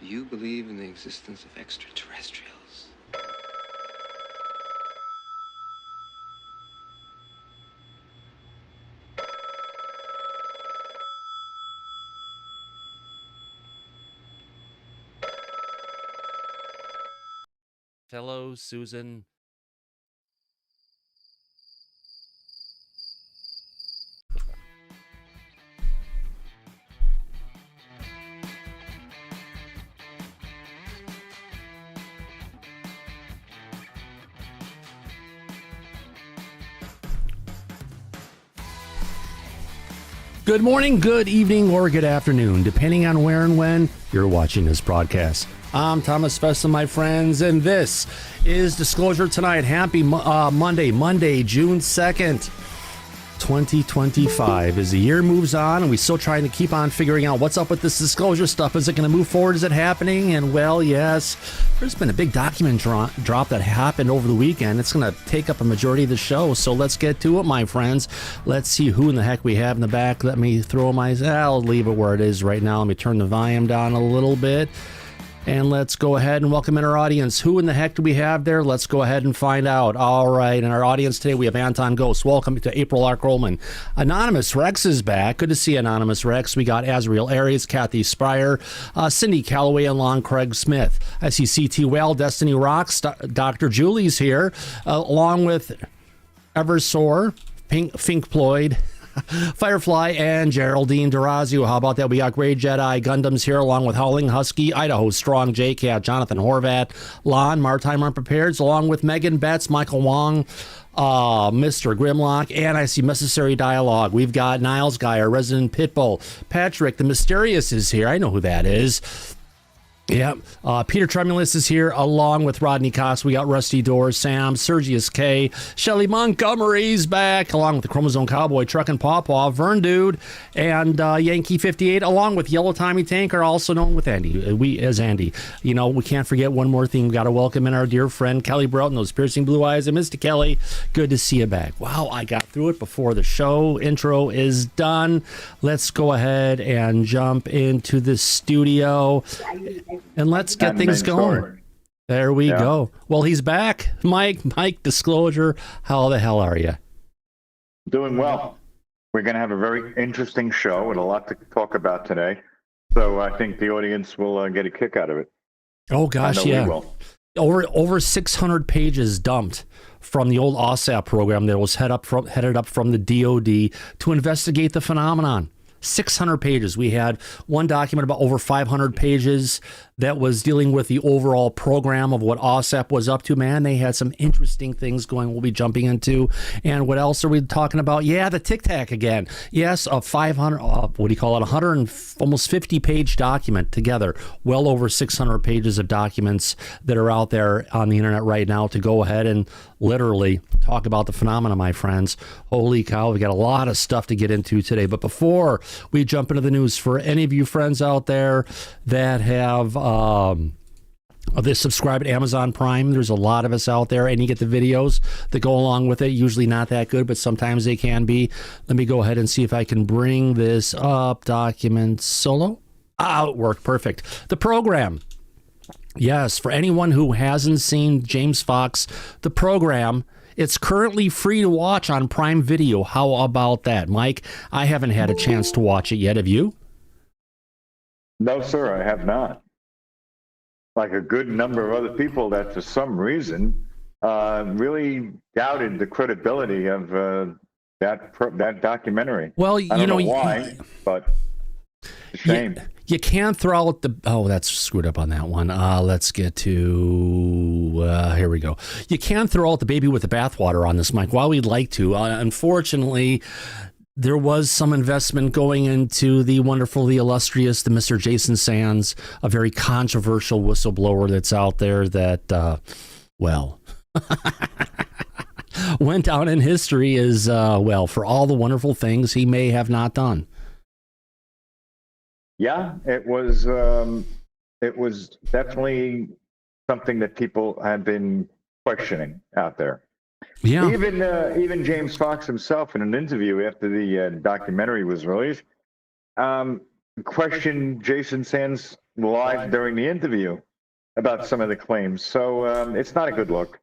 Do you believe in the existence of extraterrestrials? Hello, Susan. Good morning, good evening, or good afternoon, depending on where and when you're watching this broadcast. I'm Thomas Fessler, my friends, and this is Disclosure Tonight. Happy Monday, June 2nd, 2025. As the year moves on, and we're still trying to keep on figuring out what's up with this disclosure stuff. Is it going to move forward? Is it happening? And, well, yes, there's been a big document drop that happened over the weekend. It's going to take up a majority of the show, so let's get to it, my friends. Let's see who in the heck we have in the back. Let me throw I'll leave it where it is right now. Let me turn the volume down a little bit. And let's go ahead and welcome in our audience. Who in the heck do we have there? Let's go ahead and find out. All right, in our audience today, we have Anton Ghost. Welcome to April R. Coleman. Anonymous Rex is back. Good to see Anonymous Rex. We got Azrael Aries, Kathy Spryer, Cindy Calloway, and Long Craig Smith. I see CT Well, Destiny Rocks, Dr. Julie's here, along with Eversore, Pink Floyd, Firefly, and Geraldine Durazio. How about that? We got Grey Jedi Gundams here, along with Howling Husky, Idaho Strong, J-Cat, Jonathan Horvat, Lon, Maritime Unprepareds, along with Megan Betts, Michael Wong, Mr. Grimlock, and I see Necessary Dialogue. We've got Niles Guy, our resident Pitbull. Patrick, the Mysterious, is here. I know who that is. Yeah, Peter Tremulous is here, along with Rodney Cox. We got Rusty Doors, Sam, Sergius K, Shelly Montgomery's back, along with the Chromosome Cowboy, Truck and Pawpaw, Vern Dude, and Yankee 58, along with Yellow Tommy Tanker, also known with Andy. As Andy. You know, we can't forget one more thing. We got to welcome in our dear friend Kelly Broughton, those piercing blue eyes, and Mr. Kelly. Good to see you back. Wow, I got through it before the show intro is done. Let's go ahead and jump into the studio. And let's get things going. There we go. Well, he's back. Mike, Disclosure, how the hell are you? Doing well. We're going to have a very interesting show and a lot to talk about today. So I think the audience will get a kick out of it. Oh, gosh, yeah. We will. Over 600 pages dumped from the old OSAP program that was headed up from the DOD to investigate the phenomenon. 600 pages. We had one document about over 500 pages that was dealing with the overall program of what OSAP was up to. Man, they had some interesting things going. We'll be jumping into. And what else are we talking about? Yeah, the TAC again. Yes, a 500, almost 50 page document together. Well over 600 pages of documents that are out there on the internet right now to go ahead and literally talk about the phenomena, my friends. Holy cow, we got a lot of stuff to get into today. But before we jump into the news, for any of you friends out there that have this subscribe at Amazon Prime, there's a lot of us out there, and you get the videos that go along with it. Usually not that good, but sometimes they can be. Let me go ahead and see if I can bring this up. Document solo. It worked. Perfect. The program. Yes, for anyone who hasn't seen James Fox, the program, it's currently free to watch on Prime Video. How about that, Mike? I haven't had a chance to watch it yet. Have you? No, sir, I have not. Like a good number of other people that for some reason really doubted the credibility of that documentary. Well, I don't know why, but it's a shame. You can't throw out the... Oh, that's screwed up on that one. Let's get to... here we go. You can't throw out the baby with the bathwater on this, Mike. While we'd like to, unfortunately, there was some investment going into the wonderful, the illustrious, the Mr. Jason Sands, a very controversial whistleblower that's out there that, went down in history as, for all the wonderful things he may have not done. Yeah, it was definitely something that people have been questioning out there. Yeah. Even James Fox himself, in an interview after the documentary was released, questioned Jason Sands' live during the interview about some of the claims. So it's not a good look.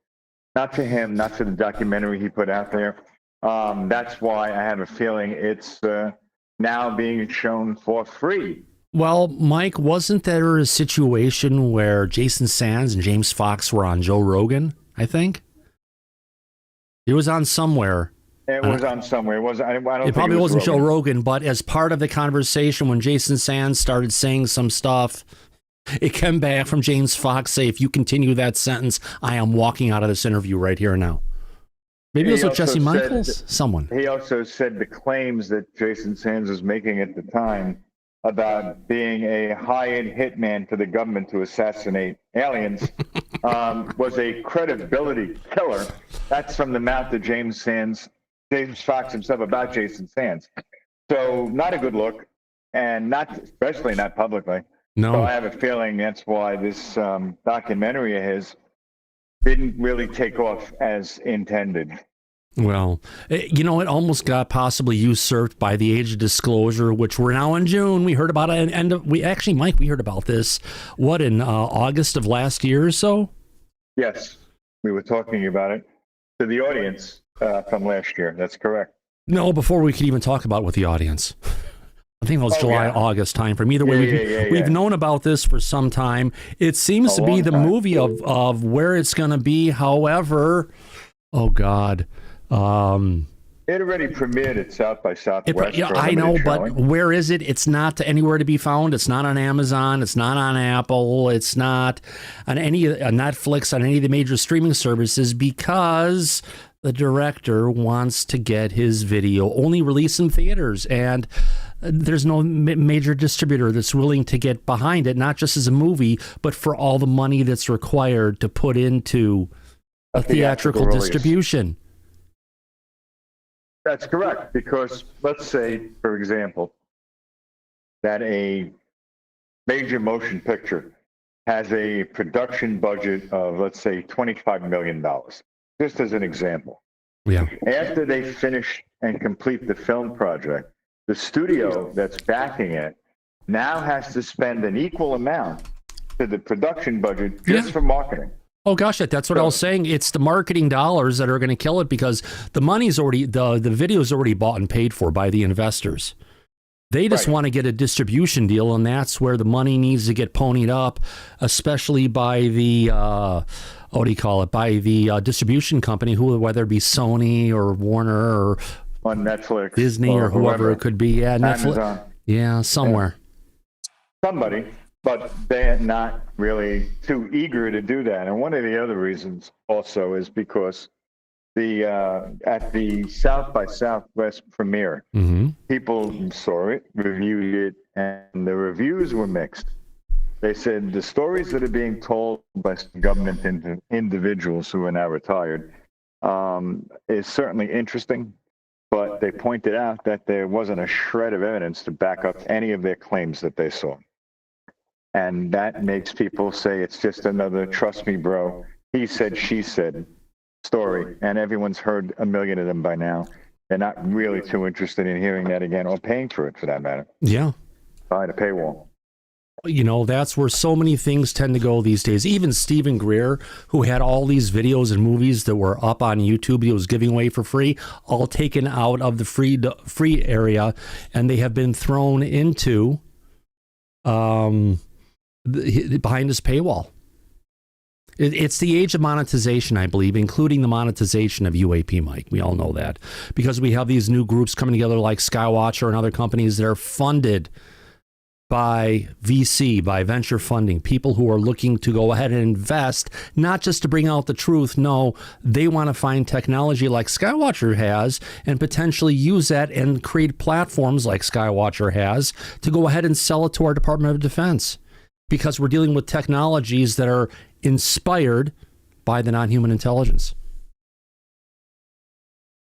Not for him, not for the documentary he put out there. That's why I have a feeling it's now being shown for free. Well, Mike, wasn't there a situation where Jason Sands and James Fox were on Joe Rogan, I think? It was on somewhere. It was on somewhere. It was. I don't it think probably it was wasn't Joe Rogan. Rogan, but as part of the conversation, when Jason Sands started saying some stuff, it came back from James Fox say, if you continue that sentence, I am walking out of this interview right here and now. Maybe it was with Jesse Michaels? Someone. He also said the claims that Jason Sands was making at the time about being a hired hitman for the government to assassinate aliens was a credibility killer. That's from the mouth of James Fox himself about Jason Sands. So not a good look, and not especially not publicly. No. So I have a feeling that's why this documentary of his didn't really take off as intended. Well, you know, it almost got possibly usurped by the age of disclosure, which we're now in June. We heard about it, and we actually, Mike, we heard about this, what, in August of last year or so? Yes, we were talking about it to the audience from last year. That's correct. No, before we could even talk about it with the audience. I think it was July, August time frame. Either way, we've known about this for some time. It seems to be the movie of where it's going to be. However, oh God. It already premiered at South by Southwest. I know, but where is it? It's not anywhere to be found. It's not on Amazon. It's not on Apple. It's not on any Netflix, on any of the major streaming services, because the director wants to get his video only released in theaters, and there's no major distributor that's willing to get behind it, not just as a movie, but for all the money that's required to put into a theatrical distribution. That's correct, because let's say, for example, that a major motion picture has a production budget of, let's say, $25 million, just as an example. Yeah. After they finish and complete the film project, the studio that's backing it now has to spend an equal amount to the production budget just for marketing. Oh gosh, that's what I was saying. It's the marketing dollars that are going to kill it, because the money's already, the video's already bought and paid for by the investors. They just want to get a distribution deal, and that's where the money needs to get ponied up, especially by the, what do you call it, by the distribution company, whether it be Sony or Warner or on Netflix, Disney or whoever it could be. Yeah, Netflix. Amazon. Yeah, somewhere. Somebody, but they're not really too eager to do that. And one of the other reasons also is because the at the South by Southwest premiere, people saw it, reviewed it, and the reviews were mixed. They said the stories that are being told by government individuals who are now retired is certainly interesting, but they pointed out that there wasn't a shred of evidence to back up any of their claims that they saw. And that makes people say it's just another trust me, bro, he said, she said story. And everyone's heard a million of them by now. They're not really too interested in hearing that again, or paying for it for that matter. Yeah. Behind a paywall. You know, that's where so many things tend to go these days. Even Stephen Greer, who had all these videos and movies that were up on YouTube, he was giving away for free, all taken out of the free area, and they have been thrown into behind his paywall. It's the age of monetization, I believe, including the monetization of UAP, Mike. We all know that, because we have these new groups coming together like Skywatcher and other companies that are funded by VC, by venture funding, people who are looking to go ahead and invest, not just to bring out the truth. No, they want to find technology like Skywatcher has and potentially use that and create platforms like Skywatcher has to go ahead and sell it to our Department of Defense, because we're dealing with technologies that are inspired by the non-human intelligence.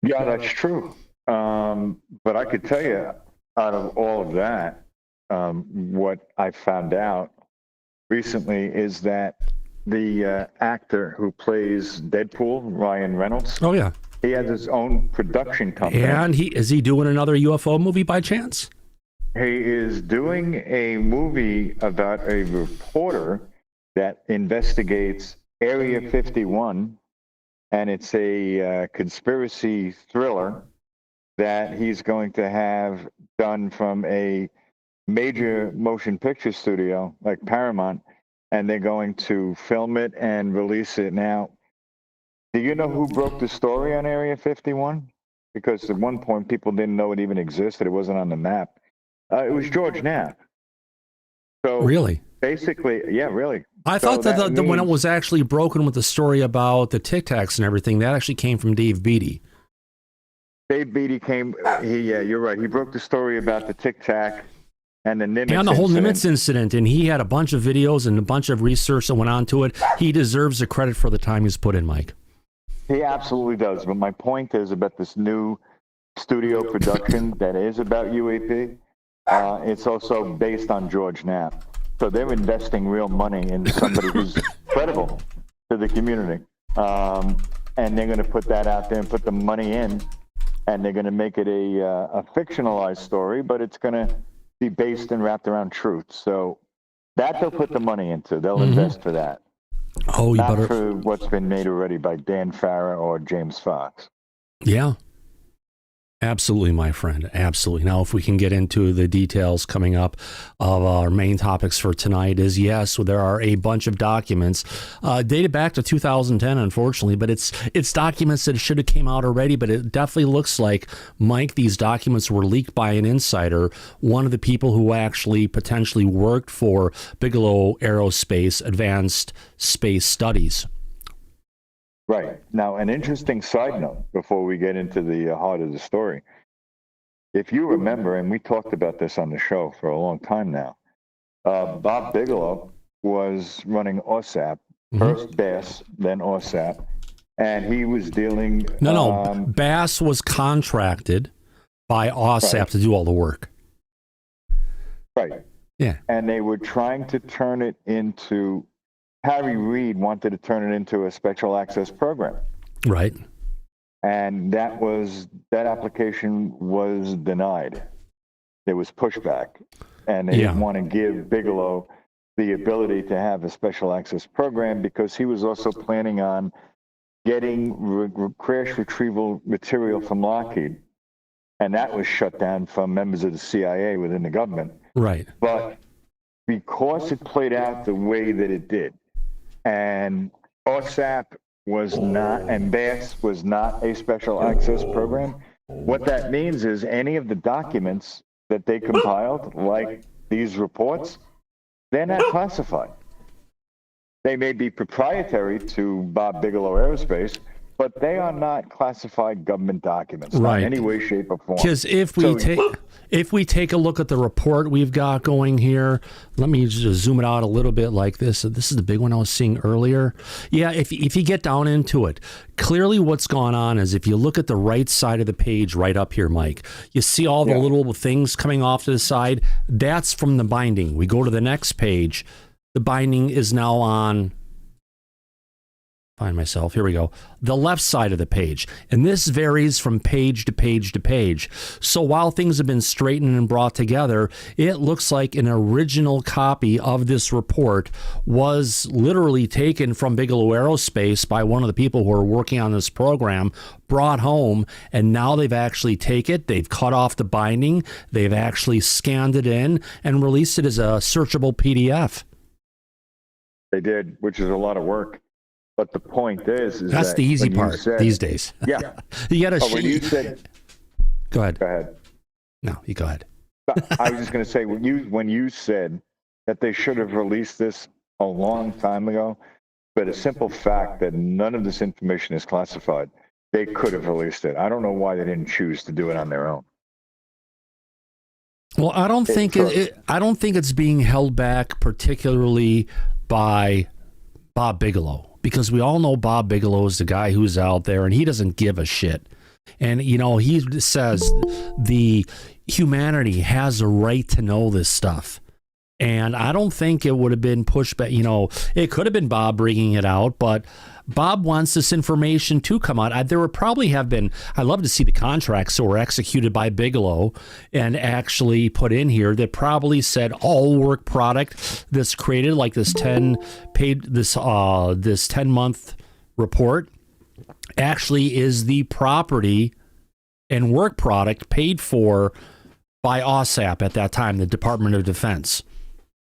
Yeah, that's true. But I could tell you, out of all of that, what I found out recently is that the actor who plays Deadpool, Ryan Reynolds. Oh yeah, he has his own production company. And is he doing another UFO movie by chance? He is doing a movie about a reporter that investigates Area 51, and it's a conspiracy thriller that he's going to have done from a major motion picture studio like Paramount, and they're going to film it and release it. Now, do you know who broke the story on Area 51? Because at one point people didn't know it even existed. It wasn't on the map. It was George Knapp. So Really? basically, yeah, really. I thought So that when it means- was actually broken with the story about the Tic Tacs and everything, that actually came from Dave Beatty. Dave Beatty came. Yeah, you're right. He broke the story about the Tic Tac and the Nimitz And the whole incident. Nimitz incident, and he had a bunch of videos and a bunch of research that went on to it. He deserves the credit for the time he's put in, Mike. He absolutely does. But my point is about this new studio production that is about UAP. It's also based on George Knapp. So they're investing real money in somebody who's credible to the community. And they're going to put that out there and put the money in. And they're going to make it a fictionalized story, but it's going to be based and wrapped around truth. So that they'll put the money into. They'll invest for that. Oh, you Not better. for what's been made already by Dan Farah or James Fox. Yeah. Absolutely, my friend. Absolutely. Now, if we can get into the details coming up of our main topics for tonight is, yes, there are a bunch of documents dated back to 2010, unfortunately, but it's documents that should have came out already, but it definitely looks like, Mike, these documents were leaked by an insider, one of the people who actually potentially worked for Bigelow Aerospace Advanced Space Studies. Right. Now, an interesting side note before we get into the heart of the story. If you remember, and we talked about this on the show for a long time now, Bob Bigelow was running OSAP, first BAASS, then OSAP, and he was dealing... No, BAASS was contracted by OSAP Right. to do all the work. Right. Yeah. And they were trying to turn it into... Harry Reid wanted to turn it into a special access program. Right. And that application was denied. There was pushback. And they didn't want to give Bigelow the ability to have a special access program because he was also planning on getting crash retrieval material from Lockheed. And that was shut down from members of the CIA within the government. Right. But because it played out the way that it did, and OSAP was not, and BAASS was not a special access program, what that means is any of the documents that they compiled, like these reports, they're not classified. They may be proprietary to Bob Bigelow Aerospace, but they are not classified government documents, not in any way, shape, or form. Because if we take a look at the report we've got going here, let me just zoom it out a little bit like this. This is the big one I was seeing earlier. Yeah, if you get down into it, clearly what's gone on is if you look at the right side of the page right up here, Mike, you see all the little things coming off to the side. That's from the binding. We go to the next page. The binding is now on... Find myself. Here we go. The left side of the page. And this varies from page to page to page. So while things have been straightened and brought together, it looks like an original copy of this report was literally taken from Bigelow Aerospace by one of the people who are working on this program, brought home, and now they've actually taken it, they've cut off the binding, they've actually scanned it in and released it as a searchable PDF. They did, which is a lot of work. But the point is that's that the easy when you part said- these days. Yeah. You got to. When you said, go ahead. go ahead. No, you go ahead. I was just going to say when you said that they should have released this a long time ago, but a simple fact that none of this information is classified, they could have released it. I don't know why they didn't choose to do it on their own. Well, I don't think I don't think it's being held back particularly by Bob Bigelow, because we all know Bob Bigelow is the guy who's out there and he doesn't give a shit. And, you know, he says the humanity has a right to know this stuff. And I don't think it would have been pushed back. It could have been Bob bringing it out, but Bob wants this information to come out. There would probably have been, I'd love to see the contracts that were executed by Bigelow and actually put in here that probably said all work product that's created, like this 10-month report, actually is the property and work product paid for by OSAP at that time, the Department of Defense.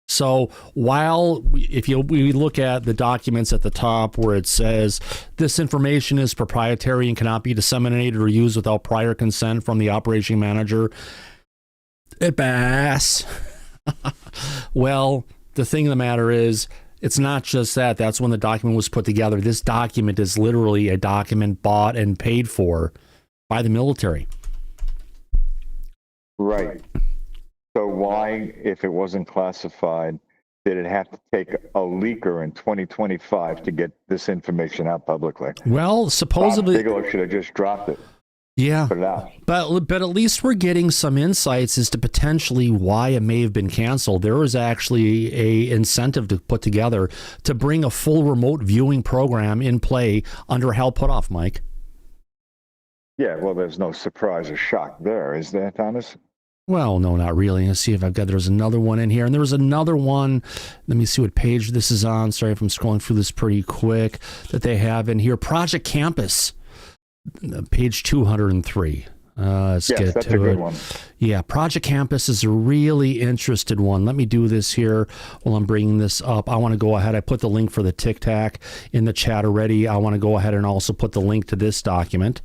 So while we look at the documents at the top where it says this information is proprietary and cannot be disseminated or used without prior consent from the operating manager at BAASS. Well, the thing of the matter is, it's not just that. That's when the document was put together. This document is literally a document bought and paid for by the military. Right. So why, if it wasn't classified, did it have to take a leaker in 2025 to get this information out publicly? Well, supposedly Bigelow should have just dropped it. Yeah, put it out. But at least we're getting some insights as to potentially why it may have been canceled. There was actually a incentive to put together to bring a full remote viewing program in play under Hal Putoff, Mike. Yeah, well, there's no surprise or shock there, is there, Thomas? Well, no, not really. Let's see if there's another one in here. And there was another one. Let me see what page this is on. Sorry if I'm scrolling through this pretty quick, that they have in here. Project Campus, page 203. Let's get that's to a good it. one. Yeah, Project Campus is a really interested one. Let me do this here while I'm bringing this up. I want to go ahead. I put the link for the TIC in the chat already. I want to go ahead and also put the link to this document.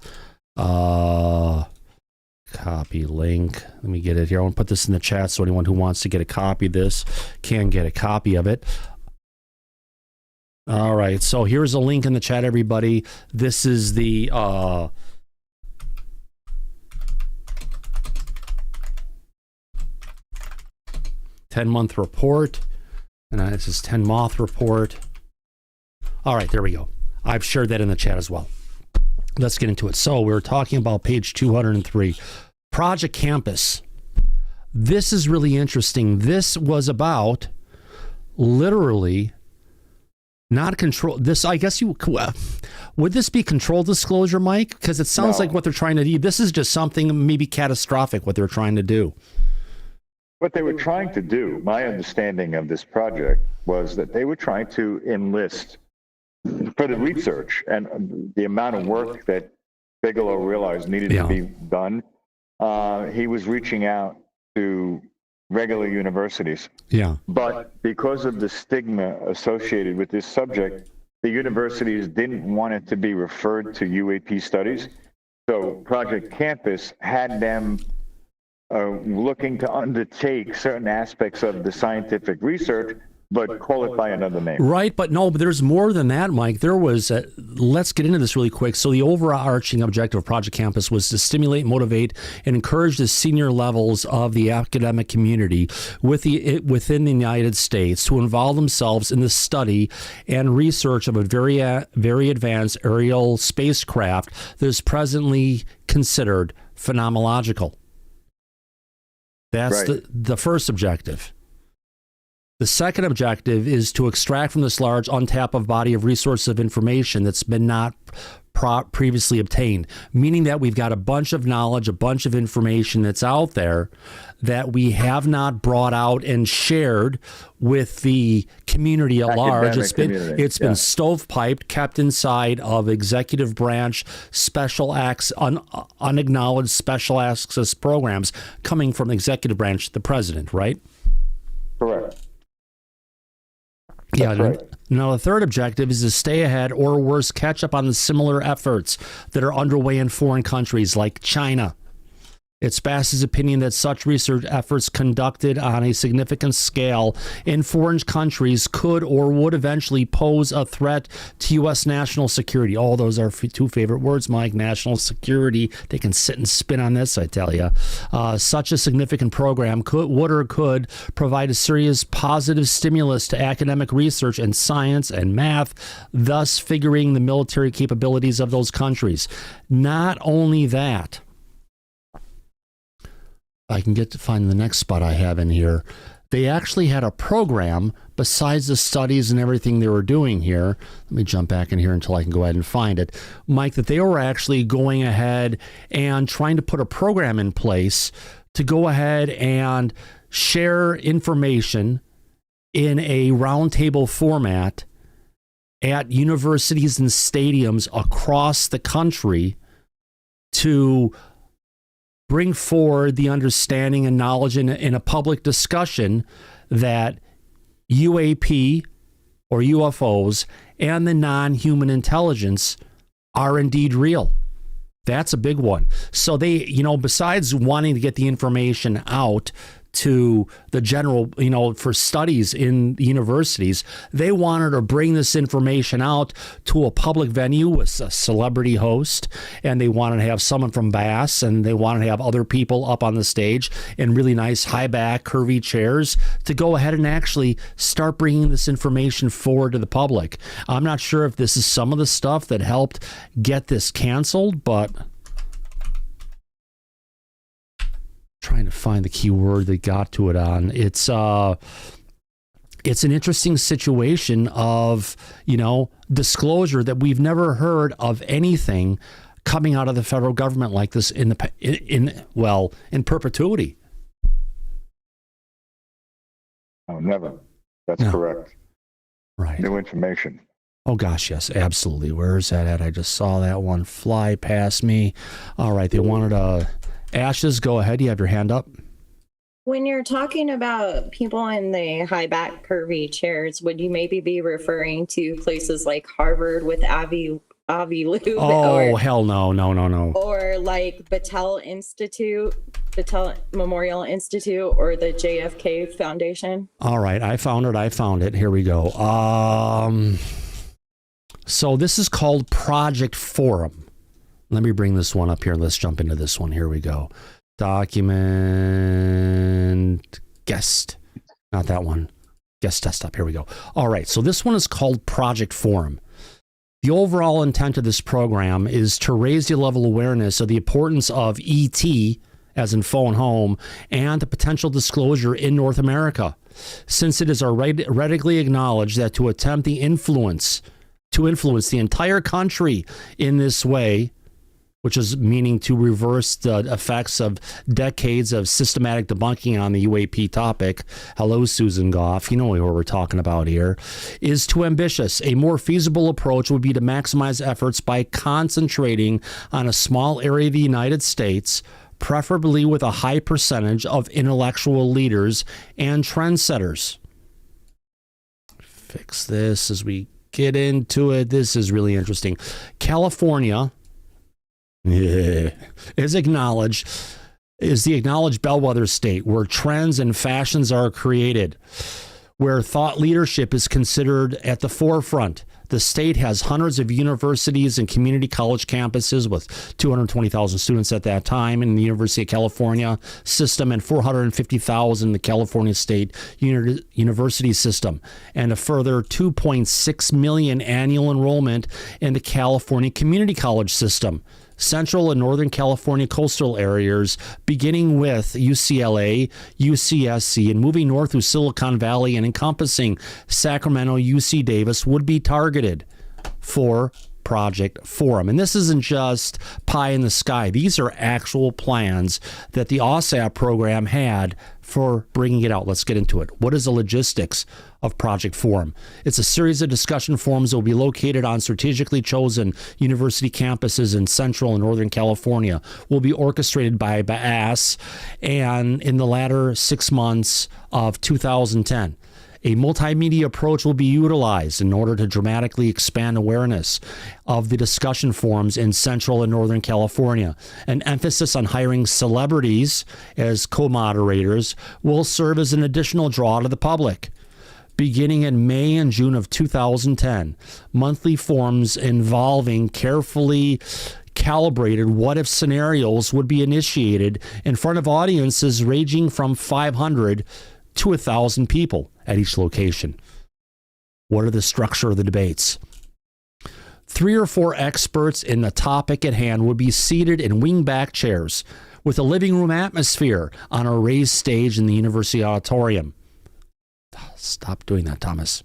Copy link. Let me get it here. I want to put this in the chat so anyone who wants to get a copy of this can get a copy of it. All right. So here's a link in the chat, everybody. This is the 10-month report. And this is 10-month report. All right. There we go. I've shared that in the chat as well. Let's get into it. So we're talking about page 203, Project Campus. This is really interesting. This was about literally not control. This, I guess would this be control disclosure, Mike? Because it sounds like what they're trying to do. This is just something maybe catastrophic, what they're trying to do. What they were trying to do, my understanding of this project was that they were trying to enlist for the research and the amount of work that Bigelow realized needed to be done. He was reaching out to regular universities. Yeah. But because of the stigma associated with this subject, the universities didn't want it to be referred to UAP studies. So Project Campus had them looking to undertake certain aspects of the scientific research, but call it by another name. Right, but there's more than that, Mike. There was, let's get into this really quick. So the overarching objective of Project Campus was to stimulate, motivate, and encourage the senior levels of the academic community within the United States to involve themselves in the study and research of a very advanced aerial spacecraft that is presently considered phenomenological. That's the first objective. The second objective is to extract from this large untapped body of resources of information that's been not previously obtained, meaning that we've got a bunch of knowledge, a bunch of information that's out there that we have not brought out and shared with the community at large. It's been stovepiped, kept inside of executive branch unacknowledged special access programs coming from executive branch, the president, right? Correct. That's right. Now, the third objective is to stay ahead or worse, catch up on the similar efforts that are underway in foreign countries like China. It's BAASS's opinion that such research efforts conducted on a significant scale in foreign countries could or would eventually pose a threat to U.S. national security. All those are two favorite words, Mike. National security. They can sit and spin on this, I tell you. Such a significant program could provide a serious positive stimulus to academic research in science and math, thus figuring the military capabilities of those countries. Not only that, I can find the next spot I have in here. they actually had a program besides the studies and everything they were doing here. Let me jump back in here until I can go ahead and find it. Mike, that they were actually going ahead and trying to put a program in place to go ahead and share information in a roundtable format at universities and stadiums across the country to bring forward the understanding and knowledge in a public discussion that UAP or UFOs and the non-human intelligence are indeed real. That's a big one. So they, besides wanting to get the information out to the general, for studies in universities, they wanted to bring this information out to a public venue with a celebrity host, and they wanted to have someone from BAASS, and they wanted to have other people up on the stage in really nice high back, curvy chairs to go ahead and actually start bringing this information forward to the public. I'm not sure if this is some of the stuff that helped get this canceled, but trying to find the key word that got to it on. It's an interesting situation of, disclosure that we've never heard of anything coming out of the federal government like this in perpetuity. Oh, never. That's correct. Right. New information. Oh, gosh, yes, absolutely. Where's that at? I just saw that one fly past me. All right, they wanted Ashes, go ahead. You have your hand up. When you're talking about people in the high back curvy chairs, would you maybe be referring to places like Harvard with Avi Loeb? Oh, hell no. Or like Battelle Memorial Institute, or the JFK Foundation? All right, I found it. Here we go. So this is called Project Forum. Let me bring this one up here. Let's jump into this one. Here we go. Document guest. Not that one. Guest desktop. Here we go. All right. So this one is called Project Forum. The overall intent of this program is to raise the level of awareness of the importance of ET, as in phone home, and the potential disclosure in North America, since it is readily acknowledged that to attempt to influence the entire country in this way, which is meaning to reverse the effects of decades of systematic debunking on the UAP topic. Hello, Susan Goff. You know what we're talking about here. Is too ambitious. A more feasible approach would be to maximize efforts by concentrating on a small area of the United States, preferably with a high percentage of intellectual leaders and trendsetters. Fix this as we get into it. This is really interesting. California is the acknowledged bellwether state where trends and fashions are created, where thought leadership is considered at the forefront. The state has hundreds of universities and community college campuses with 220,000 students at that time in the University of California system, and 450,000 in the California State University system, and a further 2.6 million annual enrollment in the California Community College system. Central and Northern California coastal areas, beginning with UCLA, UCSC, and moving north through Silicon Valley and encompassing Sacramento, UC Davis, would be targeted for Project Forum. And this isn't just pie in the sky. These are actual plans that the OSAP program had for bringing it out. Let's get into it. What is the logistics of Project Forum? It's a series of discussion forums that will be located on strategically chosen university campuses in Central and Northern California, will be orchestrated by BAASS, and in the latter 6 months of 2010. A multimedia approach will be utilized in order to dramatically expand awareness of the discussion forums in Central and Northern California. An emphasis on hiring celebrities as co-moderators will serve as an additional draw to the public. Beginning in May and June of 2010, monthly forums involving carefully calibrated what-if scenarios would be initiated in front of audiences ranging from 500 to 1,000 people at each location. What are the structure of the debates? 3 or 4 experts in the topic at hand would be seated in wingback chairs with a living room atmosphere on a raised stage in the university auditorium. Stop doing that, Thomas.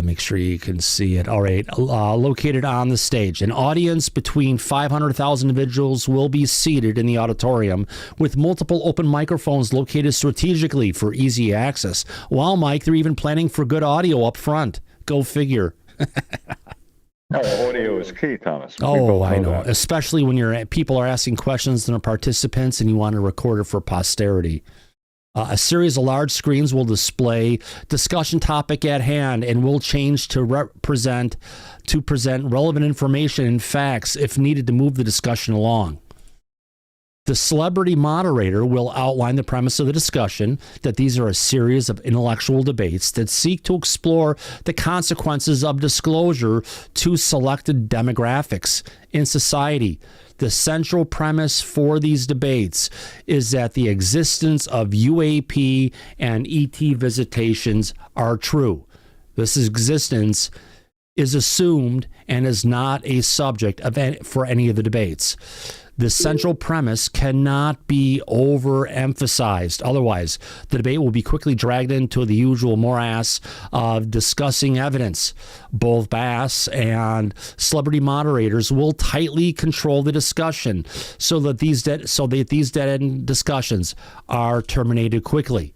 Make sure you can see it. All right. Located on the stage. An audience between 500,000 individuals will be seated in the auditorium with multiple open microphones located strategically for easy access. Wow, Mike, they're even planning for good audio up front. Go figure. Audio is key, Thomas. Oh, I know. Especially when people are asking questions and are participants and you want to record it for posterity. A series of large screens will display discussion topic at hand and will change to present relevant information and facts if needed to move the discussion along. The celebrity moderator will outline the premise of the discussion, that these are a series of intellectual debates that seek to explore the consequences of disclosure to selected demographics in society. The central premise for these debates is that the existence of UAP and ET visitations are true. This existence is assumed and is not a subject for any of the debates. The central premise cannot be overemphasized. Otherwise, the debate will be quickly dragged into the usual morass of discussing evidence. Both BAASS and celebrity moderators will tightly control the discussion so that these dead-end discussions are terminated quickly.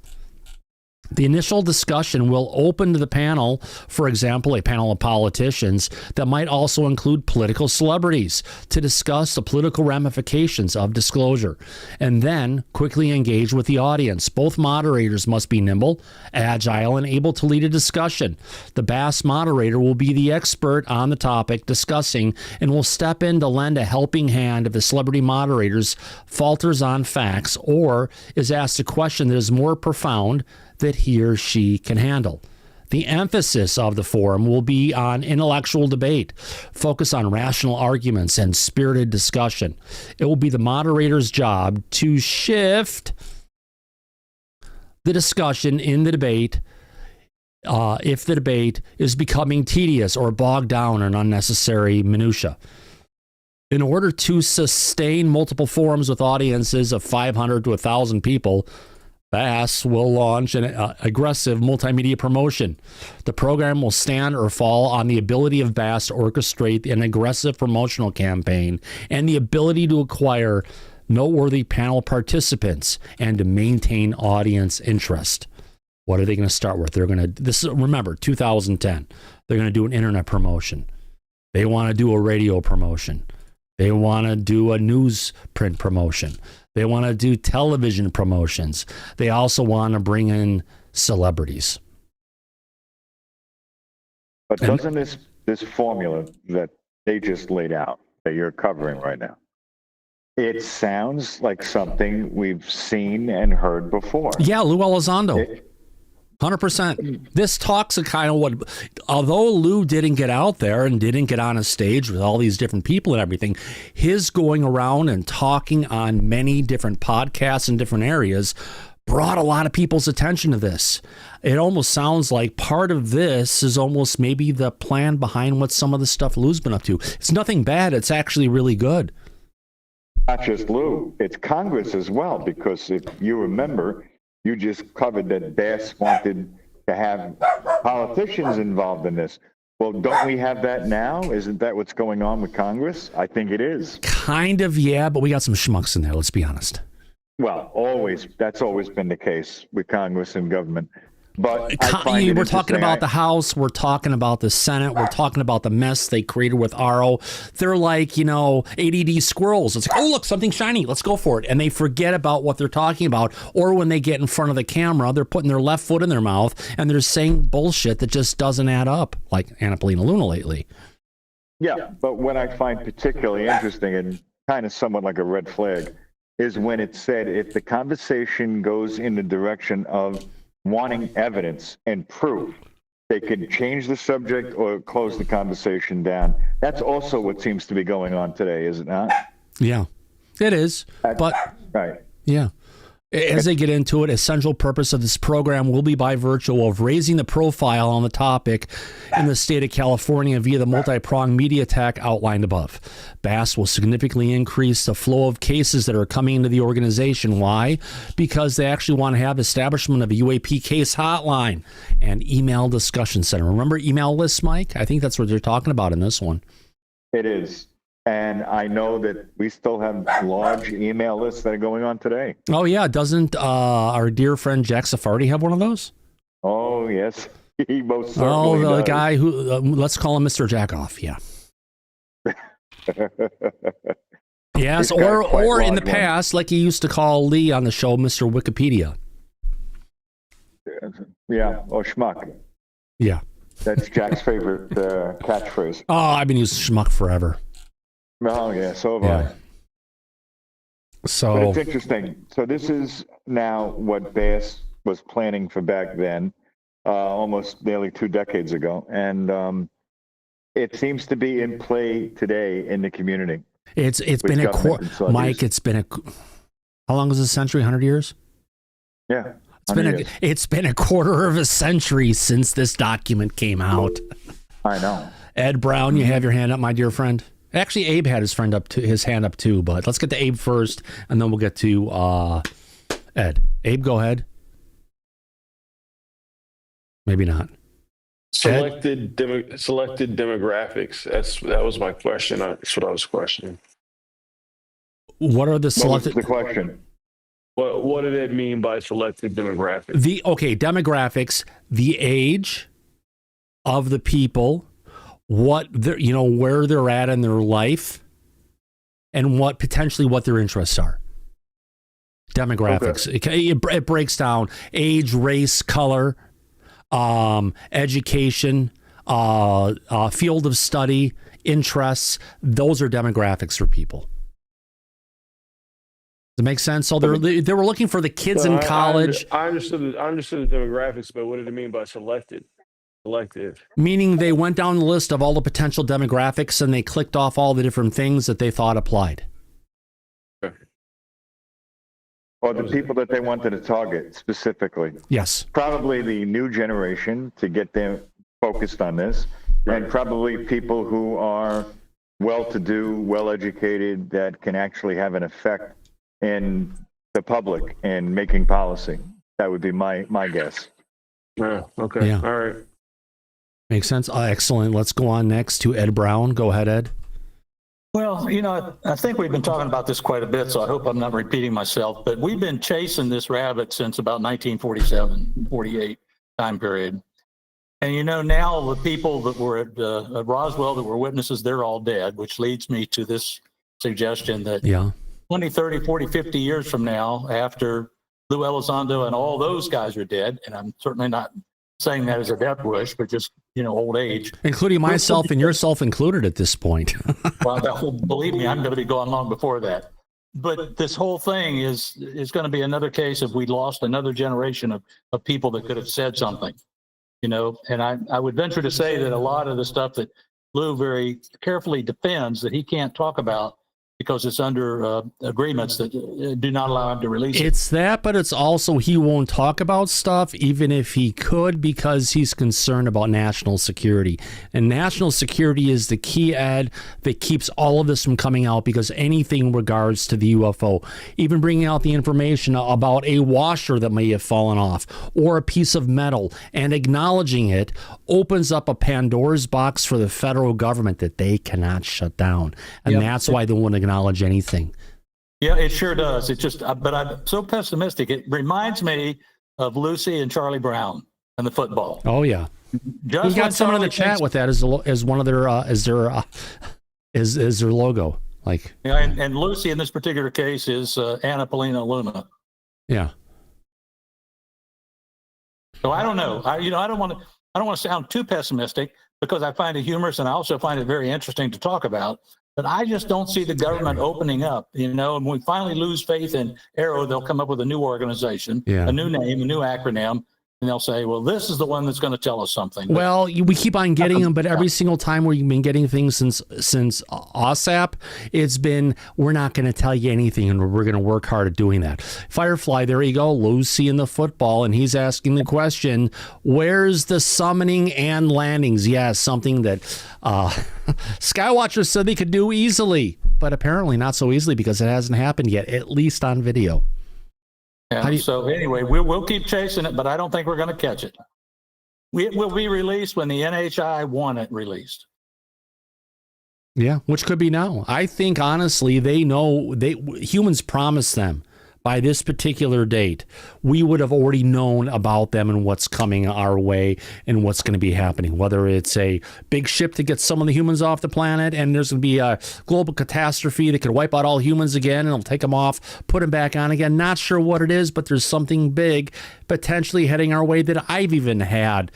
The initial discussion will open to the panel, for example, a panel of politicians that might also include political celebrities to discuss the political ramifications of disclosure, and then quickly engage with the audience. Both moderators must be nimble, agile, and able to lead a discussion. The BAASS moderator will be the expert on the topic discussing and will step in to lend a helping hand if the celebrity moderators falters on facts or is asked a question that is more profound that he or she can handle. The emphasis of the forum will be on intellectual debate, focus on rational arguments and spirited discussion. It will be the moderator's job to shift the discussion in the debate if the debate is becoming tedious or bogged down in unnecessary minutia. In order to sustain multiple forums with audiences of 500 to 1,000 people, BAASS will launch an aggressive multimedia promotion. The program will stand or fall on the ability of BAASS to orchestrate an aggressive promotional campaign and the ability to acquire noteworthy panel participants and to maintain audience interest. What are they going to start with? Remember, 2010. They're going to do an internet promotion. They want to do a radio promotion. They want to do a newsprint promotion. They want to do television promotions. They also want to bring in celebrities. But doesn't this formula that they just laid out, that you're covering right now, it sounds like something we've seen and heard before. Yeah, Lou Elizondo. 100%. This talks a kind of what, although Lou didn't get out there and didn't get on a stage with all these different people and everything, his going around and talking on many different podcasts in different areas brought a lot of people's attention to this. It almost sounds like part of this is almost maybe the plan behind what some of the stuff Lou's been up to. It's nothing bad. It's actually really good. Not just Lou, it's Congress as well, because if you remember, you just covered that BAASS wanted to have politicians involved in this. Well, don't we have that now? Isn't that what's going on with Congress? I think it is. Kind of, yeah, but we got some schmucks in there, let's be honest. Well, that's always been the case with Congress and government. But we're talking about the House, we're talking about the Senate, we're talking about the mess they created with RO. They're like, ADD squirrels. It's like, oh, look, something shiny, let's go for it. And they forget about what they're talking about. Or when they get in front of the camera, they're putting their left foot in their mouth and they're saying bullshit that just doesn't add up, like Annapolina Luna lately. Yeah, but what I find particularly interesting and kind of somewhat like a red flag is when it said if the conversation goes in the direction of wanting evidence and proof, they could change the subject or close the conversation down. That's also what seems to be going on today, is it not? Yeah, it is. Right. Yeah. As they get into it, essential purpose of this program will be by virtue of raising the profile on the topic in the state of California via the multi-pronged media attack outlined above. BAASS will significantly increase the flow of cases that are coming into the organization. Why? Because they actually want to have establishment of a UAP case hotline and email discussion center. Remember email lists, Mike? I think that's what they're talking about in this one. It is. And I know that we still have large email lists that are going on today. Oh, yeah. Doesn't our dear friend Jack Safardi have one of those? Oh, yes. He most certainly the does. guy who, let's call him Mr. Jackoff. Yeah. Yes, or in the past, like he used to call Lee on the show, Mr. Wikipedia. Yeah, or schmuck. Yeah. That's Jack's favorite catchphrase. Oh, I've been using schmuck forever. Oh, yeah, so have I. So, but it's interesting. So this is now what BAASS was planning for back then, almost nearly 2 decades ago. And it seems to be in play today in the community. It's been Mike, it's been how long was a century? 100 years? Yeah. It's been a quarter of a century since this document came out. I know. Ed Brown, you have your hand up, my dear friend. Actually, Abe had his hand up too, but let's get to Abe first, and then we'll get to Ed. Abe, go ahead. Maybe not. Selected demographics. That was my question. That's what I was questioning. What are the selected? What was the question? What did it mean by selected demographics? Demographics, the age of the people, what they're, where they're at in their life, and what their interests are. Demographics. Okay. It breaks down age, race, color, education, field of study, interests. Those are demographics for people. Does it make sense? So they were looking for the kids in college. I understood the demographics, but what did it mean by selected? Selective. Meaning they went down the list of all the potential demographics and they clicked off all the different things that they thought applied. Okay. Or the people that they wanted to target specifically. Yes. Probably the new generation to get them focused on this, and probably people who are well-to-do, well-educated, that can actually have an effect in the public and making policy. That would be my guess. Yeah. Okay. Yeah. All right. Makes sense. Excellent. Let's go on next to Ed Brown. Go ahead, Ed. Well, I think we've been talking about this quite a bit, so I hope I'm not repeating myself, but we've been chasing this rabbit since about 1947, 48 time period. And, now the people that were at Roswell that were witnesses, they're all dead, which leads me to this suggestion that 20, 30, 40, 50 years from now, after Lou Elizondo and all those guys are dead, and I'm certainly not saying that as a death wish, but just, old age. Including myself and yourself included at this point. Well, believe me, I'm going to be going long before that. But this whole thing is going to be another case of we lost another generation of people that could have said something, and I would venture to say that a lot of the stuff that Lou very carefully defends that he can't talk about because it's under agreements that do not allow him to release it. It's that, but it's also he won't talk about stuff even if he could because he's concerned about national security. And national security is the key, Ed, that keeps all of this from coming out because anything in regards to the UFO, even bringing out the information about a washer that may have fallen off or a piece of metal and acknowledging it opens up a Pandora's box for the federal government that they cannot shut down. And that's why they won't acknowledge anything. Yeah, it sure does. It just, but I'm so pessimistic. It reminds me of Lucy and Charlie Brown and the football. Oh yeah, just you got someone in the chat with that as one of their as their logo. Like and Lucy in this particular case is Anna Paulina Luna. Yeah. So I don't know. I don't want to sound too pessimistic because I find it humorous and I also find it very interesting to talk about. But I just don't see the government opening up, and when we finally lose faith in Arrow, they'll come up with a new organization, a new name, a new acronym, and they'll say, well, this is the one that's going to tell us something. But Well, we keep on getting them, but every single time we've been getting things since OSAP, it's been, we're not going to tell you anything, and we're going to work hard at doing that. Firefly, there you go, Lucy in the football, and he's asking the question, where's the summoning and landings? Yeah, something that Skywatcher said they could do easily, but apparently not so easily because it hasn't happened yet, at least on video. yeah, so anyway, we'll keep chasing it, but I don't think we're going to catch it. It will be released when the NHI want it released. Yeah, which could be now. I think honestly, they know humans promised them by this particular date, we would have already known about them and what's coming our way and what's going to be happening. Whether it's a big ship to get some of the humans off the planet and there's going to be a global catastrophe that could wipe out all humans again and it'll take them off, put them back on again. Not sure what it is, but there's something big potentially heading our way that I've even had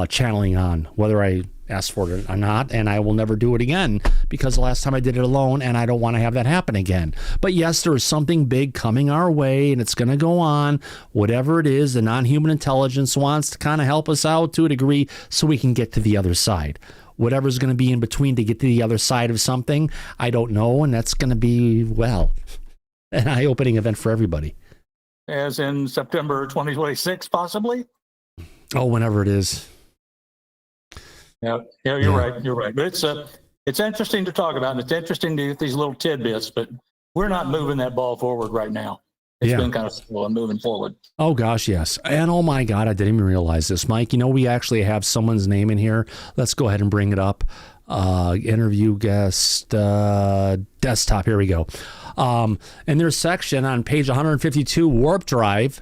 channeling on, whether I asked for it or not, and I will never do it again because the last time I did it alone and I don't want to have that happen again. But yes, there is something big coming our way and it's going to go on. Whatever it is, the non-human intelligence wants to kind of help us out to a degree so we can get to the other side. Whatever's going to be in between to get to the other side of something, I don't know, and that's going to be, well, an eye-opening event for everybody. As in September 2026, possibly? Oh, whenever it is. Yeah, you're right. You're right. But it's interesting to talk about, and it's interesting to get these little tidbits, but we're not moving that ball forward right now. It's been kind of slow and moving forward. Oh, gosh, yes. And oh, my God, I didn't even realize this. Mike, you know, we actually have someone's name in here. Let's go ahead and bring it up. Interview guest, desktop. Here we go. And there's a section on page 152, warp drive,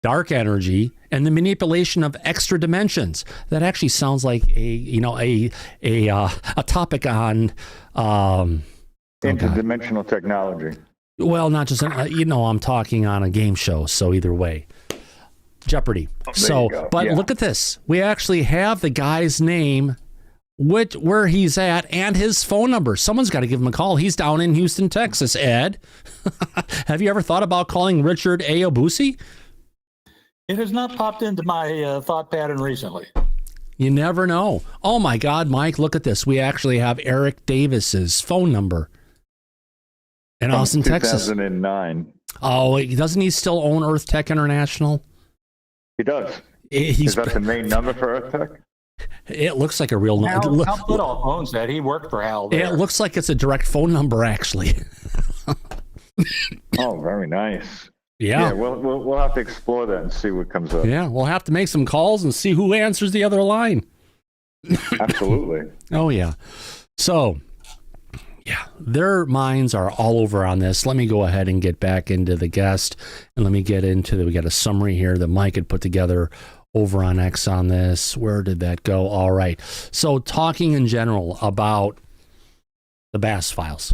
dark energy, and the manipulation of extra dimensions. That actually sounds like a topic on interdimensional technology. Well, not just I'm talking on a game show. So either way, Jeopardy. Look at this. We actually have the guy's name, where he's at, and his phone number. Someone's got to give him a call. He's down in Houston, Texas. Ed, have you ever thought about calling Richard A. Obusi? It has not popped into my thought pattern recently. You never know. Oh, my God, Mike, look at this. We actually have Eric Davis's phone number in Austin, Texas. 2009. Oh, doesn't he still own Earth Tech International? He does. Is that the main number for Earth Tech? It looks like a real number. Hal Goodall owns that. He worked for Hal there. It looks like it's a direct phone number, actually. Oh, very nice. Yeah, we'll have to explore that and see what comes up. Yeah, we'll have to make some calls and see who answers the other line. Absolutely. Oh, yeah. So, yeah, their minds are all over on this. Let me go ahead and get back into the guest, and let me get into we got a summary here that Mike had put together over on X on this. Where did that go? All right. So, talking in general about the BAASS files.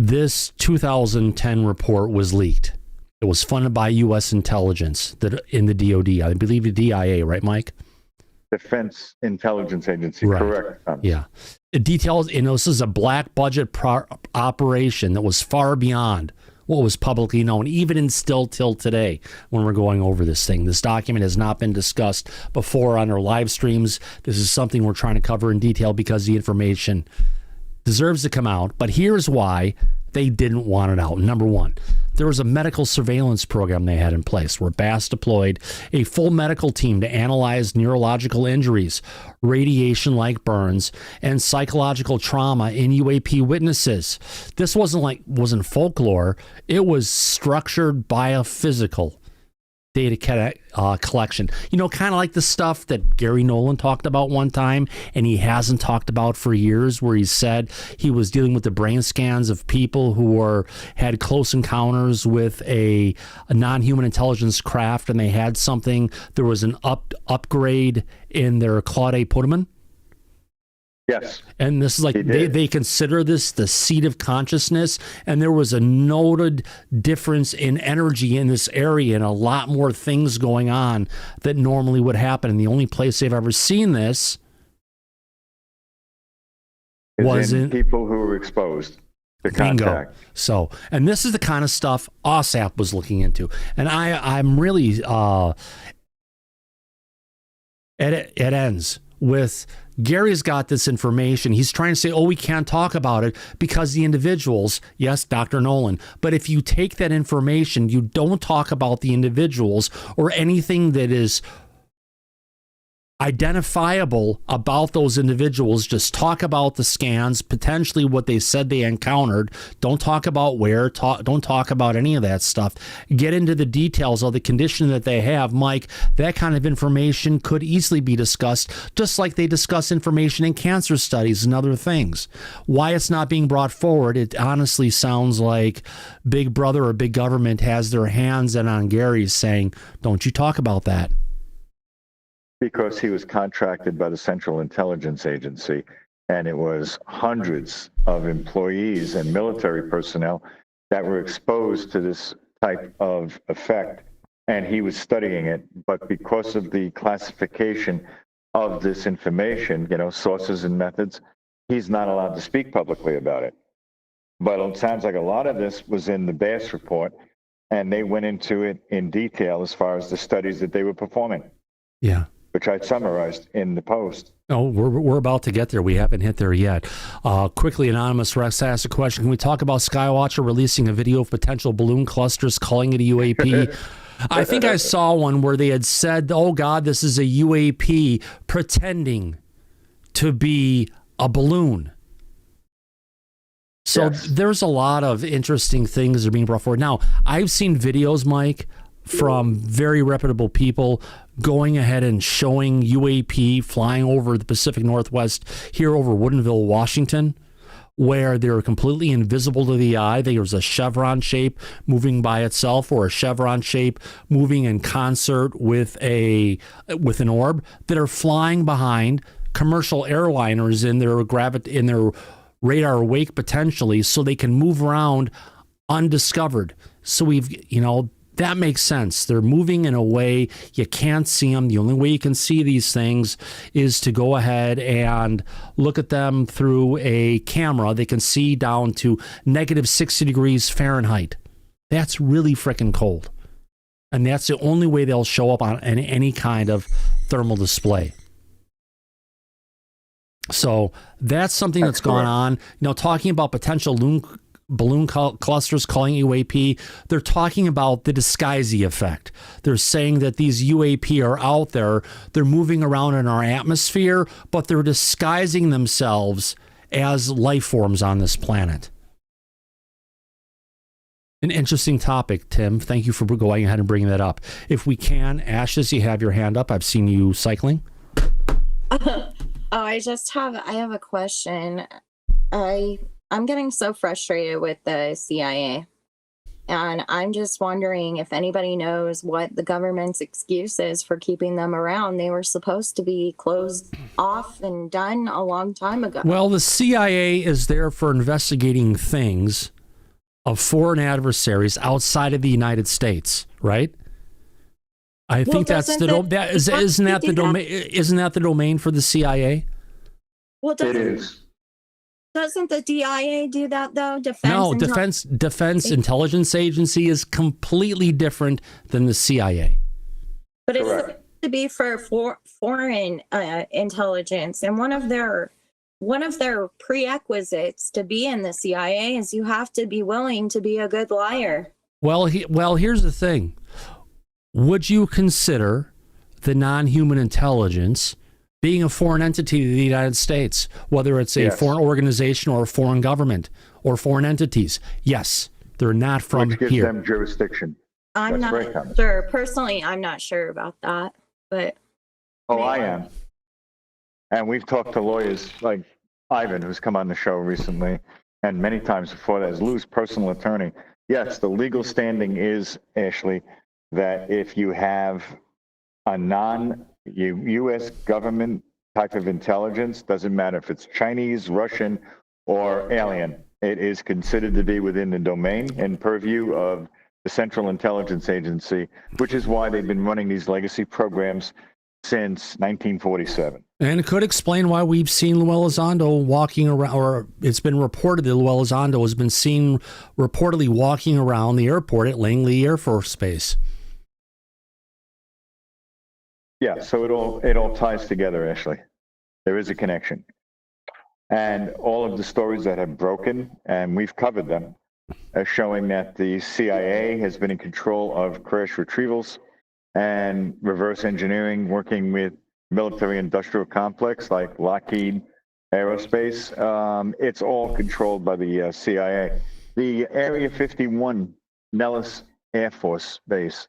This 2010 report was leaked. It was funded by U.S. intelligence in the DOD. I believe the DIA, right, Mike? Defense Intelligence Agency, right. Correct. Yeah. It details, this is a black budget operation that was far beyond what was publicly known, even in still till today when we're going over this thing. This document has not been discussed before on our live streams. This is something we're trying to cover in detail because the information deserves to come out, but here's why they didn't want it out. Number one, there was a medical surveillance program they had in place where BAASS deployed a full medical team to analyze neurological injuries, radiation like burns, and psychological trauma in UAP witnesses. This wasn't folklore. It was structured biophysical data collection. Kind of like the stuff that Gary Nolan talked about one time and he hasn't talked about for years, where he said he was dealing with the brain scans of people who had close encounters with a non-human intelligence craft, and they had something. There was an upgrade in their Claude Pudeman. Yes. And this is like they consider this the seat of consciousness, and there was a noted difference in energy in this area and a lot more things going on that normally would happen. And the only place they've ever seen this was in people who were exposed. The Bingo. contact. So, and this is the kind of stuff OSAP was looking into. And I'm really, it ends with Gary's got this information. He's trying to say, oh, we can't talk about it because the individuals, yes, Dr. Nolan, but if you take that information, you don't talk about the individuals or anything that is identifiable about those individuals. Just talk about the scans, potentially what they said they encountered. Don't talk about where, don't talk about any of that stuff. Get into the details of the condition that they have. Mike, that kind of information could easily be discussed, just like they discuss information in cancer studies and other things. Why it's not being brought forward, it honestly sounds like Big Brother or Big Government has their hands in on Gary's saying, don't you talk about that. Because he was contracted by the Central Intelligence Agency, and it was hundreds of employees and military personnel that were exposed to this type of effect, and he was studying it. But because of the classification of this information, sources and methods, he's not allowed to speak publicly about it. But it sounds like a lot of this was in the BAASS report, and they went into it in detail as far as the studies that they were performing. Yeah. Which I summarized in the post. Oh, we're about to get there. We haven't hit there yet. Quickly, Anonymous Rex asked a question. Can we talk about Skywatcher releasing a video of potential balloon clusters, calling it a UAP? I think I saw one where they had said, oh, God, this is a UAP pretending to be a balloon. So Yes. There's a lot of interesting things that are being brought forward. Now, I've seen videos, Mike, from very reputable people going ahead and showing UAP flying over the Pacific Northwest here over Woodinville, Washington, where they're completely invisible to the eye. There's a chevron shape moving by itself or a chevron shape moving in concert with an orb that are flying behind commercial airliners in their radar wake potentially, so they can move around undiscovered. So that makes sense. They're moving in a way you can't see them. The only way you can see these things is to go ahead and look at them through a camera. They can see down to negative 60 degrees Fahrenheit. That's really freaking cold. And that's the only way they'll show up on any kind of thermal display. So that's something that's gone on. Talking about potential balloon clusters calling UAP, they're talking about the disguising effect. They're saying that these UAP are out there, they're moving around in our atmosphere, but they're disguising themselves as life forms on this planet. An interesting topic, Tim. Thank you for going ahead and bringing that up. If we can, Ashes, you have your hand up. I've seen you cycling. I have a question. I'm getting so frustrated with the CIA, and I'm just wondering if anybody knows what the government's excuse is for keeping them around. They were supposed to be closed off and done a long time ago. Well, the CIA is there for investigating things of foreign adversaries outside of the United States, right? I think that's isn't that the domain for the CIA? Well, It is. Doesn't the DIA do that though? Defense Intelligence Agency is completely different than the CIA. But it's supposed to be for foreign intelligence, and one of their prerequisites to be in the CIA is you have to be willing to be a good liar. Well, here's the thing. Would you consider the non-human intelligence being a foreign entity to the United States, whether it's a foreign organization or a foreign government or foreign entities? Yes, they're not from Which gives here. them jurisdiction. I'm That's not right, sure. Personally, I'm not sure about that, but. Oh, I am. And we've talked to lawyers like Ivan, who's come on the show recently, and many times before that, as Lou's personal attorney. Yes, the legal standing is, Ashley, that if you have a non-U.S. government type of intelligence, doesn't matter if it's Chinese, Russian, or alien, it is considered to be within the domain and purview of the Central Intelligence Agency, which is why they've been running these legacy programs since 1947. And it could explain why we've seen Lou Elizondo walking around, or it's been reported that Lou Elizondo has been seen reportedly walking around the airport at Langley Air Force Base. Yeah, so it all ties together, Ashley. There is a connection. And all of the stories that have broken, and we've covered them, are showing that the CIA has been in control of crash retrievals and reverse engineering, working with military-industrial complex like Lockheed Aerospace. It's all controlled by the CIA. The Area 51 Nellis Air Force Base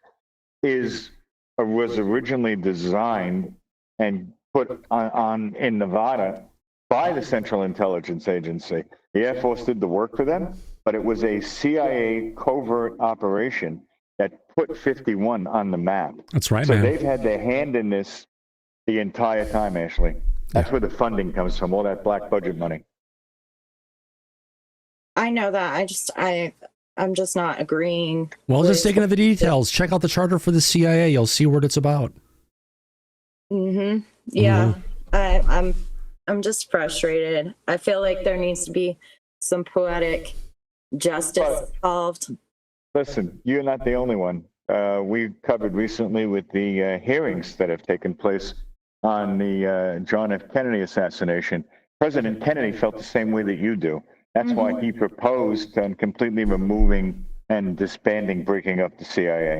was originally designed and put on in Nevada by the Central Intelligence Agency. The Air Force did the work for them, but it was a CIA covert operation that put 51 on the map. That's right, so man. They've had their hand in this the entire time, Ashley. That's where the funding comes from, all that black budget money. I know that. I'm just not agreeing. Well, just with- dig into the details. Check out the charter for the CIA. You'll see what it's about. Mm-hmm. Yeah. I'm just frustrated. I feel like there needs to be some poetic justice involved. Listen, you're not the only one. We covered recently with the hearings that have taken place on the John F. Kennedy assassination. President Kennedy felt the same way that you do. That's why he proposed on completely removing and disbanding, breaking up the CIA.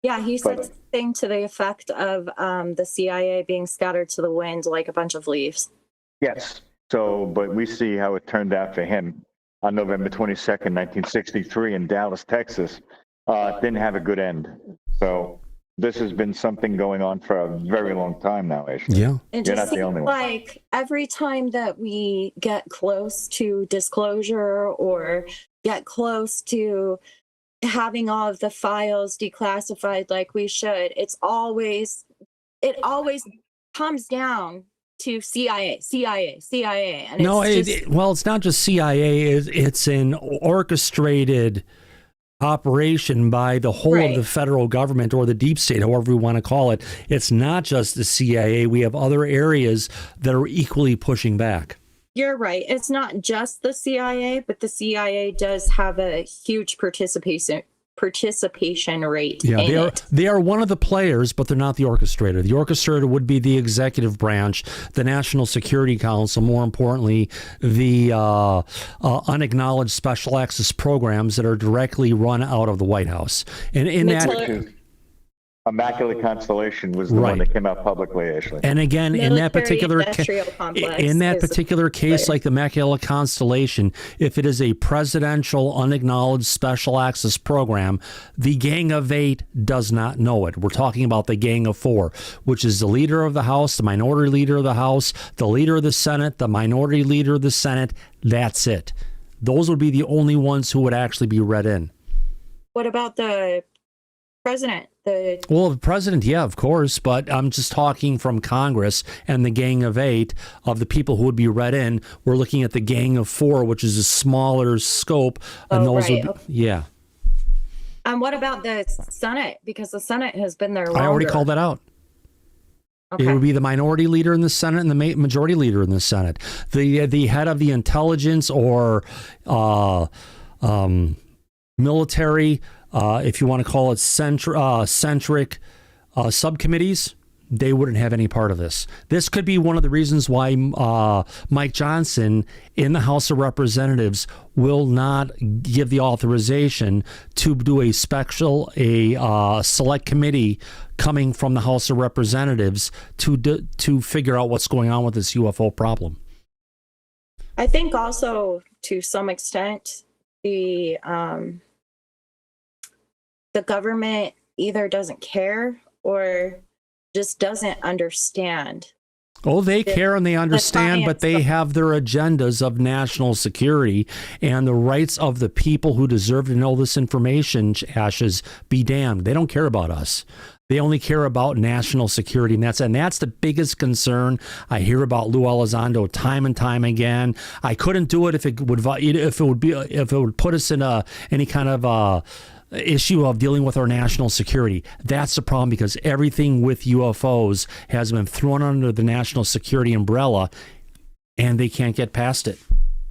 Yeah, he said something to the effect of the CIA being scattered to the wind like a bunch of leaves. Yes. So, but we see how it turned out for him on November 22nd, 1963 in Dallas, Texas. Didn't have a good end. So this has been something going on for a very long time now, Ashley. Yeah. It You're just not the only seems one. like every time that we get close to disclosure or get close to having all of the files declassified like we should, it always comes down to CIA. And No, it's well, it's not just CIA. It's an orchestrated operation by the whole of the federal government or the deep state, however we want to call it. It's not just the CIA. We have other areas that are equally pushing back. You're right. It's not just the CIA, but the CIA does have a huge participation rate. Yeah, they are one of the players, but they're not the orchestrator. The orchestrator would be the executive branch, the National Security Council, more importantly, the unacknowledged special access programs that are directly run out of the White House. And in that, Immaculate Constellation was the one that came out publicly, Ashley. and again, in that particular case, like the Immaculate Constellation, if it is a presidential unacknowledged special access program, the Gang of Eight does not know it. We're talking about the Gang of Four, which is the leader of the House, the minority leader of the House, the leader of the Senate, the minority leader of the Senate. That's it. Those would be the only ones who would actually be read in. What about the president? Well, the president, yeah, of course, but I'm just talking from Congress and the Gang of Eight of the people who would be read in. We're looking at the Gang of Four, which is a smaller scope. And those would be, yeah. What about the Senate? Because the Senate has been there longer. I already called that out. Okay. It would be the minority leader in the Senate and the majority leader in the Senate. The head of the intelligence or military, if you want to call it centric subcommittees, they wouldn't have any part of this. This could be one of the reasons why Mike Johnson in the House of Representatives will not give the authorization to do a select committee coming from the House of Representatives to figure out what's going on with this UFO problem. I think also to some extent the government either doesn't care or just doesn't understand. Oh, they care and they understand, but they have their agendas of national security and the rights of the people who deserve to know this information, Ashes, be damned. They don't care about us. They only care about national security, and that's the biggest concern I hear about Lou Elizondo time and time again. I couldn't do it if it would put us in any kind of issue of dealing with our national security. That's the problem, because everything with UFOs has been thrown under the national security umbrella, and they can't get past it.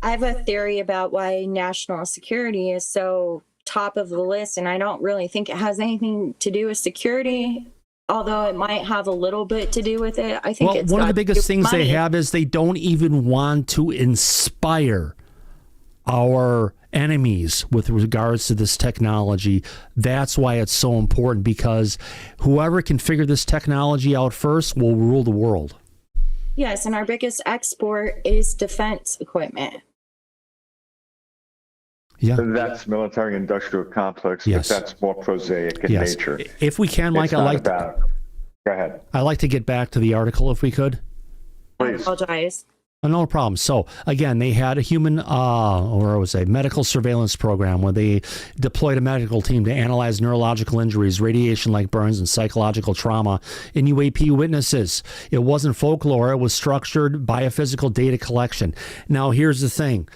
I have a theory about why national security is so top of the list, and I don't really think it has anything to do with security, although it might have a little bit to do with it. I think it's one of the biggest things they money. have is they don't even want to inspire our enemies with regards to this technology. That's why it's so important, because whoever can figure this technology out first will rule the world. Yes, and our biggest export is defense equipment. Yeah. That's military industrial complex, Yes. but that's more prosaic in Yes. nature. If we can, Mike, It's not about. Go ahead. I'd like to get back to the article if we could. I Please. apologize. No problem. So again, they had a human, or I would say medical surveillance program where they deployed a medical team to analyze neurological injuries, radiation like burns, and psychological trauma in UAP witnesses. It wasn't folklore. It was structured biophysical data collection. Now, here's the thing.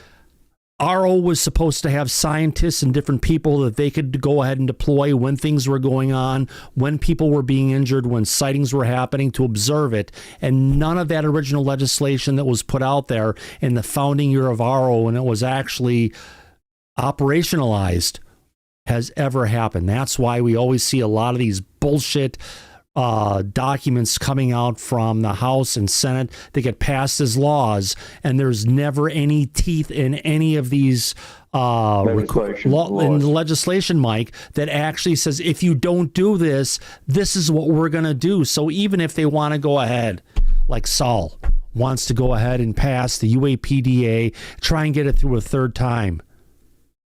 RO was supposed to have scientists and different people that they could go ahead and deploy when things were going on, when people were being injured, when sightings were happening, to observe it. And none of that original legislation that was put out there in the founding year of RO, when it was actually operationalized, has ever happened. That's why we always see a lot of these bullshit documents coming out from the House and Senate that get passed as laws, and there's never any teeth in any of these legislation, Mike, that actually says, if you don't do this, this is what we're going to do. So even if they want to go ahead, like Saul wants to go ahead and pass the UAPDA, try and get it through a third time.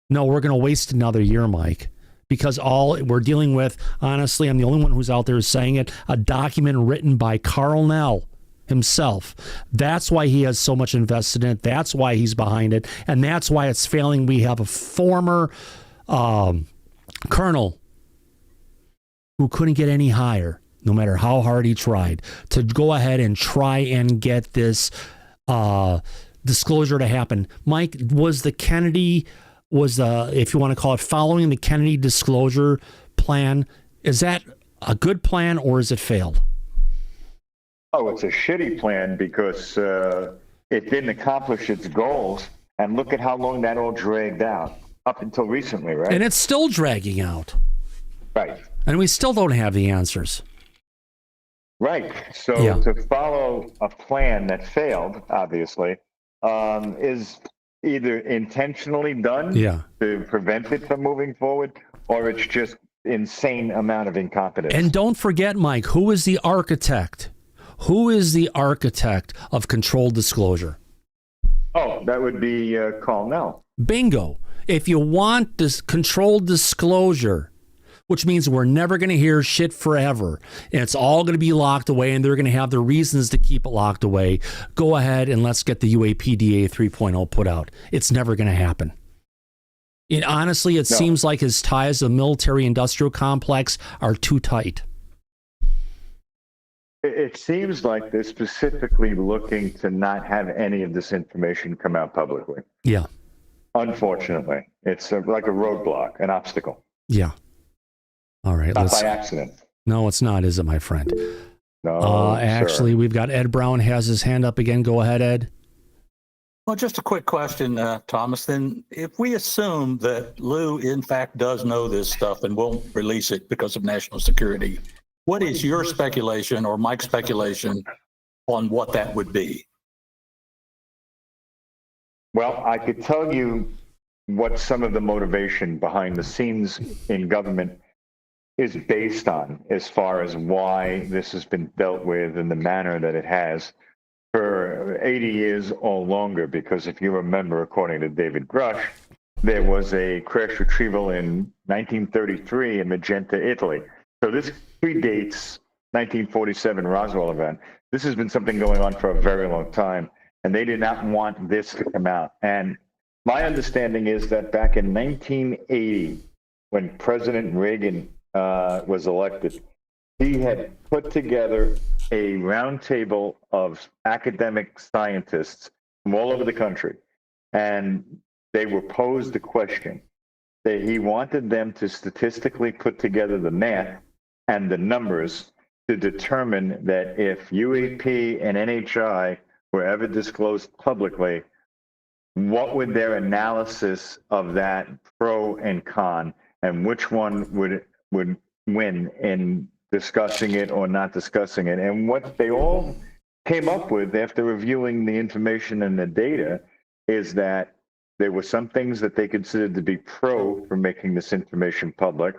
No, we're going to waste another year, Mike. Because all we're dealing with, honestly, I'm the only one who's out there saying it, a document written by Carl Nell himself. That's why he has so much invested in it. That's why he's behind it. And that's why it's failing. We have a former colonel who couldn't get any higher, no matter how hard he tried, to go ahead and try and get this disclosure to happen. Mike, was the Kennedy... if you want to call it, following the Kennedy disclosure plan, is that a good plan or is it failed? Oh, it's a shitty plan because it didn't accomplish its goals. And look at how long that all dragged out up until recently, right? And it's still dragging out. Right. And we still don't have the answers. Right. So Yeah. to follow a plan that failed, obviously, is either intentionally done to prevent it from moving forward, or it's just insane amount of incompetence. And don't forget, Mike, who is the architect? Who is the architect of controlled disclosure? Oh, that would be Carl Nell. Bingo. If you want this controlled disclosure, which means we're never going to hear shit forever, and it's all going to be locked away, and they're going to have the reasons to keep it locked away, go ahead and let's get the UAPDA 3.0 put out. It's never going to happen. Honestly, it seems like his ties to the military-industrial complex are too tight. It seems like they're specifically looking to not have any of this information come out publicly. Yeah. Unfortunately, it's like a roadblock, an obstacle. Yeah. All right. Not by accident. No, it's not, is it, my friend? No. Actually, we've got Ed Brown has his hand up again. Go ahead, Ed. Well, just a quick question, Thomas. Then, if we assume that Lou, in fact, does know this stuff and won't release it because of national security, what is your speculation or Mike's speculation on what that would be? Well, I could tell you what some of the motivation behind the scenes in government is based on, as far as why this has been dealt with in the manner that it has for 80 years or longer. Because if you remember, according to David Grush, there was a crash retrieval in 1933 in Magenta, Italy. So this predates 1947 Roswell event. This has been something going on for a very long time, and they did not want this to come out. And my understanding is that back in 1980, when President Reagan was elected, he had put together a roundtable of academic scientists from all over the country, and they were posed the question: that he wanted them to statistically put together the math and the numbers to determine that if UAP and NHI were ever disclosed publicly, what would their analysis of that pro and con, and which one would win in discussing it or not discussing it. And what they all came up with after reviewing the information and the data is that there were some things that they considered to be pro for making this information public,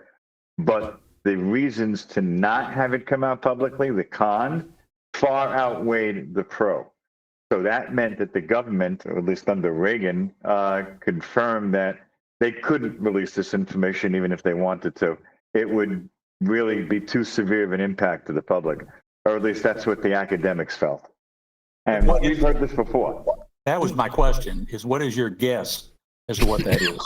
but the reasons to not have it come out publicly, the con, far outweighed the pro. So that meant that the government, or at least under Reagan, confirmed that they couldn't release this information even if they wanted to. It would really be too severe of an impact to the public, or at least that's what the academics felt. And we've heard this before. That was my question, is what is your guess as to what that is?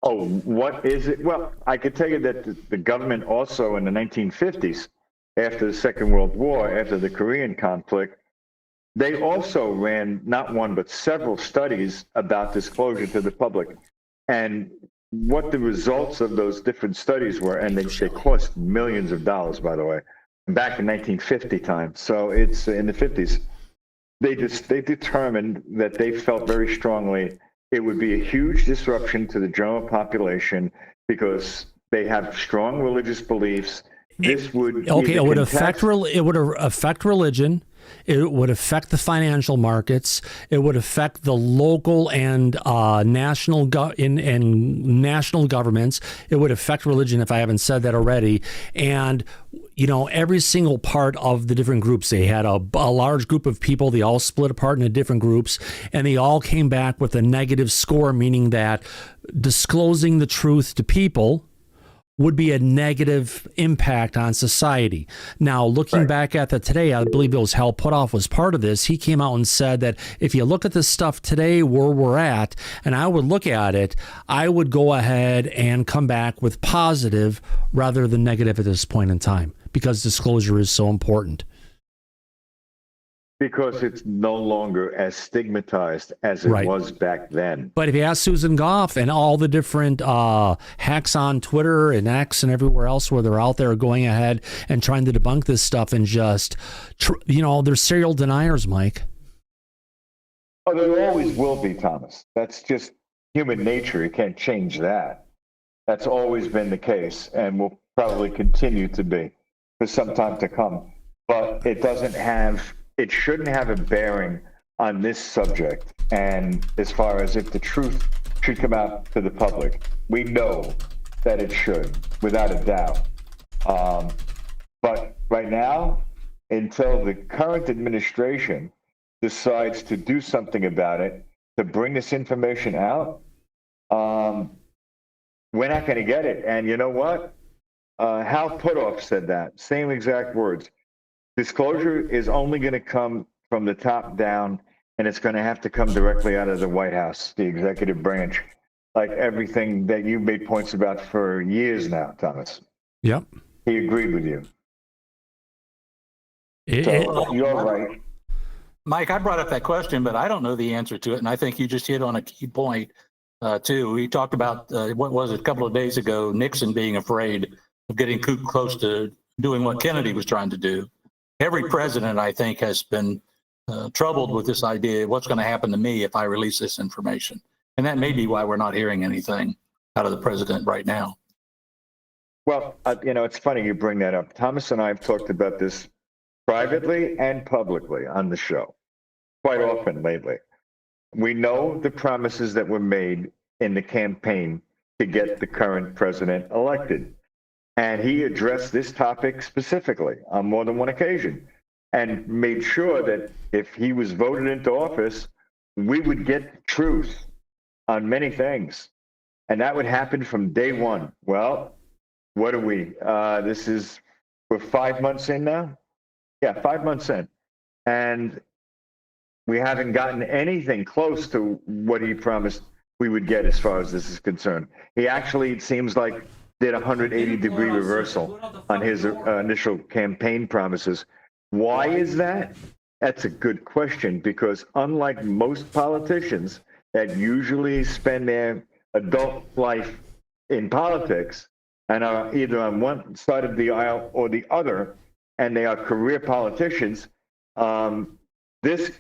Oh, what is it? Well, I could tell you that the government also in the 1950s, after the Second World War, after the Korean conflict, they also ran not one, but several studies about disclosure to the public. And what the results of those different studies were, and they cost millions of dollars, by the way, back in 1950 time. So it's in the 50s. They determined that they felt very strongly it would be a huge disruption to the general population because they have strong religious beliefs. This would it would affect religion. It would affect the financial markets. It would affect the local and national national governments. It would affect religion, if I haven't said that already. And you know, every single part of the different groups, they had a large group of people. They all split apart into different groups, and they all came back with a negative score, meaning that disclosing the truth to people would be a negative impact on society. Now, looking back at that today, I believe it was Hal Puthoff was part of this. He came out and said that if you look at this stuff today, where we're at, and I would look at it, I would go ahead and come back with positive rather than negative at this point in time, because disclosure is so important. Because it's no longer as stigmatized as it was back then. But if you ask Susan Goff and all the different hacks on Twitter and X and everywhere else where they're out there going ahead and trying to debunk this stuff and just, they're serial deniers, Mike. Oh, there always will be, Thomas. That's just human nature. You can't change that. That's always been the case and will probably continue to be for some time to come. But it shouldn't have a bearing on this subject. And as far as if the truth should come out to the public, we know that it should, without a doubt. But right now, until the current administration decides to do something about it, to bring this information out, we're not going to get it. And you know what? Hal Puthoff said that, same exact words. Disclosure is only going to come from the top down, and it's going to have to come directly out of the White House, the executive branch, like everything that you've made points about for years now, Thomas. Yep. He agreed with you. You're right. Mike, I brought up that question, but I don't know the answer to it, and I think you just hit on a key point, too. We talked about, what was it, a couple of days ago, Nixon being afraid of getting too close to doing what Kennedy was trying to do. Every president, I think, has been troubled with this idea, what's going to happen to me if I release this information? And that may be why we're not hearing anything out of the president right now. Well, it's funny you bring that up. Thomas and I have talked about this privately and publicly on the show quite often lately. We know the promises that were made in the campaign to get the current president elected. And he addressed this topic specifically on more than one occasion and made sure that if he was voted into office, we would get the truth on many things. And that would happen from day one. Well, what are we? We're 5 months in now? Yeah, 5 months in. And we haven't gotten anything close to what he promised we would get as far as this is concerned. He actually, it seems like, did a 180-degree reversal on his initial campaign promises. Why is that? That's a good question, because unlike most politicians that usually spend their adult life in politics and are either on one side of the aisle or the other, and they are career politicians, this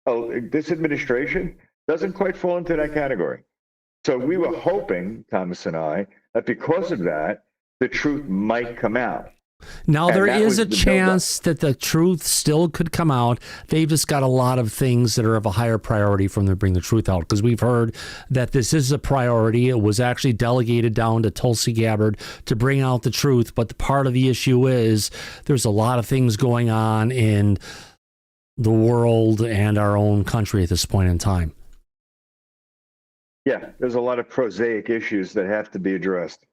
administration doesn't quite fall into that category. So we were hoping, Thomas and I, that because of that, the truth might come out. Now, And there that is was a the chance that the truth still could come out. They've just got a lot of things that are of a higher priority for them to bring the truth out, because we've heard that this is a priority. It was actually delegated down to Tulsi Gabbard to bring out the truth. But the part of the issue is there's a lot of things going on in the world and our own country at this point in time. Yeah, there's a lot of prosaic issues that have to be addressed.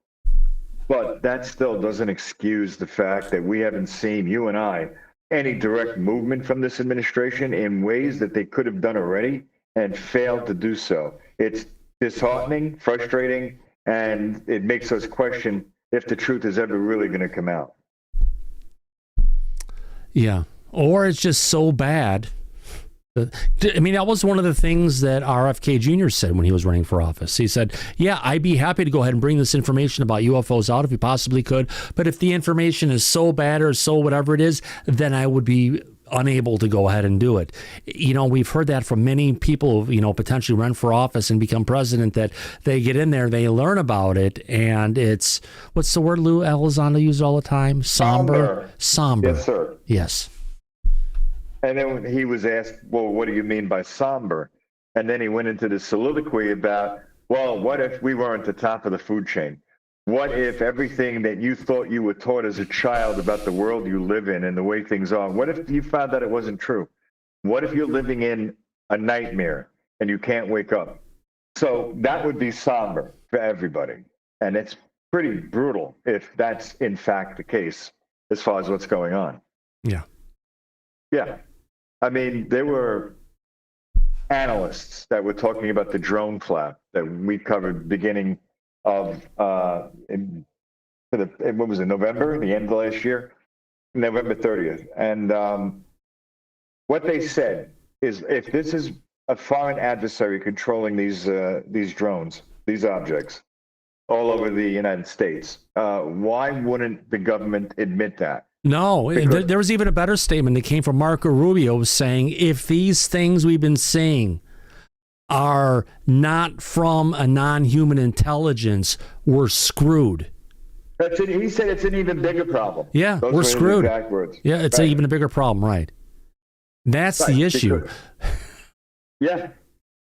But that still doesn't excuse the fact that we haven't seen, you and I, any direct movement from this administration in ways that they could have done already and failed to do so. It's disheartening, frustrating, and it makes us question if the truth is ever really going to come out. Yeah. Or it's just so bad. I mean, that was one of the things that RFK Jr. said when he was running for office. He said, yeah, I'd be happy to go ahead and bring this information about UFOs out if we possibly could. But if the information is so bad or so whatever it is, then I would be unable to go ahead and do it. You know, we've heard that from many people, you know, potentially run for office and become president, that they get in there, they learn about it, and it's, what's the word Lou Elizondo uses all the time? Somber. Yes, sir. Yes. And then when he was asked, well, what do you mean by somber? And then he went into the soliloquy about, well, what if we weren't the top of the food chain? What if everything that you thought you were taught as a child about the world you live in and the way things are, what if you found that it wasn't true? What if you're living in a nightmare and you can't wake up? So that would be somber for everybody. And it's pretty brutal if that's in fact the case as far as what's going on. Yeah. Yeah. I mean, there were analysts that were talking about the drone flap that we covered beginning of, what was it, November, the end of last year, November 30th. And what they said is, if this is a foreign adversary controlling these drones, these objects all over the United States, why wouldn't the government admit that? No, there was even a better statement that came from Marco Rubio saying, if these things we've been seeing are not from a non-human intelligence, we're screwed. That's it. He said it's an even bigger problem. Yeah, Those we're were his screwed. exact words. Yeah, it's Right. even a bigger problem, right? That's the issue. Yeah,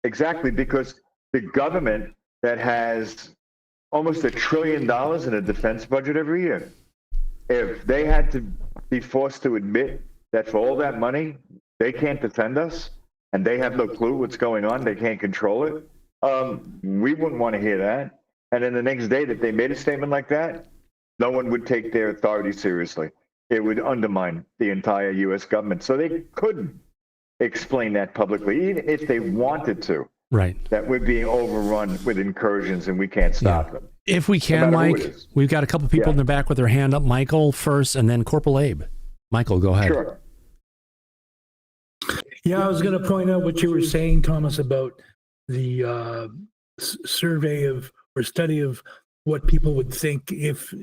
exactly. Because the government that has almost $1 trillion in a defense budget every year, if they had to be forced to admit that for all that money, they can't defend us and they have no clue what's going on, they can't control it, we wouldn't want to hear that. And then the next day that they made a statement like that, no one would take their authority seriously. It would undermine the entire U.S. government. So they couldn't explain that publicly, even if they wanted to. Right. That we're being overrun with incursions and we can't stop them. If we can, No matter who Mike, it is. we've got a couple people in the back with their hand up. Michael first, and then Corporal Abe. Michael, go ahead. Sure. Yeah, I was going to point out what you were saying, Thomas, about the survey of or study of what people would think if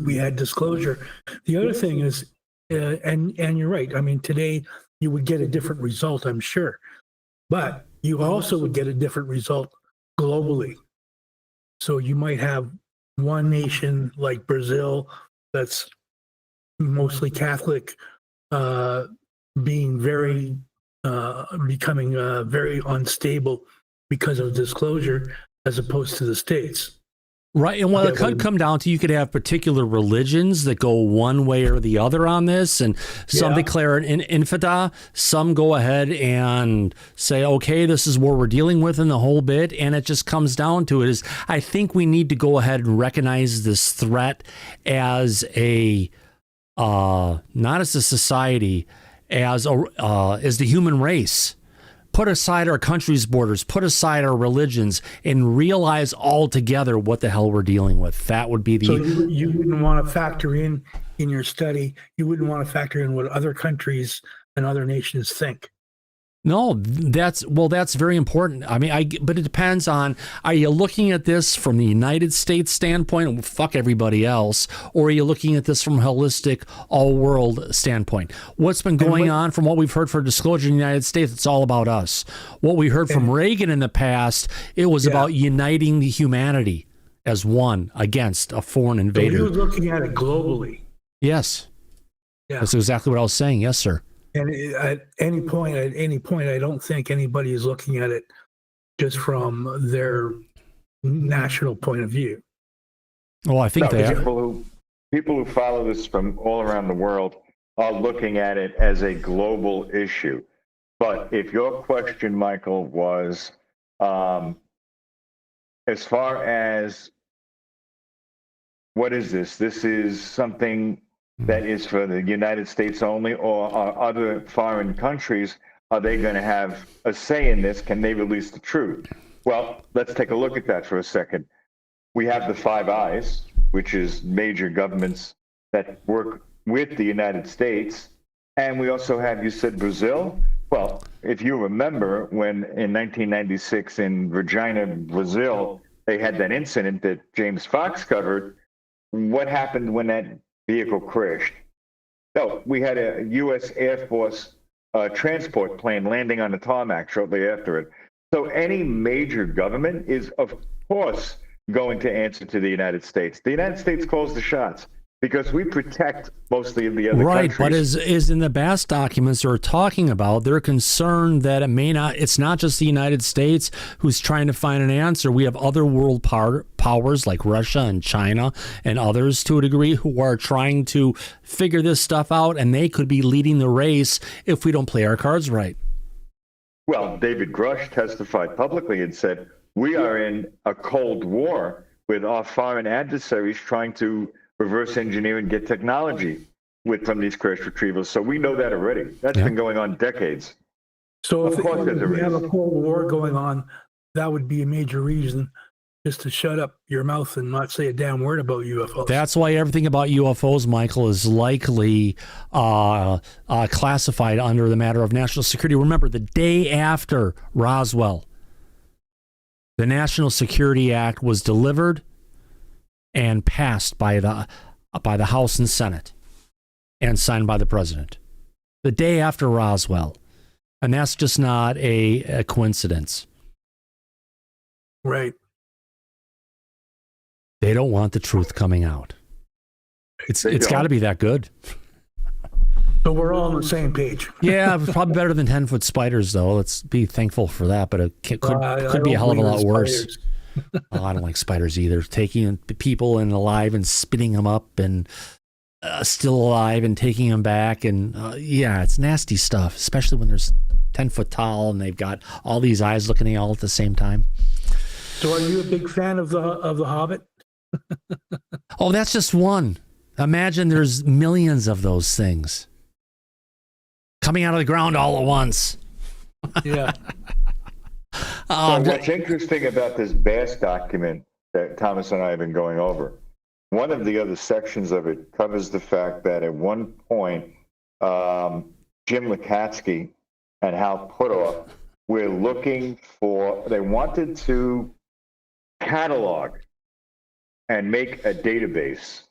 we had disclosure. The other thing is, and you're right. I mean, today you would get a different result, I'm sure, but you also would get a different result globally. So you might have one nation like Brazil that's mostly Catholic, being very, becoming very unstable because of disclosure, as opposed to the States. Right. And what it could come down to, you could have particular religions that go one way or the other on this, and some declare an infidel, some go ahead and say, okay, this is what we're dealing with in the whole bit. And it just comes down to it is, I think we need to go ahead and recognize this threat as a, not as a society, as the human race. Put aside our country's borders, put aside our religions, and realize altogether what the hell we're dealing with. That would be the... So you wouldn't want to factor in your study, you wouldn't want to factor in what other countries and other nations think. No, that's very important. I mean, but it depends on, are you looking at this from the United States standpoint, fuck everybody else, or are you looking at this from a holistic, all-world standpoint? What's been going on from what we've heard for disclosure in the United States, it's all about us. What we heard from Reagan in the past, it was about uniting the humanity as one against a foreign invader. So you're looking at it globally. Yes. Yeah. That's exactly what I was saying. Yes, sir. And at any point, I don't think anybody is looking at it just from their national point of view. Well, I think people who follow this from all around the world are looking at it as a global issue. But if your question, Michael, was as far as what is this? This is something that is for the United States only, or are other foreign countries, are they going to have a say in this? Can they release the truth? Well, let's take a look at that for a second. We have the Five Eyes, which is major governments that work with the United States. And we also have, you said Brazil? Well, if you remember when in 1996 in Regina, Brazil, they had that incident that James Fox covered, what happened when that vehicle crashed? No, we had a U.S. Air Force transport plane landing on the tarmac shortly after it. So any major government is, of course, going to answer to the United States. The United States calls the shots because we protect mostly of the other countries. But is in the BAASS documents they're talking about, they're concerned that it's not just the United States who's trying to find an answer. We have other world powers like Russia and China and others to a degree who are trying to figure this stuff out, and they could be leading the race if we don't play our cards right. Well, David Grush testified publicly and said, we are in a Cold War with our foreign adversaries trying to reverse engineer and get technology from these crash retrievals. So we know that already. That's been going on decades. So if we have a Cold War going on, that would be a major reason just to shut up your mouth and not say a damn word about UFOs. That's why everything about UFOs, Michael, is likely classified under the matter of national security. Remember, the day after Roswell, the National Security Act was delivered and passed by the House and Senate and signed by the president. The day after Roswell. And that's just not a coincidence. Right. They don't want the truth coming out. It's got to be that good. So we're all on the same page. Yeah, probably better than 10-foot spiders, though. Let's be thankful for that, but it could be a hell of a lot worse. I don't like spiders either. Taking people and alive and spitting them up and still alive and taking them back. And it's nasty stuff, especially when there's 10-foot tall and they've got all these eyes looking at you all at the same time. So are you a big fan of the Hobbit? Oh, that's just one. Imagine there's millions of those things coming out of the ground all at once. Yeah. So what's interesting about this BAASS document that Thomas and I have been going over, one of the other sections of it covers the fact that at one point, Jim Lukatsky and Hal Puthoff were looking they wanted to catalog and make a database,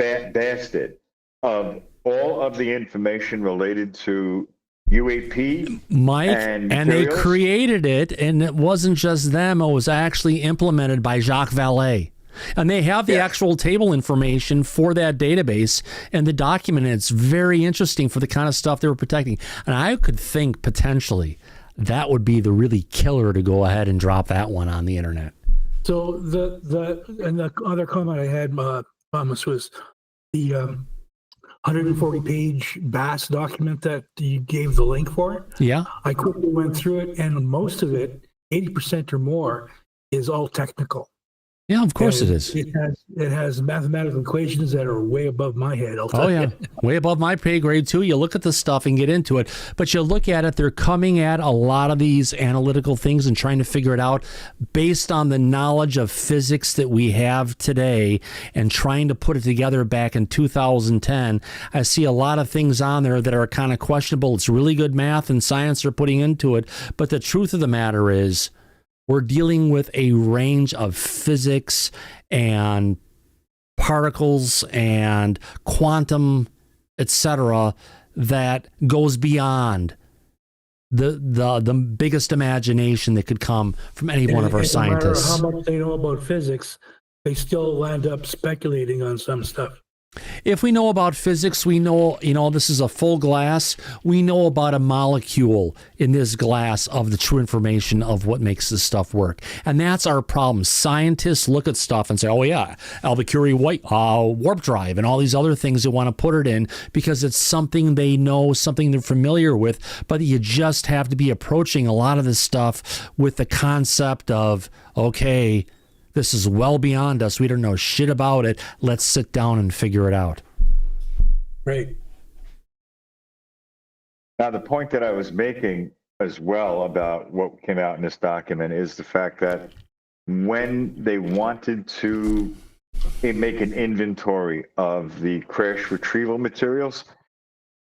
BAASS did, of all of the information related to UAP, Mike, and they created it, and it wasn't just them. It was actually implemented by Jacques Vallée. And they have the actual table information for that database and the document. It's very interesting for the kind of stuff they were protecting. And I could think potentially that would be the really killer to go ahead and drop that one on the internet. So the other comment I had, Thomas, was the 140-page BAASS document that you gave the link for. Yeah. I quickly went through it, and most of it, 80% or more, is all technical. Yeah, of course And it is. It has mathematical equations that are way above my head. I'll Oh tell yeah, you. way above my pay grade too. You look at the stuff and get into it, but you look at it, they're coming at a lot of these analytical things and trying to figure it out based on the knowledge of physics that we have today and trying to put it together back in 2010. I see a lot of things on there that are kind of questionable. It's really good math and science they're putting into it, but the truth of the matter is we're dealing with a range of physics and particles and quantum, etc., that goes beyond the biggest imagination that could come from any one of our And no matter scientists. how much they know about physics, they still land up speculating on some stuff. If we know about physics, we know, this is a full glass. We know about a molecule in this glass of the true information of what makes this stuff work. And that's our problem. Scientists look at stuff and say, oh, yeah, Albuquerque warp drive and all these other things they want to put it in because it's something they know, something they're familiar with. But you just have to be approaching a lot of this stuff with the concept of, okay, this is well beyond us. We don't know shit about it. Let's sit down and figure it out. Right. Now, the point that I was making as well about what came out in this document is the fact that when they wanted to make an inventory of the crash retrieval materials,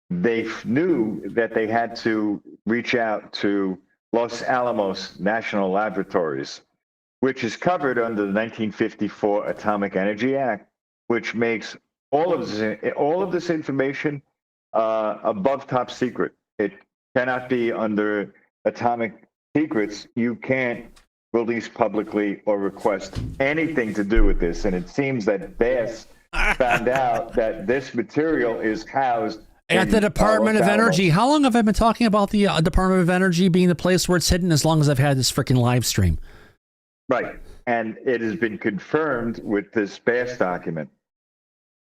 they knew that they had to reach out to Los Alamos National Laboratories, which is covered under the 1954 Atomic Energy Act, which makes all of this information above top secret. It cannot be under atomic secrets. You can't release publicly or request anything to do with this. And it seems that BAASS found out that this material is housed at the Department Los of Energy. Alamos. How long have I been talking about the Department of Energy being the place where it's hidden? As long as I've had this freaking live stream. Right. And it has been confirmed with this BAASS document.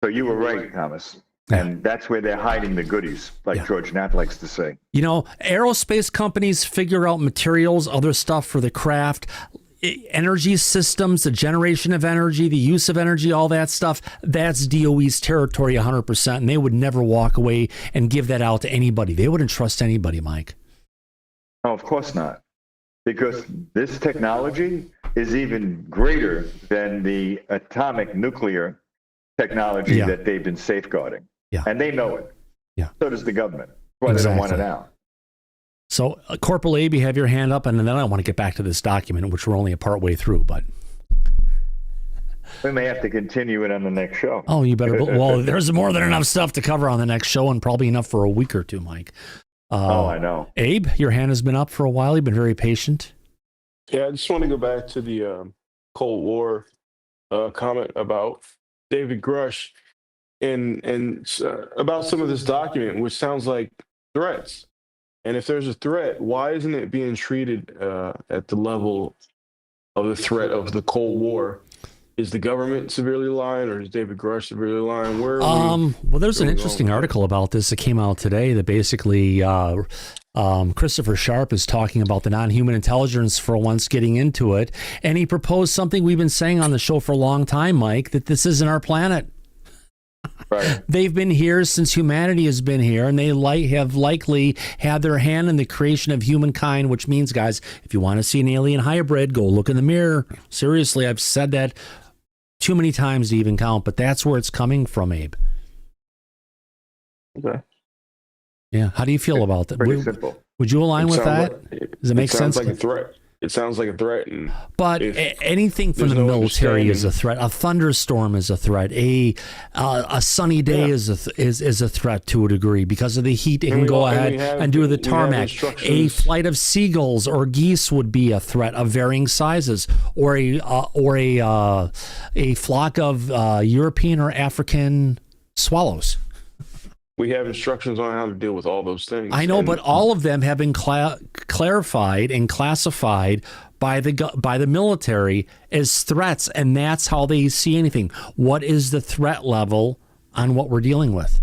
So you were right, Thomas. Yeah. And that's where they're hiding the goodies, like George Knapp likes to say. Aerospace companies figure out materials, other stuff for the craft, energy systems, the generation of energy, the use of energy, all that stuff. That's DOE's territory 100%. And they would never walk away and give that out to anybody. They wouldn't trust anybody, Mike. Oh, of course not. Because this technology is even greater than the atomic nuclear technology that they've been safeguarding. Yeah. And they know it. Yeah. So does the government. Well, they don't want it out. So, Corporal Abe, you have your hand up, and then I want to get back to this document, which we're only a part way through, but... We may have to continue it on the next show. Oh, you better... Well, there's more than enough stuff to cover on the next show, and probably enough for a week or two, Mike. I know. Abe, your hand has been up for a while. You've been very patient. Yeah, I just want to go back to the Cold War comment about David Grush and about some of this document, which sounds like threats. And if there's a threat, why isn't it being treated at the level of the threat of the Cold War? Is the government severely lying, or is David Grush severely lying? Well, there's an interesting article about this that came out today that basically Christopher Sharp is talking about the non-human intelligence for once getting into it, and he proposed something we've been saying on the show for a long time, Mike, that this isn't our planet. Right. They've been here since humanity has been here, and they have likely had their hand in the creation of humankind, which means, guys, if you want to see an alien hybrid, go look in the mirror. Seriously, I've said that too many times to even count, but that's where it's coming from, Abe. Okay. Yeah. How do you feel about that? Pretty simple. Would you align with that? Does it make sense? Sounds like a threat. It sounds like a threat. But anything from the military is a threat. A thunderstorm is a threat. A sunny day is a threat to a degree because of the heat. It can go ahead and do the tarmac. A flight of seagulls or geese would be a threat of varying sizes, or a flock of European or African swallows. We have instructions on how to deal with all those things. I know, but all of them have been clarified and classified by the military as threats, and that's how they see anything. What is the threat level on what we're dealing with?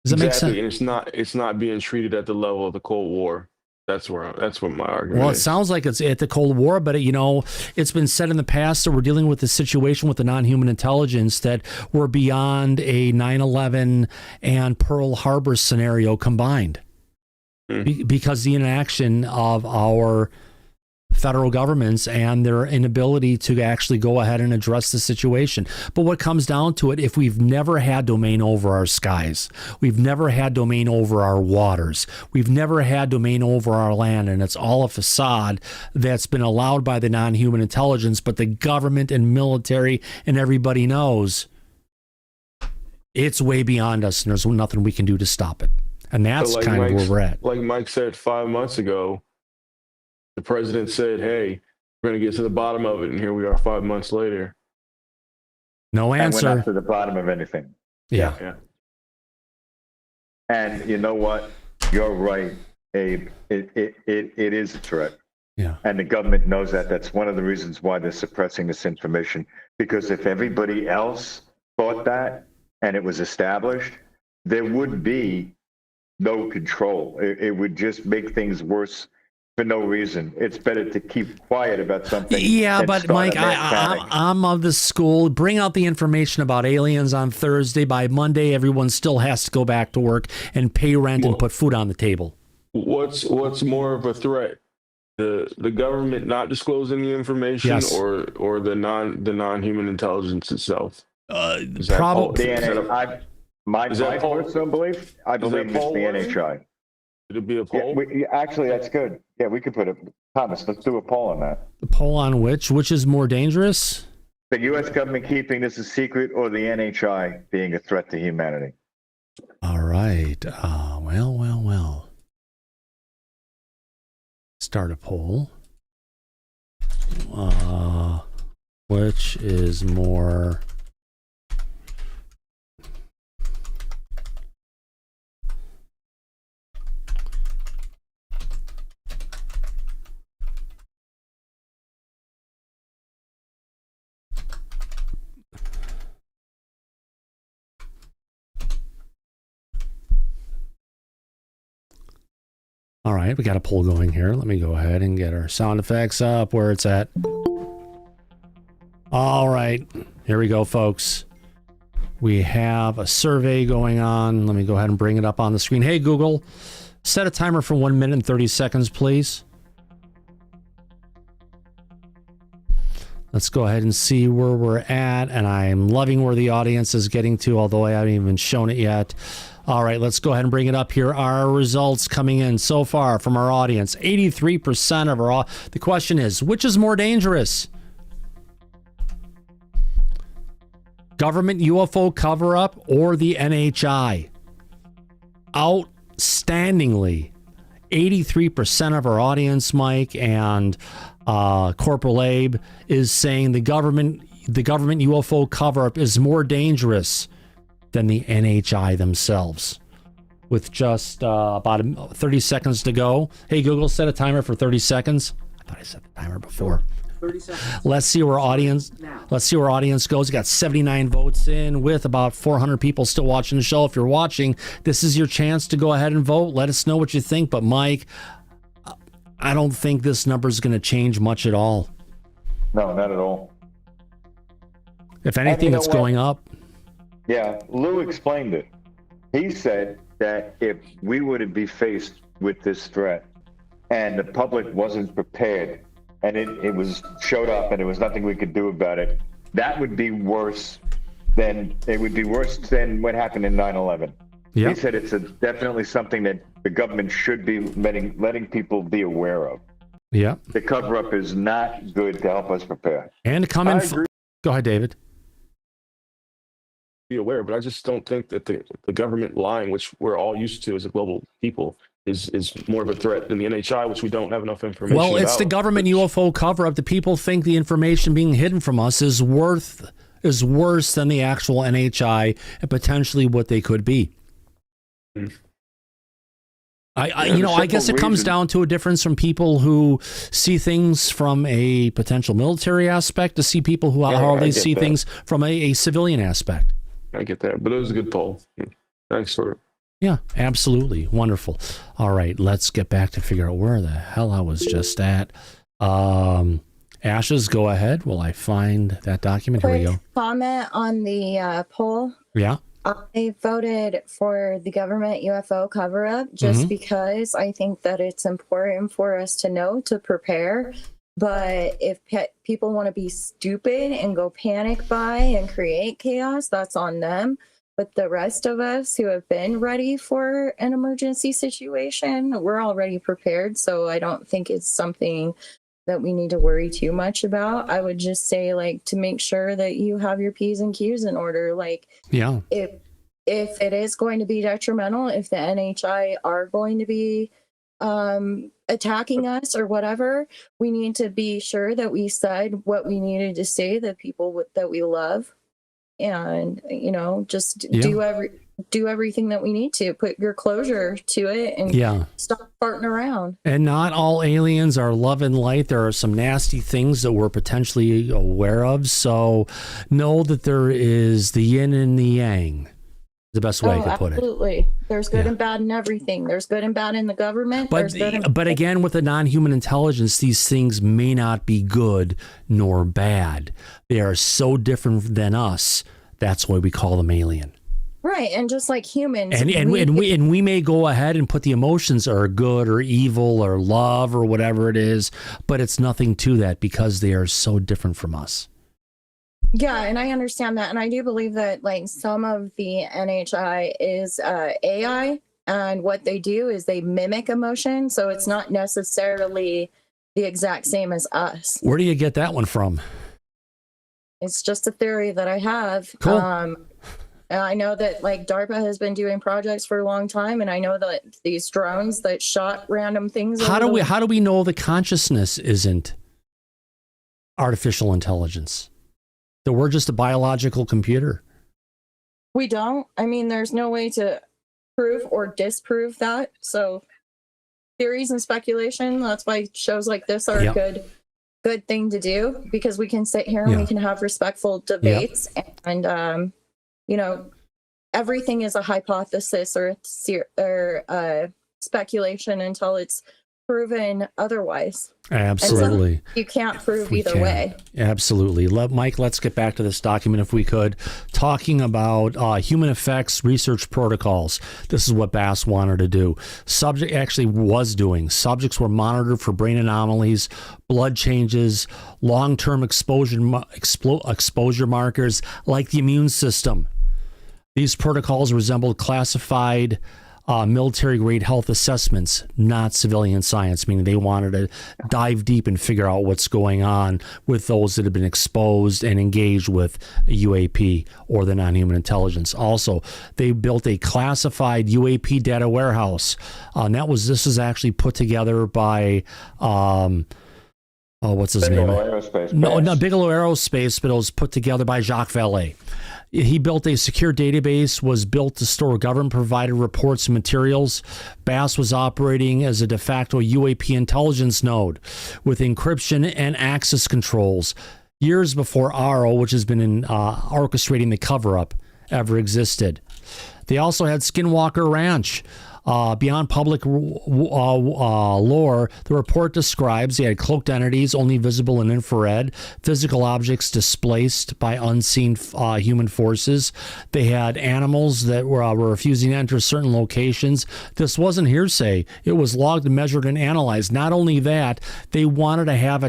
Does that make sense? And it's not being treated at the level of the Cold War. That's what my argument Well, it is. sounds like it's at the Cold War, but it's been said in the past that we're dealing with a situation with the non-human intelligence that we're beyond a 9/11 and Pearl Harbor scenario combined, because the inaction of our federal governments and their inability to actually go ahead and address the situation. But what comes down to it, if we've never had domain over our skies, we've never had domain over our waters, we've never had domain over our land, and it's all a facade that's been allowed by the non-human intelligence, but the government and military and everybody knows it's way beyond us and there's nothing we can do to stop it. And that's kind of where we're at. Like Mike said 5 months ago, the president said, hey, we're going to get to the bottom of it. And here we are 5 months later. No answer. And we're not to the bottom of anything. Yeah. And you know what? You're right, Abe. It is a threat. Yeah. And the government knows that. That's one of the reasons why they're suppressing this information. Because if everybody else thought that and it was established, there would be no control. It would just make things worse for no reason. It's better to keep quiet about something. Yeah, but Mike, I'm of the school. Bring out the information about aliens on Thursday. By Monday, everyone still has to go back to work and pay rent and put food on the table. What's more of a threat? The government not disclosing the information, Yes. or the non-human intelligence itself? Probably. My personal belief, I believe it's the NHI. Should it be a poll? Yeah, actually, that's good. Yeah, we could put Thomas, let's do a poll on that. The poll on which is more dangerous? The U.S. government keeping this a secret or the NHI being a threat to humanity? All right. Well. Start a poll. Which is more... All right, we got a poll going here. Let me go ahead and get our sound effects up where it's at. All right, here we go, folks. We have a survey going on. Let me go ahead and bring it up on the screen. Hey, Google, set a timer for 1 minute and 30 seconds, please. Let's go ahead and see where we're at. And I'm loving where the audience is getting to, although I haven't even shown it yet. All right, let's go ahead and bring it up here. Our results coming in so far from our audience. 83% of our... The question is, which is more dangerous? Government UFO cover-up or the NHI? Outstandingly, 83% of our audience, Mike, and Corporal Abe is saying the government UFO cover-up is more dangerous than the NHI themselves. With just about 30 seconds to go. Hey, Google, set a timer for 30 seconds. I thought I set the timer before. 30 seconds. Let's see where audience goes. We got 79 votes in with about 400 people still watching the show. If you're watching, this is your chance to go ahead and vote. Let us know what you think. But Mike, I don't think this number is going to change much at all. No, not at all. If anything, it's going up. Yeah, Lou explained it. He said that if we were to be faced with this threat and the public wasn't prepared and it was showed up and there was nothing we could do about it, that would be worse than what happened in 9/11. Yep. He said it's definitely something that the government should be letting people be aware of. Yeah. The cover-up is not good to help us prepare. And come in. Go ahead, David. Be aware, but I just don't think that the government lying, which we're all used to as a global people, is more of a threat than the NHI, which we don't have enough information Well, it's about. the government UFO cover-up. The people think the information being hidden from us is worse than the actual NHI and potentially what they could be. I guess it comes down to a difference from people who see things from a potential military aspect to see people who how they see things from a civilian aspect. I get that, but it was a good poll. Thanks for Yeah, absolutely. Wonderful. All right, let's get back to figure out where the hell I was just at. Ashes, go ahead. Will I find that document? Here we go. Comment on the poll. Yeah. I voted for the government UFO cover-up just because I think that it's important for us to know, to prepare. But if people want to be stupid and go panic buy and create chaos, that's on them. But the rest of us who have been ready for an emergency situation, we're already prepared. So I don't think it's something that we need to worry too much about. I would just say, like, to make sure that you have your P's and Q's in order. Like, Yeah. if it is going to be detrimental, if the NHI are going to be attacking us or whatever, we need to be sure that we said what we needed to say, the people that we love, and just do everything that we need to put your closure to it and stop farting around. And not all aliens are love and light. There are some nasty things that we're potentially aware of. So know that there is the yin and the yang. The best way I could put it. Absolutely. There's good and bad in everything. There's good and bad in the government. But again, with the non-human intelligence, these things may not be good nor bad. They are so different than us. That's why we call them alien. Right, and just like humans, and we may go ahead and put the emotions are good or evil or love or whatever it is, but it's nothing to that because they are so different from us. Yeah, and I understand that, and I do believe that like some of the NHI is AI, and what they do is they mimic emotion, so it's not necessarily the exact same as us. Where do you get that one from? It's just a theory that I have. Cool. And I know that like DARPA has been doing projects for a long time, and I know that these drones that shot random things. How do we know the consciousness isn't artificial intelligence? That we're just a biological computer? We don't. I mean, there's no way to prove or disprove that. So theories and speculation, that's why shows like this are a good thing to do, because we can sit here and we can have respectful debates and everything is a hypothesis or speculation until it's proven otherwise. Absolutely. You can't prove either way. Absolutely. Mike, let's get back to this document if we could. Talking about human effects research protocols. This is what BAASS wanted to do. Subject actually was doing. Subjects were monitored for brain anomalies, blood changes, long-term exposure markers like the immune system. These protocols resembled classified military-grade health assessments, not civilian science, meaning they wanted to dive deep and figure out what's going on with those that have been exposed and engaged with a UAP or the non-human intelligence. Also, they built a classified UAP data warehouse. This is actually put together by what's his name? Aerospace. No, not Bigelow Aerospace, but it was put together by Jacques Vallée. He built a secure database, was built to store government-provided reports and materials. BAASS was operating as a de facto UAP intelligence node with encryption and access controls years before ARO, which has been orchestrating the cover-up, ever existed. They also had Skinwalker Ranch. Beyond public lore, the report describes they had cloaked entities only visible in infrared, physical objects displaced by unseen human forces. They had animals that were refusing to enter certain locations. This wasn't hearsay. It was logged, measured, and analyzed. Not only that, they wanted to have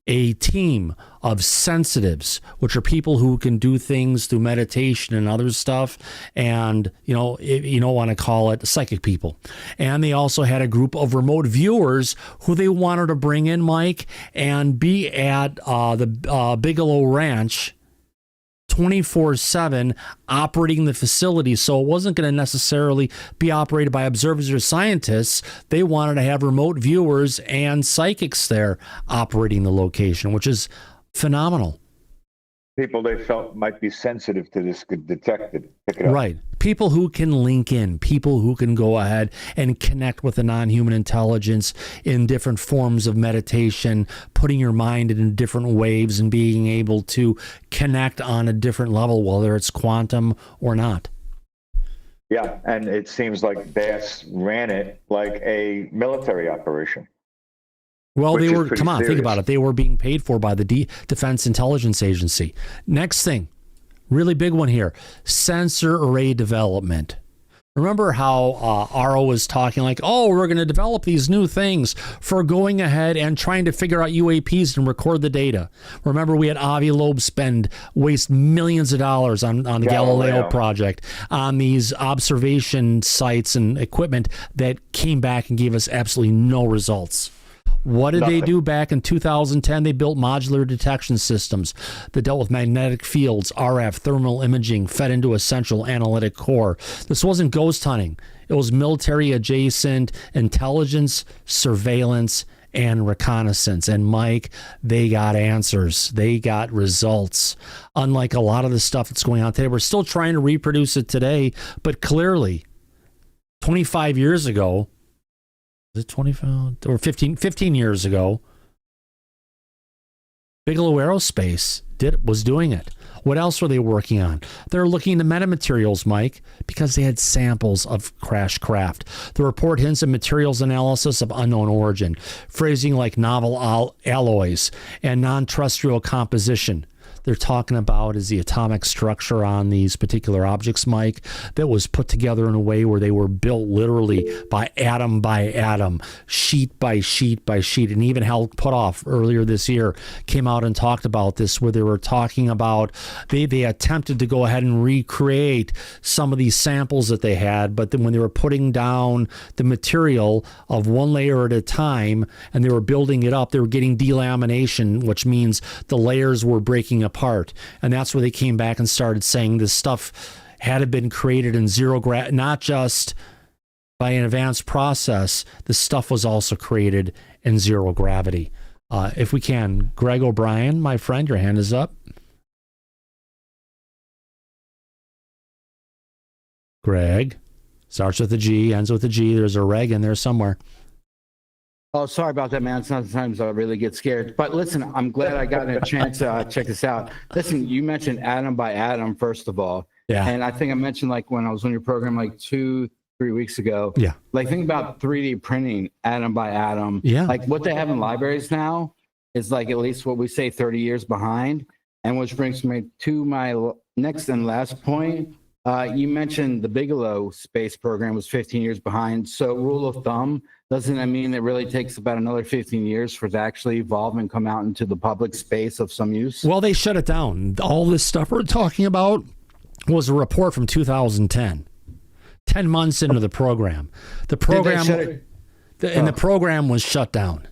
a team of sensitives, which are people who can do things through meditation and other stuff, and you don't want to call it psychic people. And they also had a group of remote viewers who they wanted to bring in, Mike, and be at the Bigelow Ranch 24/7 operating the facility. So it wasn't going to necessarily be operated by observers or scientists. They wanted to have remote viewers and psychics there operating the location, which is phenomenal. People they felt might be sensitive to this could detect it, pick it up. Right. People who can link in, people who can go ahead and connect with the non-human intelligence in different forms of meditation, putting your mind in different waves and being able to connect on a different level, whether it's quantum or not. Yeah, and it seems like BAASS ran it like a military operation. Well, Which they is were, pretty come on, think serious. about it. They were being paid for by the Defense Intelligence Agency. Next thing, really big one here, sensor array development. Remember how Aro was talking like, oh, we're going to develop these new things for going ahead and trying to figure out UAPs and record the data. Remember, we had Avi Loeb waste millions of dollars on the Galileo project, on these observation sites and equipment that came back and gave us absolutely no results. What did they do back in 2010? They built modular detection systems that dealt with magnetic fields, RF, thermal imaging, fed into a central analytic core. This wasn't ghost hunting. It was military adjacent intelligence, surveillance, and reconnaissance. And Mike, they got answers. They got results. Unlike a lot of the stuff that's going on today, we're still trying to reproduce it today, but clearly 25 years ago, was it 25 or 15 years ago, Bigelow Aerospace was doing it. What else were they working on? They're looking into metamaterials, Mike, because they had samples of crash craft. The report hints at materials analysis of unknown origin, phrasing like novel alloys and non-terrestrial composition. They're talking about is the atomic structure on these particular objects, Mike, that was put together in a way where they were built literally by atom, sheet by sheet by sheet. And even Hal Puthoff earlier this year came out and talked about this, where they were talking about they attempted to go ahead and recreate some of these samples that they had, but then when they were putting down the material of one layer at a time and they were building it up, they were getting delamination, which means the layers were breaking apart. And that's where they came back and started saying this stuff had been created in zero gravity, not just by an advanced process. The stuff was also created in zero gravity. If we can, Greg O'Brien, my friend, your hand is up. Greg, starts with a G, ends with a G. There's a reg in there somewhere. Oh, sorry about that, man. Sometimes I really get scared. But listen, I'm glad I got a chance to check this out. Listen, you mentioned atom by atom, first of all. Yeah. And I think I mentioned, like, when I was on your program like 2-3 weeks ago. Yeah. Like, think about 3D printing atom by atom. Yeah. Like, what they have in libraries now is like at least what we say 30 years behind. And which brings me to my next and last point. You mentioned the Bigelow space program was 15 years behind. So rule of thumb, doesn't that mean it really takes about another 15 years for it to actually evolve and come out into the public space of some use? Well, they shut it down. All this stuff we're talking about was a report from 2010, 10 months into the program. The program, the program was shut down.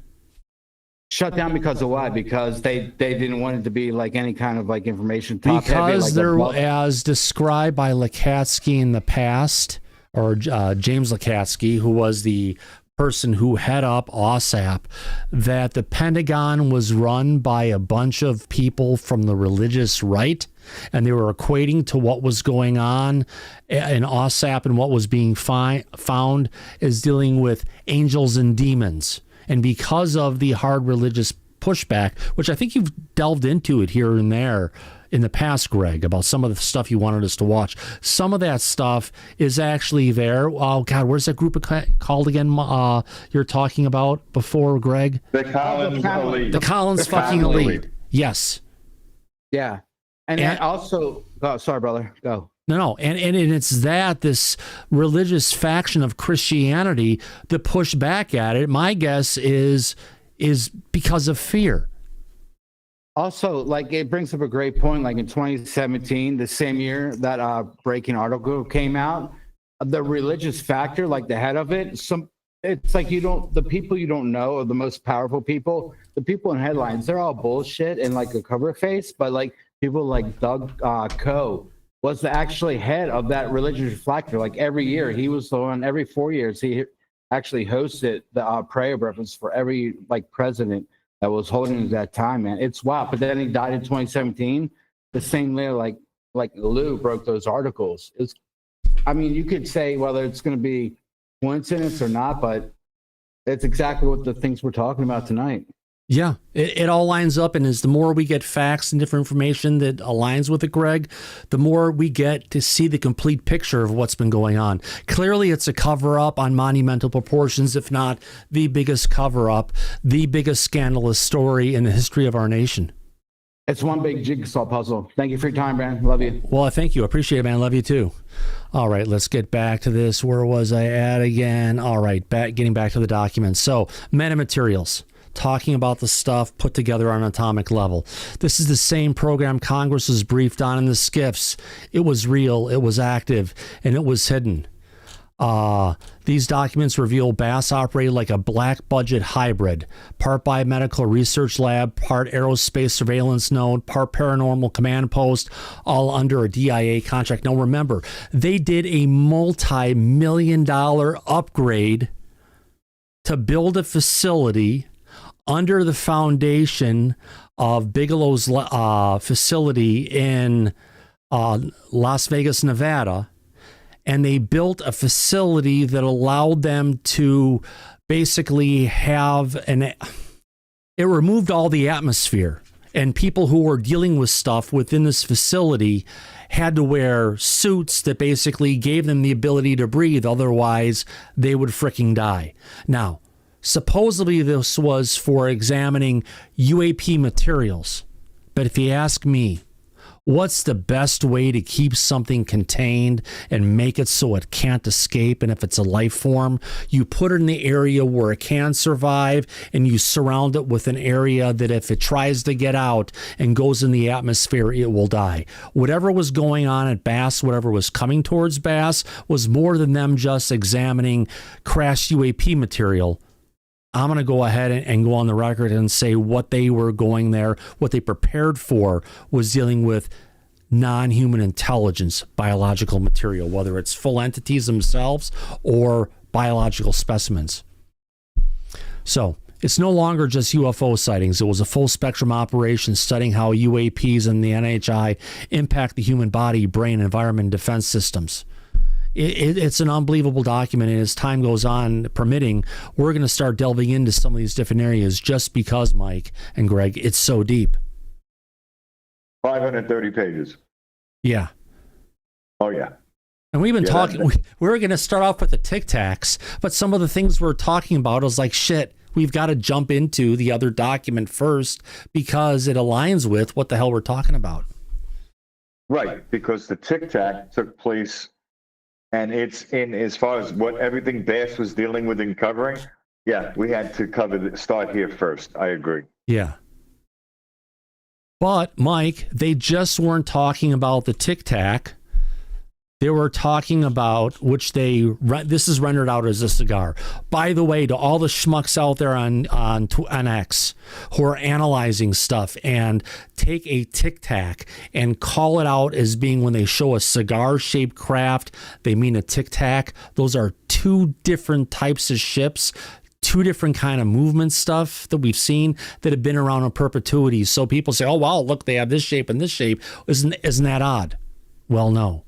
Shut down because of why? Because they didn't want it to be like any kind of like information top heavy. Because there, as described by Lakatsky in the past, or James Lakatsky, who was the person who head up OSAP, that the Pentagon was run by a bunch of people from the religious right, and they were equating to what was going on in OSAP and what was being found as dealing with angels and demons. And because of the hard religious pushback, which I think you've delved into it here and there in the past, Greg, about some of the stuff you wanted us to watch, some of that stuff is actually there. Oh, God, where's that group called again you're talking about before, Greg? The Collins Elite. The Collins fucking Elite. Yes. Yeah. And also, oh, sorry, brother, go. No, and it's that this religious faction of Christianity that pushed back at it. My guess is because of fear. Also, like, it brings up a great point. Like in 2017, the same year that breaking article came out, the religious factor, like the head of it, it's like the people you don't know are the most powerful people. The people in headlines, they're all bullshit and like a cover face, but like people like Doug Coe was the actually head of that religious factor. Like every year, he was the one. Every 4 years, he actually hosted the prayer breakfast for every like president that was holding at that time. Man, it's wild. But then he died in 2017. The same year, like Lou broke those articles. I mean, you could say whether it's going to be coincidence or not, but it's exactly what the things we're talking about tonight. Yeah, it all lines up, and as the more we get facts and different information that aligns with it, Greg, the more we get to see the complete picture of what's been going on. Clearly, it's a cover-up on monumental proportions, if not the biggest cover-up, the biggest scandalous story in the history of our nation. It's one big jigsaw puzzle. Thank you for your time, man. Love you. Well, I thank you. I appreciate it, man. Love you too. All right, let's get back to this. Where was I at again? All right, getting back to the documents. So, metamaterials. Talking about the stuff put together on an atomic level. This is the same program Congress was briefed on in the skiffs. It was real, it was active, and it was hidden. These documents reveal BAASS operated like a black budget hybrid, part biomedical research lab, part aerospace surveillance node, part paranormal command post, all under a DIA contract. Now remember, they did a multi-million-dollar upgrade to build a facility under the foundation of Bigelow's facility in Las Vegas, Nevada. And they built a facility that allowed them to basically have it removed all the atmosphere. And people who were dealing with stuff within this facility had to wear suits that basically gave them the ability to breathe. Otherwise, they would fricking die. Now, supposedly this was for examining UAP materials. But if you ask me, what's the best way to keep something contained and make it so it can't escape? And if it's a life form, you put it in the area where it can survive, and you surround it with an area that if it tries to get out and goes in the atmosphere, it will die. Whatever was going on at BAASS, whatever was coming towards BAASS, was more than them just examining crashed UAP material. I'm going to go ahead and go on the record and say what they were going there, what they prepared for was dealing with non-human intelligence, biological material, whether it's full entities themselves or biological specimens. So it's no longer just UFO sightings. It was a full spectrum operation studying how UAPs and the NHI impact the human body, brain, environment, and defense systems. It's an unbelievable document, and as time goes on, permitting, we're going to start delving into some of these different areas just because, Mike and Greg, it's so deep. 530 pages. Yeah. Oh, yeah. And we've been talking, we were going to start off with the Tic Tacs, but some of the things we're talking about is like, shit, we've got to jump into the other document first because it aligns with what the hell we're talking about. Right, because the Tic Tac took place. And it's in as far as what everything BAASS was dealing with and covering. Yeah, we had to start here first. I agree. Yeah. But, Mike, they just weren't talking about the Tic Tac. They were talking about, this is rendered out as a cigar. By the way, to all the schmucks out there on X who are analyzing stuff and take a Tic Tac and call it out as being, when they show a cigar-shaped craft, they mean a Tic Tac. Those are two different types of ships, two different kind of movement stuff that we've seen that have been around in perpetuity. So people say, oh, wow, look, they have this shape and this shape. Isn't that odd? Well, no.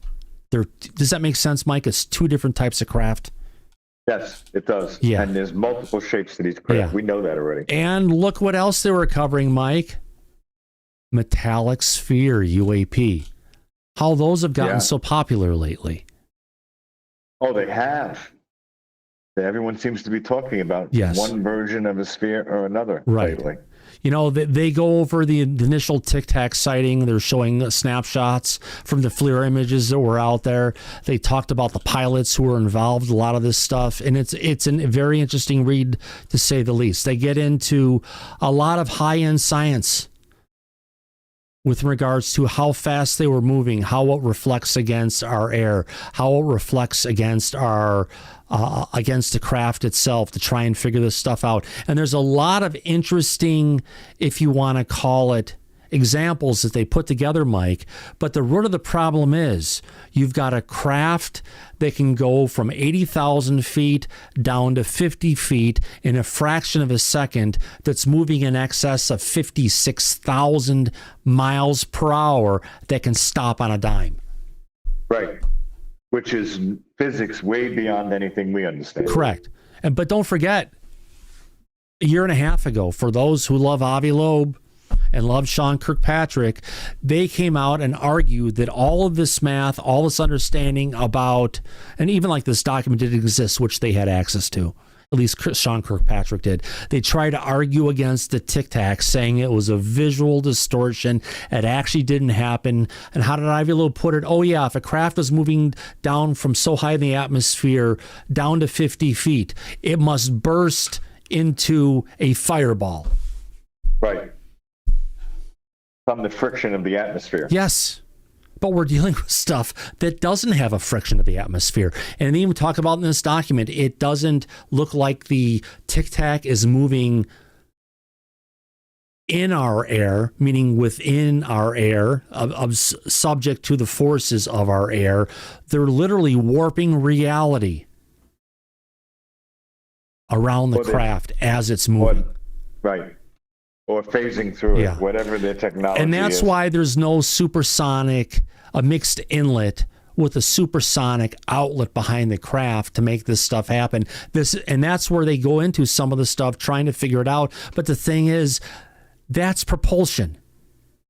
Does that make sense, Mike? It's two different types of craft. Yes, it does. Yeah. And there's multiple shapes to these craft. Yeah. We know that already. And look what else they were covering, Mike. Metallic sphere UAP. How those have gotten so popular lately. Oh, they have. Everyone seems to be talking about one version of a sphere or another lately. You know, they go over the initial Tic Tac sighting. They're showing snapshots from the FLIR images that were out there. They talked about the pilots who were involved in a lot of this stuff. And it's a very interesting read, to say the least. They get into a lot of high-end science with regards to how fast they were moving, how it reflects against our air, how it reflects against our against the craft itself, to try and figure this stuff out. And there's a lot of interesting, if you want to call it, examples that they put together, Mike. But the root of the problem is you've got a craft that can go from 80,000 feet down to 50 feet in a fraction of a second, that's moving in excess of 56,000 miles per hour, that can stop on a dime. Right. Which is physics way beyond anything we understand. Correct. But don't forget, a year and a half ago, for those who love Avi Loeb and love Sean Kirkpatrick, they came out and argued that all of this math, all this understanding about, and even like this document didn't exist, which they had access to. At least Sean Kirkpatrick did. They tried to argue against the TIC, saying it was a visual distortion. It actually didn't happen. And how did Ivy Loeb put it? Oh, yeah, if a craft is moving down from so high in the atmosphere down to 50 feet, it must burst into a fireball. Right. From the friction of the atmosphere. Yes. But we're dealing with stuff that doesn't have a friction of the atmosphere. And they even talk about in this document, it doesn't look like the TIC is moving in our air, meaning within our air, subject to the forces of our air. They're literally warping reality around the craft as it's moving. Right. Or phasing through it, whatever their technology is. And that's why there's no supersonic, a mixed inlet with a supersonic outlet behind the craft to make this stuff happen. And that's where they go into some of the stuff, trying to figure it out. But the thing is, that's propulsion.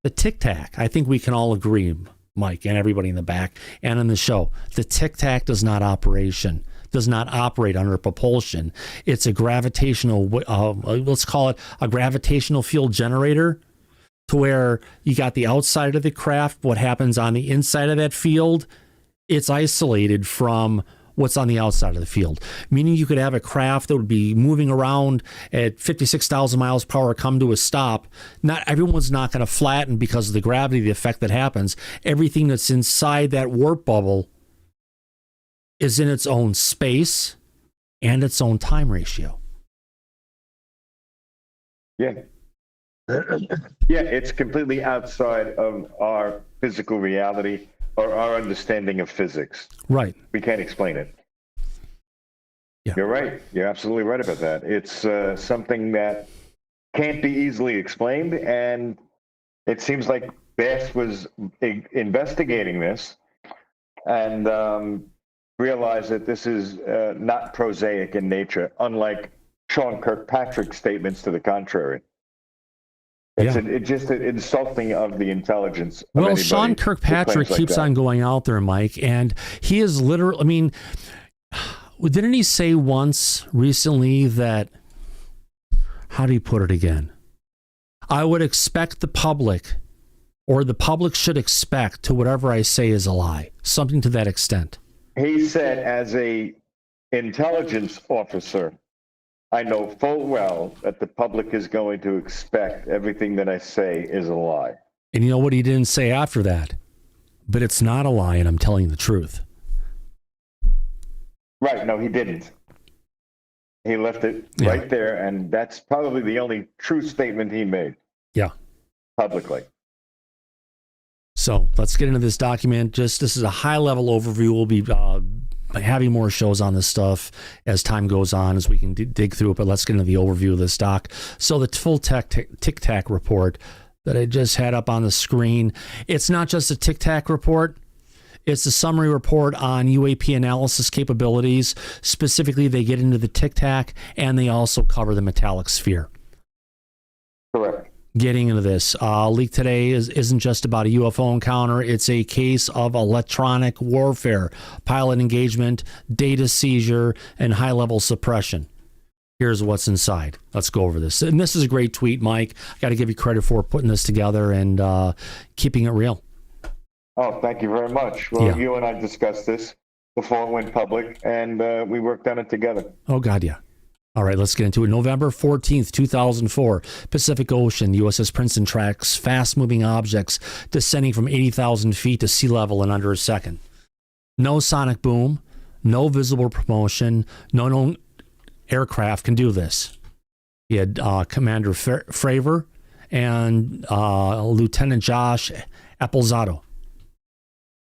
The TIC, I think we can all agree, Mike and everybody in the back and in the show, the TIC does not operate under propulsion. It's a gravitational, let's call it a gravitational field generator, to where you got the outside of the craft, what happens on the inside of that field, it's isolated from what's on the outside of the field. Meaning you could have a craft that would be moving around at 56,000 miles per hour, come to a stop. Not everyone's not going to flatten because of the gravity, the effect that happens. Everything that's inside that warp bubble is in its own space and its own time ratio. Yeah. Yeah, it's completely outside of our physical reality or our understanding of physics. Right. We can't explain it. Yeah. You're right. You're absolutely right about that. It's something that can't be easily explained, and it seems like BAASS was investigating this and realized that this is not prosaic in nature, unlike Sean Kirkpatrick's statements to the contrary. It's just an insulting of the intelligence. Well, Sean Kirkpatrick keeps on going out there, Mike, and he is literally, I mean, didn't he say once recently that, how do you put it again? I would expect the public, or the public should expect, to whatever I say is a lie. Something to that extent. He said, as a intelligence officer, I know full well that the public is going to expect everything that I say is a lie. And you know what he didn't say after that? But it's not a lie, and I'm telling you the truth. Right. No, he didn't. He left it right there, and that's probably the only true statement he made. Yeah. Publicly. So let's get into this document. This is a high-level overview. We'll be having more shows on this stuff as time goes on, as we can dig through it, but let's get into the overview of this doc. So the full TIC report that I just had up on the screen, it's not just a TIC report. It's a summary report on UAP analysis capabilities. Specifically, they get into the TIC, and they also cover the metallic sphere. Correct. Getting into this, leak today isn't just about a UFO encounter. It's a case of electronic warfare, pilot engagement, data seizure, and high-level suppression. Here's what's inside. Let's go over this. And this is a great tweet, Mike. I got to give you credit for putting this together and keeping it real. Oh, thank you very much. Well, you and I discussed this before it went public, and we worked on it together. Oh, God, yeah. All right, let's get into it. November 14th, 2004, Pacific Ocean, USS Princeton tracks fast-moving objects descending from 80,000 feet to sea level in under a second. No sonic boom, no visible promotion, no known aircraft can do this. He had Commander Fravor and Lieutenant Josh Applezato.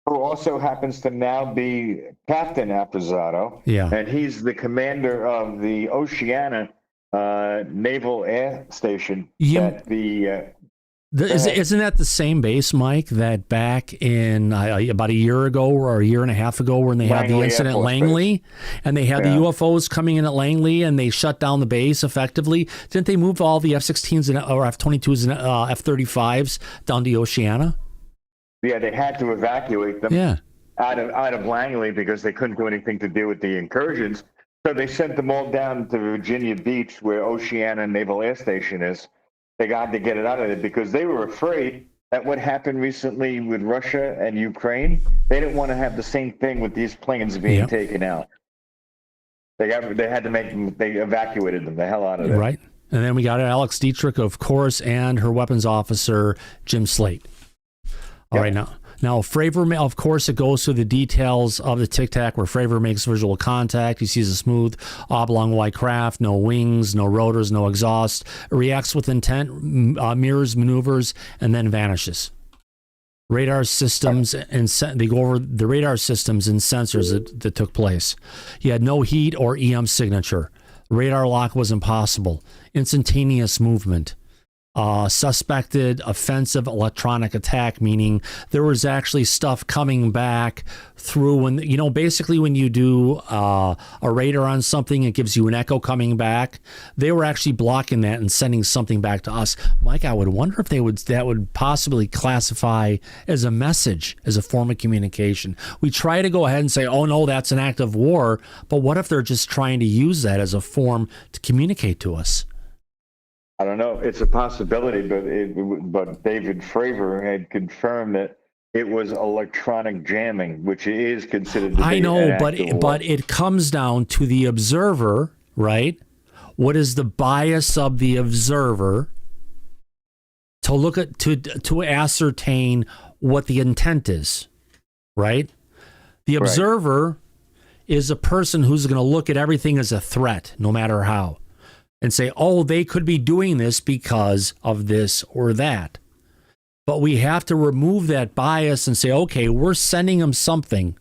Who also happens to now be Captain Applezato. Yeah. And he's the commander of the Oceana Naval Air Station that the Isn't that the same base, Mike, that back in about a year ago or a year and a half ago when they had the incident at Langley and they had the UFOs coming in at Langley and they shut down the base effectively? Didn't they move all the F-16s or F-22s and F-35s down to Oceana? Yeah, they had to evacuate them out of Langley because they couldn't do anything to deal with the incursions. So they sent them all down to Virginia Beach where Oceana Naval Air Station is. They got to get it out of there because they were afraid that what happened recently with Russia and Ukraine, they didn't want to have the same thing with these planes being taken out. They evacuated them the hell out of there. Right. And then we got Alex Dietrich, of course, and her weapons officer, Jim Slate. All right, now Fravor, of course, it goes through the details of the Tic Tac where Fravor makes visual contact. He sees a smooth oblong white craft, no wings, no rotors, no exhaust. It reacts with intent, mirrors, maneuvers, and then vanishes. Radar systems and they go over the radar systems and sensors that took place. He had no heat or EM signature. Radar lock was impossible. Instantaneous movement. Suspected offensive electronic attack, meaning there was actually stuff coming back through when, basically when you do a radar on something, it gives you an echo coming back. They were actually blocking that and sending something back to us. Mike, I would wonder if that would possibly classify as a message, as a form of communication. We try to go ahead and say, oh no, that's an act of war. But what if they're just trying to use that as a form to communicate to us? I don't know. It's a possibility, but David Fravor had confirmed that it was electronic jamming, which is considered to be I know, an act of war. but it comes down to the observer, right? What is the bias of the observer to look at to ascertain what the intent is, right? The observer is a person who's going to look at everything as a threat, no matter how. And say, oh, they could be doing this because of this or that. But we have to remove that bias and say, okay, we're sending them something.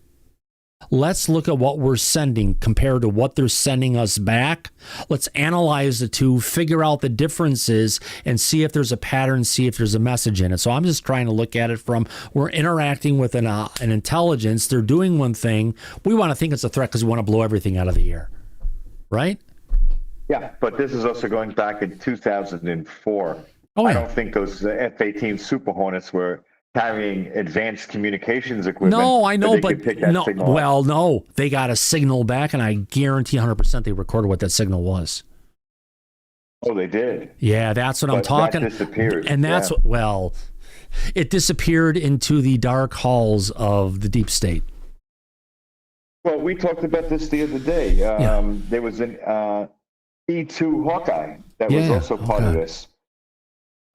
Let's look at what we're sending compared to what they're sending us back. Let's analyze the two, figure out the differences, and see if there's a pattern, see if there's a message in it. So I'm just trying to look at it from, we're interacting with an intelligence. They're doing one thing. We want to think it's a threat because we want to blow everything out of the air. Right? Yeah, but this is also going back in 2004. I don't think those F-18 Super Hornets were carrying advanced communications equipment. No, I know, but no. They got a signal back, and I guarantee 100% they recorded what that signal was. Oh, they did? Yeah, that's what I'm talking. That disappeared. And that's it disappeared into the dark halls of the deep state. Well, we talked about this the other day. There was an E2 Hawkeye that was also part of this.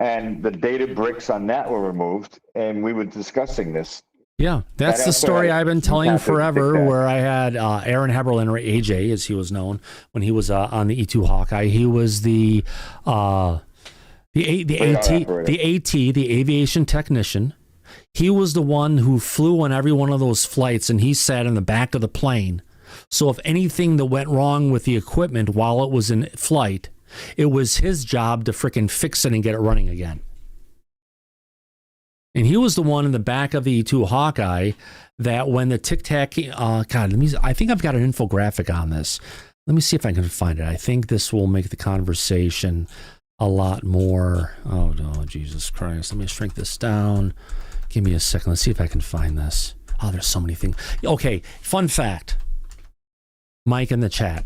And the data bricks on that were removed, and we were discussing this. Yeah, that's the story I've been telling forever, where I had Aaron Heberlin, or AJ as he was known, when he was on the E2 Hawkeye. He was the aviation technician. He was the one who flew on every one of those flights, and he sat in the back of the plane. So if anything that went wrong with the equipment while it was in flight, it was his job to frickin' fix it and get it running again. And he was the one in the back of the E2 Hawkeye that when the Tic Tac, I think I've got an infographic on this. Let me see if I can find it. I think this will make the conversation a lot more. Oh, Jesus Christ. Let me shrink this down. Give me a second. Let's see if I can find this. Oh, there's so many things. Okay, fun fact. Mike in the chat.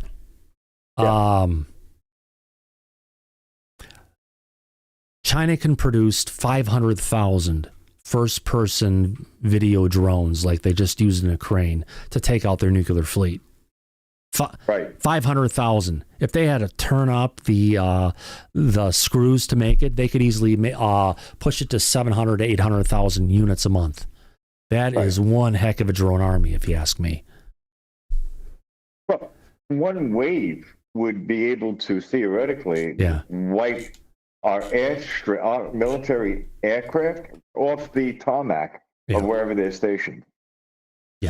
China can produce 500,000 first-person video drones like they just used in Ukraine to take out their nuclear fleet. 500,000. If they had to turn up the screws to make it, they could easily push it to 700 to 800,000 units a month. That is one heck of a drone army, if you ask me. Well, one wave would be able to theoretically wipe our military aircraft off the tarmac of wherever they're stationed.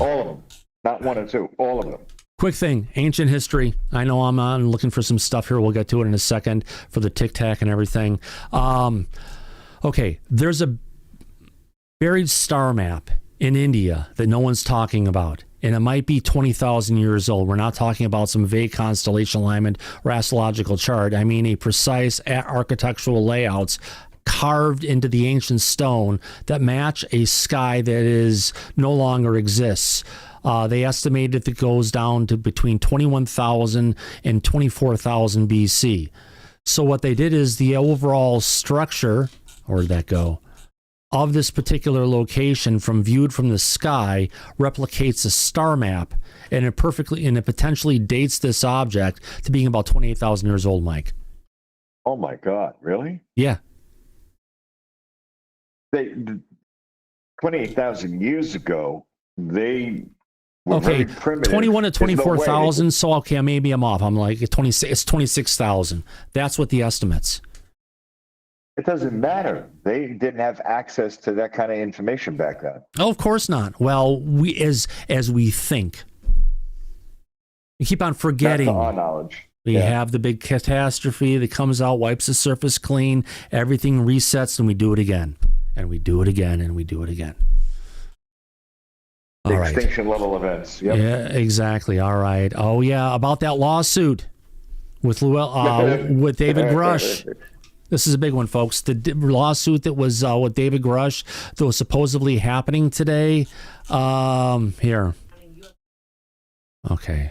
All of them. Not one or two. All of them. Quick thing, ancient history. I know I'm looking for some stuff here. We'll get to it in a second for the Tic Tac and everything. Okay, there's a buried star map in India that no one's talking about. And it might be 20,000 years old. We're not talking about some vague constellation alignment or astrological chart. I mean a precise architectural layouts carved into the ancient stone that match a sky that is no longer exists. They estimate that it goes down to between 21,000 and 24,000 BC. So what they did is the overall structure, where'd that go, of this particular location from viewed from the sky replicates a star map, and it potentially dates this object to being about 28,000 years old, Mike. Oh my God, really? Yeah. 28,000 years ago, they were Okay, very primitive. 21 to There's no way 24,000. So okay, maybe I'm off. I'm like 26. It's 26,000. That's what the estimates. It doesn't matter. They didn't have access to that kind of information back then. Oh, of course not. Well, we as we think, we keep on forgetting. That's to our knowledge. We have the big catastrophe that comes out, wipes the surface clean, everything resets, and we do it again, and we do it again, and we do it again. All right. Extinction level events. Yep. Yeah, exactly. All right. Oh yeah, about that lawsuit with David Grush. This is a big one, folks. The lawsuit that was with David Grush that was supposedly happening today. Here. Okay.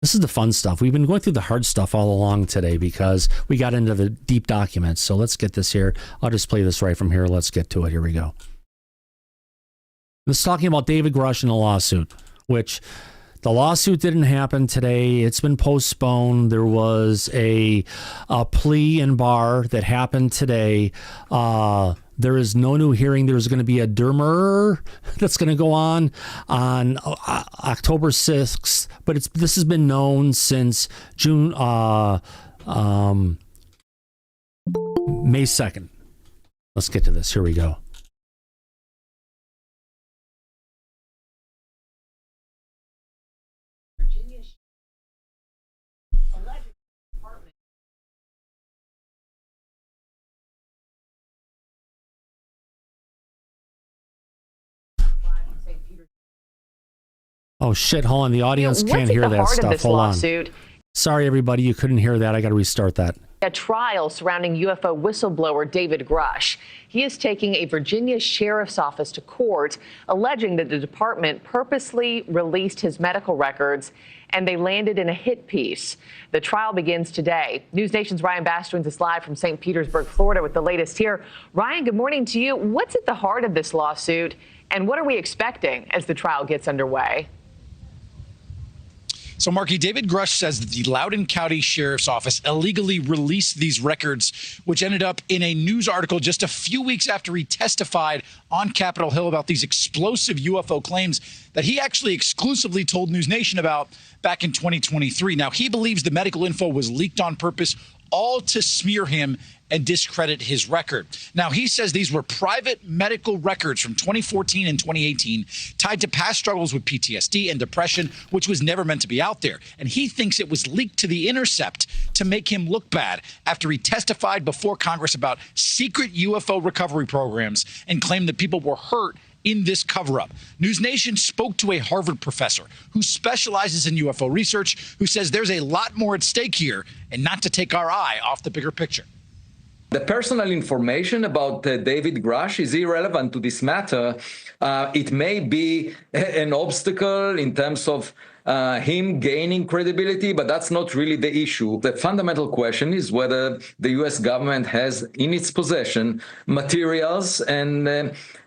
This is the fun stuff. We've been going through the hard stuff all along today because we got into the deep documents. So let's get this here. I'll just play this right from here. Let's get to it. Here we go. This is talking about David Grush and the lawsuit, which the lawsuit didn't happen today. It's been postponed. There was a plea in bar that happened today. There is no new hearing. There's going to be a Dermer that's going to go on October 6th, but this has been known since May 2nd. Let's get to this. Here we go. Oh shit, hold on. The audience can't hear that stuff. Hold on. Sorry, everybody. You couldn't hear that. I got to restart that. A trial surrounding UFO whistleblower David Grush. He is taking a Virginia sheriff's office to court, alleging that the department purposely released his medical records and they landed in a hit piece. The trial begins today. News Nation's Ryan Bass joins us live from St. Petersburg, Florida with the latest here. Ryan, good morning to you. What's at the heart of this lawsuit and what are we expecting as the trial gets underway? So, Marky, David Grush says that the Loudoun County Sheriff's Office illegally released these records, which ended up in a news article just a few weeks after he testified on Capitol Hill about these explosive UFO claims that he actually exclusively told News Nation about back in 2023. Now, he believes the medical info was leaked on purpose, all to smear him and discredit his record. Now, he says these were private medical records from 2014 and 2018 tied to past struggles with PTSD and depression, which was never meant to be out there. And he thinks it was leaked to The Intercept to make him look bad after he testified before Congress about secret UFO recovery programs and claimed that people were hurt in this cover-up. News Nation spoke to a Harvard professor who specializes in UFO research, who says there's a lot more at stake here and not to take our eye off the bigger picture. The personal information about David Grush is irrelevant to this matter. It may be an obstacle in terms of him gaining credibility, but that's not really the issue. The fundamental question is whether the U.S. government has in its possession materials and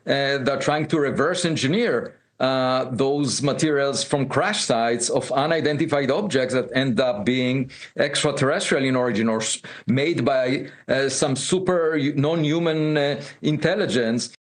they're trying to reverse engineer those materials from crash sites of unidentified objects that end up being extraterrestrial in origin or made by some super non-human intelligence.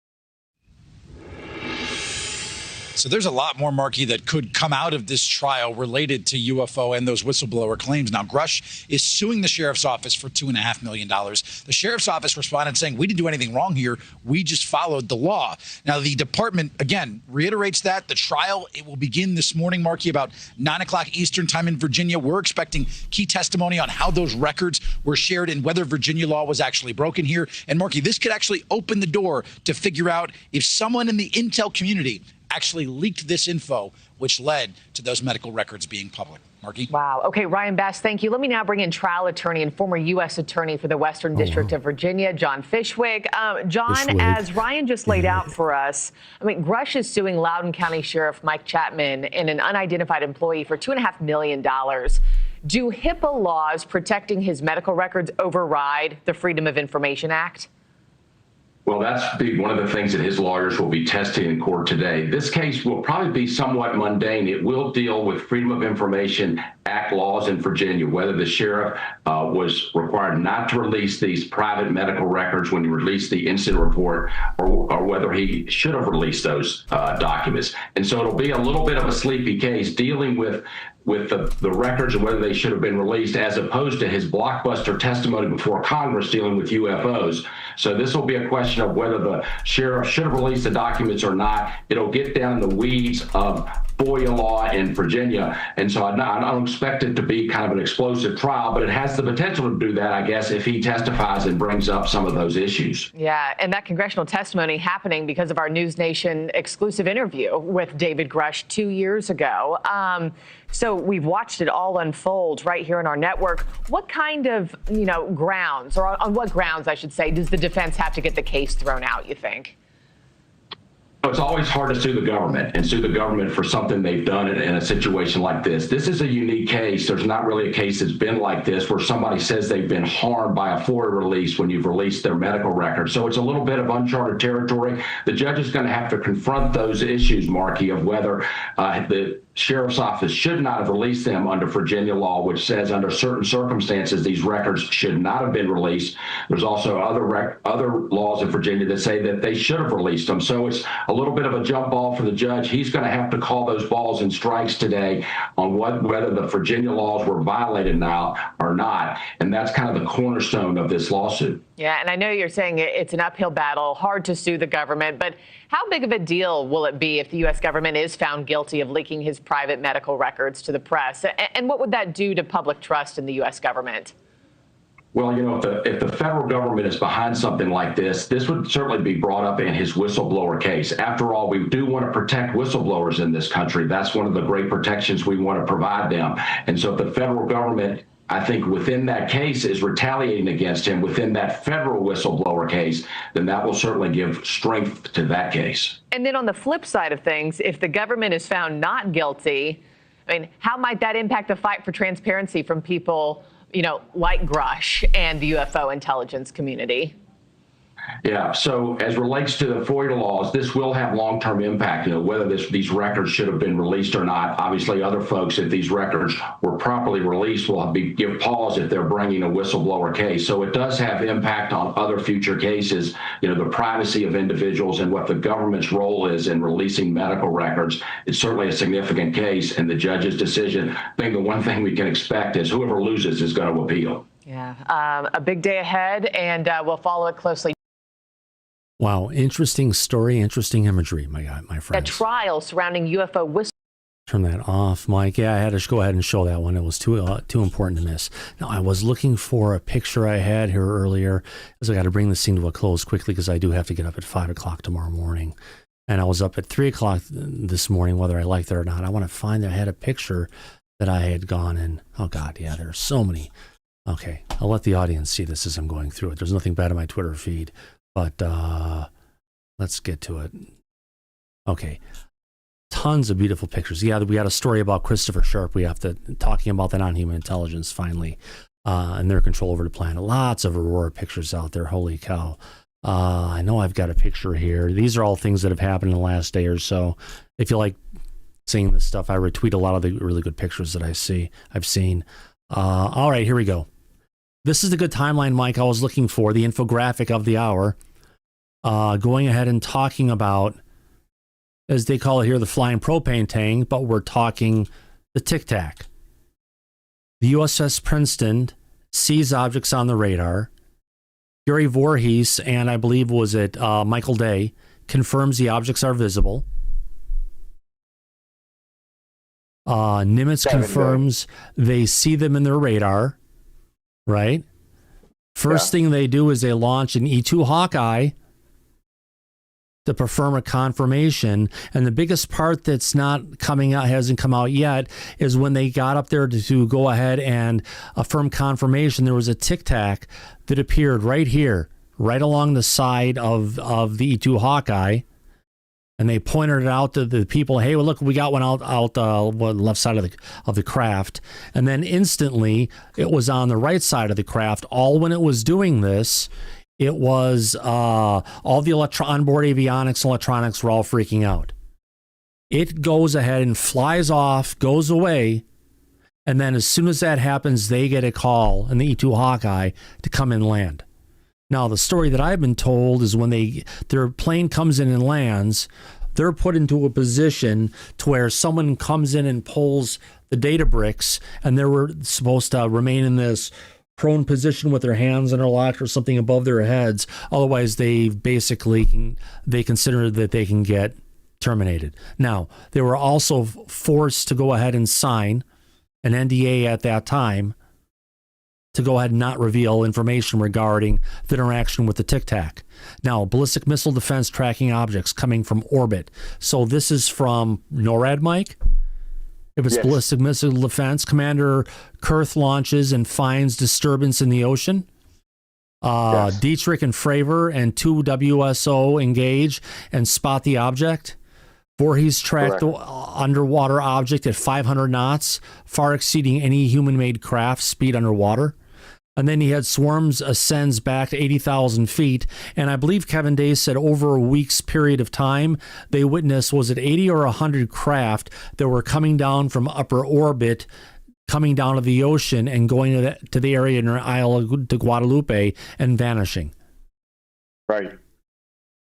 So there's a lot more, Marky, that could come out of this trial related to UFO and those whistleblower claims. Now, Grush is suing the sheriff's office for $2.5 million. The sheriff's office responded saying, we didn't do anything wrong here. We just followed the law. Now, the department, again, reiterates that. The trial, it will begin this morning, Marky, about 9 o'clock Eastern time in Virginia. We're expecting key testimony on how those records were shared and whether Virginia law was actually broken here. And, Marky, this could actually open the door to figure out if someone in the intel community actually leaked this info, which led to those medical records being public. Marky? Wow. Okay, Ryan Bass, thank you. Let me now bring in trial attorney and former U.S. attorney for the Western District of Virginia, John Fishwick. John, as Ryan just laid out for us, I mean, Grush is suing Loudoun County Sheriff Mike Chapman and an unidentified employee for $2.5 million. Do HIPAA laws protecting his medical records override the Freedom of Information Act? Well, that's one of the things that his lawyers will be testing in court today. This case will probably be somewhat mundane. It will deal with Freedom of Information Act laws in Virginia, whether the sheriff was required not to release these private medical records when he released the incident report, or whether he should have released those documents. And so it'll be a little bit of a sleepy case dealing with the records and whether they should have been released, as opposed to his blockbuster testimony before Congress dealing with UFOs. So this will be a question of whether the sheriff should have released the documents or not. It'll get down in the weeds of FOIA law in Virginia. And so I don't expect it to be kind of an explosive trial, but it has the potential to do that, I guess, if he testifies and brings up some of those issues. Yeah, and that congressional testimony happening because of our News Nation exclusive interview with David Grush 2 years ago. So we've watched it all unfold right here in our network. What kind of, grounds, or on what grounds, I should say, does the defense have to get the case thrown out, you think? It's always hard to sue the government and sue the government for something they've done in a situation like this. This is a unique case. There's not really a case that's been like this where somebody says they've been harmed by a FOIA release when you've released their medical records. So it's a little bit of uncharted territory. The judge is going to have to confront those issues, Marky, of whether the sheriff's office should not have released them under Virginia law, which says under certain circumstances these records should not have been released. There's also other laws in Virginia that say that they should have released them. So it's a little bit of a jump ball for the judge. He's going to have to call those balls and strikes today on whether the Virginia laws were violated now or not. And that's kind of the cornerstone of this lawsuit. Yeah, and I know you're saying it's an uphill battle, hard to sue the government, but how big of a deal will it be if the U.S. government is found guilty of leaking his private medical records to the press? And what would that do to public trust in the U.S. government? Well, if the federal government is behind something like this would certainly be brought up in his whistleblower case. After all, we do want to protect whistleblowers in this country. That's one of the great protections we want to provide them. And so if the federal government, I think, within that case is retaliating against him within that federal whistleblower case, then that will certainly give strength to that case. And then on the flip side of things, if the government is found not guilty, I mean, how might that impact the fight for transparency from people, like Grush and the UFO intelligence community? Yeah. So as relates to the FOIA laws, this will have long-term impact, whether these records should have been released or not. Obviously, other folks, if these records were properly released, will give pause if they're bringing a whistleblower case. So it does have impact on other future cases, the privacy of individuals and what the government's role is in releasing medical records. It's certainly a significant case, and the judge's decision, I think the one thing we can expect is whoever loses is going to appeal. Yeah. A big day ahead, and we'll follow it closely. Wow, interesting story, interesting imagery, my friends. A trial surrounding UFO whistle. Turn that off, Mike. Yeah, I had to go ahead and show that one. It was too important to miss. Now, I was looking for a picture I had here earlier, as I got to bring this thing to a close quickly because I do have to get up at 5 o'clock tomorrow morning. And I was up at 3 o'clock this morning, whether I liked it or not. I want to find that I had a picture that I had gone in. Oh, God, yeah, there are so many. Okay, I'll let the audience see this as I'm going through it. There's nothing bad in my Twitter feed. But let's get to it. Okay. Tons of beautiful pictures. Yeah, we got a story about Christopher Sharp. We have to talking about the non-human intelligence finally and their control over the planet. Lots of Aurora pictures out there. Holy cow. I know I've got a picture here. These are all things that have happened in the last day or so. If you like seeing this stuff, I retweet a lot of the really good pictures that I've seen. All right, here we go. This is the good timeline, Mike, I was looking for, the infographic of the hour. Going ahead and talking about as they call it here, the flying propane tank, but we're talking the TIC. The USS Princeton sees objects on the radar. Gary Voorhees and I believe was it Michael Day confirms the objects are visible. Nimitz confirms they see them in their radar, right? First thing they do is they launch an E-2 Hawkeye to perform a confirmation. And the biggest part that's not coming out, hasn't come out yet, is when they got up there to go ahead and affirm confirmation, there was a tic-tac that appeared right here, right along the side of the E-2 Hawkeye. And they pointed it out to the people. Hey, well, look, we got one out the left side of the craft. And then instantly, it was on the right side of the craft. All when it was doing this, it was all the onboard avionics, electronics were all freaking out. It goes ahead and flies off, goes away, and then as soon as that happens, they get a call in the E-2 Hawkeye to come and land. Now, the story that I've been told is when their plane comes in and lands, they're put into a position to where someone comes in and pulls the data bricks, and they were supposed to remain in this prone position with their hands interlocked or something above their heads. Otherwise, they consider that they can get terminated. Now, they were also forced to go ahead and sign an NDA at that time to go ahead and not reveal information regarding the interaction with the tic-tac. Now, ballistic missile defense tracking objects coming from orbit. So this is from NORAD, Mike? If it's ballistic missile defense, Commander Kurth launches and finds disturbance in the ocean. Dietrich and Fravor and 2 WSO engage and spot the object. Voorhees tracked the underwater object at 500 knots, far exceeding any human-made craft speed underwater. And then he had Swarms ascends back to 80,000 feet. And I believe Kevin Day said over a week's period of time, they witnessed, was it 80 or 100 craft that were coming down from upper orbit, coming down to the ocean and going to the area near Isle de Guadalupe and vanishing. Right.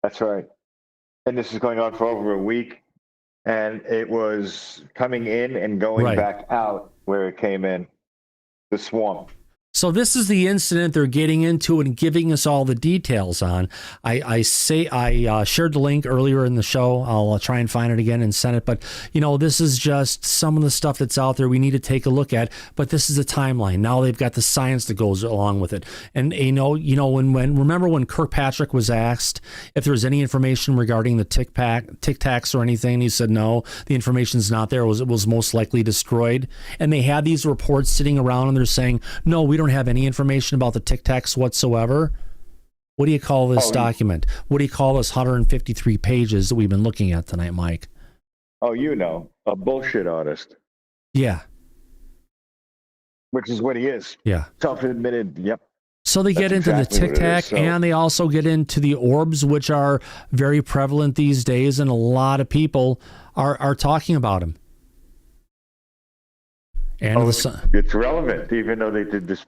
That's right. And this is going on for over a week. And it was coming in and going back out where it came in, the swarm. So this is the incident they're getting into and giving us all the details on. I shared the link earlier in the show. I'll try and find it again and send it. But, this is just some of the stuff that's out there we need to take a look at. But this is a timeline. Now they've got the science that goes along with it. And, remember when Kirkpatrick was asked if there was any information regarding the Tic Tacs or anything? He said, no, the information's not there. It was most likely destroyed. And they had these reports sitting around and they're saying, no, we don't have any information about the Tic Tacs whatsoever. What do you call this document? What do you call this 153 pages that we've been looking at tonight, Mike? Oh, a bullshit artist. Yeah. Which is what he is. Yeah. Self-admitted, yep. So they get into the Tic Tac and they also get into the orbs, which are very prevalent these days, and a lot of people are talking about them. And it's relevant, even though they did this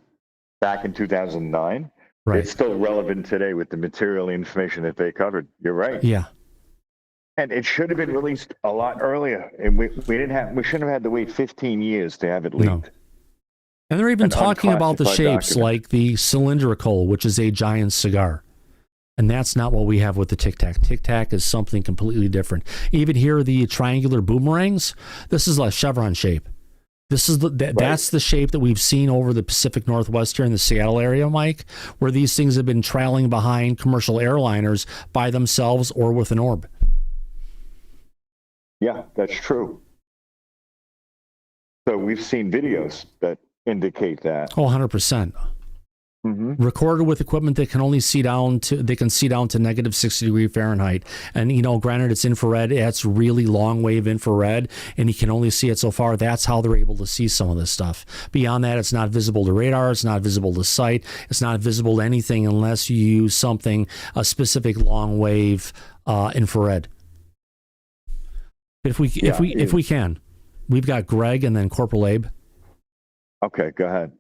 back in 2009. Right. It's still relevant today with the material information that they covered. You're right. Yeah. And it should have been released a lot earlier. And we shouldn't have had to wait 15 years to have it leaked. No. And they're even talking about the shapes document. like the cylindrical, which is a giant cigar. And that's not what we have with the Tic Tac. Tic Tac is something completely different. Even here, the triangular boomerangs, this is a chevron shape. This is that's the shape that we've seen over the Pacific Northwest here in the Seattle area, Mike, where these things have been trailing behind commercial airliners by themselves or with an orb. Yeah, that's true. So we've seen videos that indicate that. Oh, 100%. Mm-hmm. Recorded with equipment that can only see down to negative 60 degree Fahrenheit. And, granted it's infrared, it's really long wave infrared, and you can only see it so far. That's how they're able to see some of this stuff. Beyond that, it's not visible to radar, it's not visible to sight, it's not visible to anything unless you use a specific long wave infrared. But if we can, we've got Greg and then Corporal Abe. Okay, go ahead.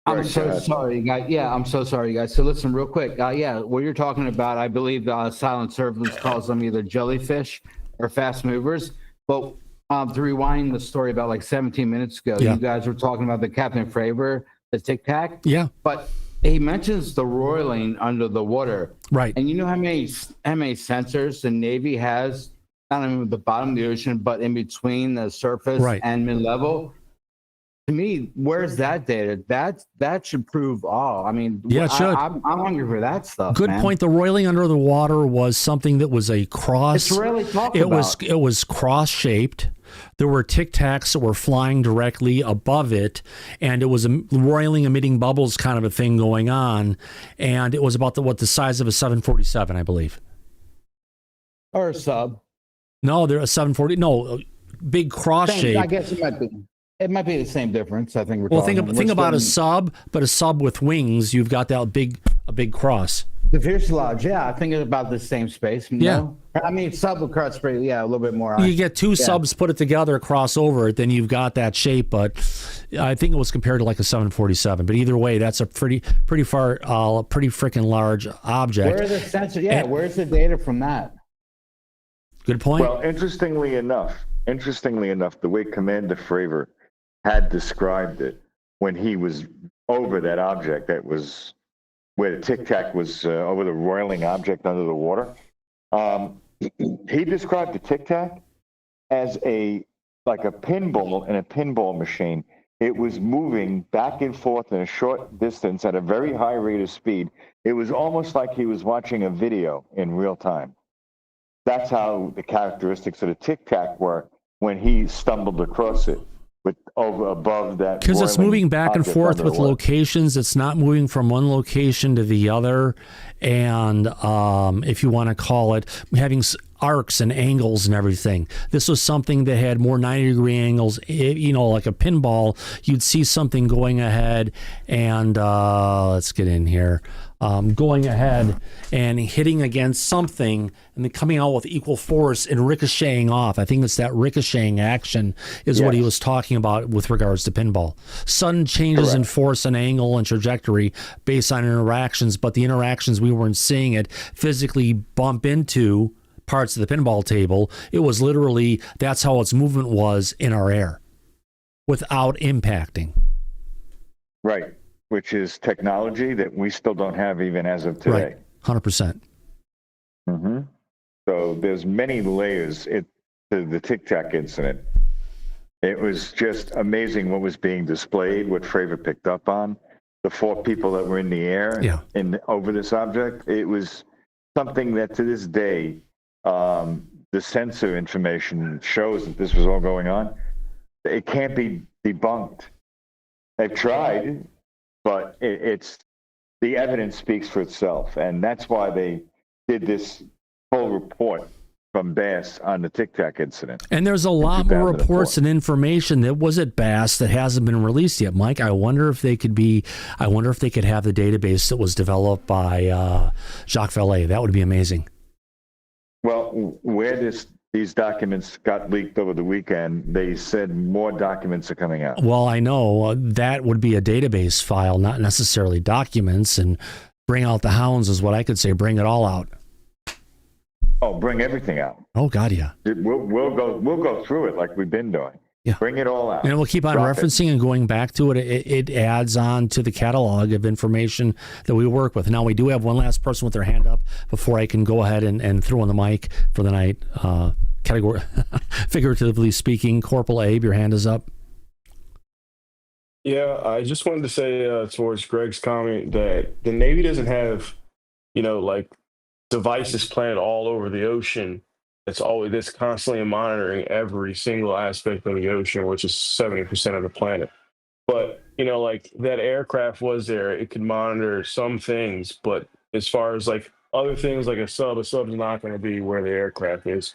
I'm Right, so go ahead. sorry, guys. Yeah, I'm so sorry, guys. So listen, real quick. Yeah, what you're talking about, I believe Silent Servants calls them either jellyfish or fast movers. But to rewind the story about like 17 minutes ago, Yeah. you guys were talking about the Captain Fravor, the Tic Tac. Yeah. But he mentions the roiling under the water. Right. And you know how many sensors the Navy has, not only at the bottom of the ocean, but in between the surface Right. and mid-level? To me, where's that data? That should prove all. I mean, Yeah, it should. I'm hungry for that stuff. Good man. point. The roiling under the water was something that was a cross. It's rarely talked it about. It was cross shaped. There were Tic Tacs that were flying directly above it, and it was a roiling, emitting bubbles kind of a thing going on. And it was about the size of a 747, I believe. Or a sub. No, they're a 740. No, big cross shape. I guess it might be. It might be the same difference. I think we're Well, talking. think about a sub, but a sub with wings. You've got that a big cross. The fuselage. Yeah, I think it's about the same space. No? I mean, sub with cross pretty. Yeah, a little bit more. You get two subs, put it together, cross over it, then you've got that shape. But I think it was compared to like a 747. But either way, that's a pretty freaking large object. Where are the sensors? Yeah, where's the data from that? Good point. Well, interestingly enough, the way Commander Fravor had described it when he was over that object that was where the Tic Tac was over the roiling object under the water. He described the Tic Tac as like a pinball in a pinball machine. It was moving back and forth in a short distance at a very high rate of speed. It was almost like he was watching a video in real time. That's how the characteristics of the Tic Tac were when he stumbled across it. Above that, because it's moving back and forth with locations. It's not moving from one location to the other, and if you want to call it, having arcs and angles and everything. This was something that had more 90-degree angles. Like a pinball, you'd see something going ahead, and let's get in here. Going ahead and hitting against something and then coming out with equal force and ricocheting off. I think it's that ricocheting action is what he was talking about with regards to pinball. Sudden changes in force and angle and trajectory based on interactions, but the interactions we weren't seeing it physically bump into parts of the pinball table. It was literally, that's how its movement was in our air without impacting. Right. Which is technology that we still don't have even as of today. Right, 100%. Mm-hmm. So there's many layers to the Tic Tac incident. It was just amazing what was being displayed, what Fravor picked up on, the 4 people that were in the air over this object. It was something that to this day, the sensor information shows that this was all going on. It can't be debunked. They've tried. But it's the evidence speaks for itself, and that's why they did this full report from BAASS on the Tic Tac incident. And there's a lot more reports and information that was at BAASS that hasn't been released yet, Mike. I wonder if they could have the database that was developed by Jacques Vallée. That would be amazing. Well, where these documents got leaked over the weekend, they said more documents are coming out. Well, I know that would be a database file, not necessarily documents. And bring out the hounds is what I could say. Bring it all out. Oh, bring everything out. Oh God, yeah. We'll go through it like we've been doing. Yeah. Bring it all out. And we'll keep on referencing and going back to it. It adds on to the catalog of information that we work with. Now, we do have one last person with their hand up before I can go ahead and throw in the mic for the night. Category, figuratively speaking, Corporal Abe, your hand is up. Yeah, I just wanted to say towards Greg's comment that the Navy doesn't have, like devices planted all over the ocean. That's constantly monitoring every single aspect of the ocean, which is 70% of the planet. But, like that aircraft was there, it could monitor some things, but as far as like other things like a sub's not going to be where the aircraft is.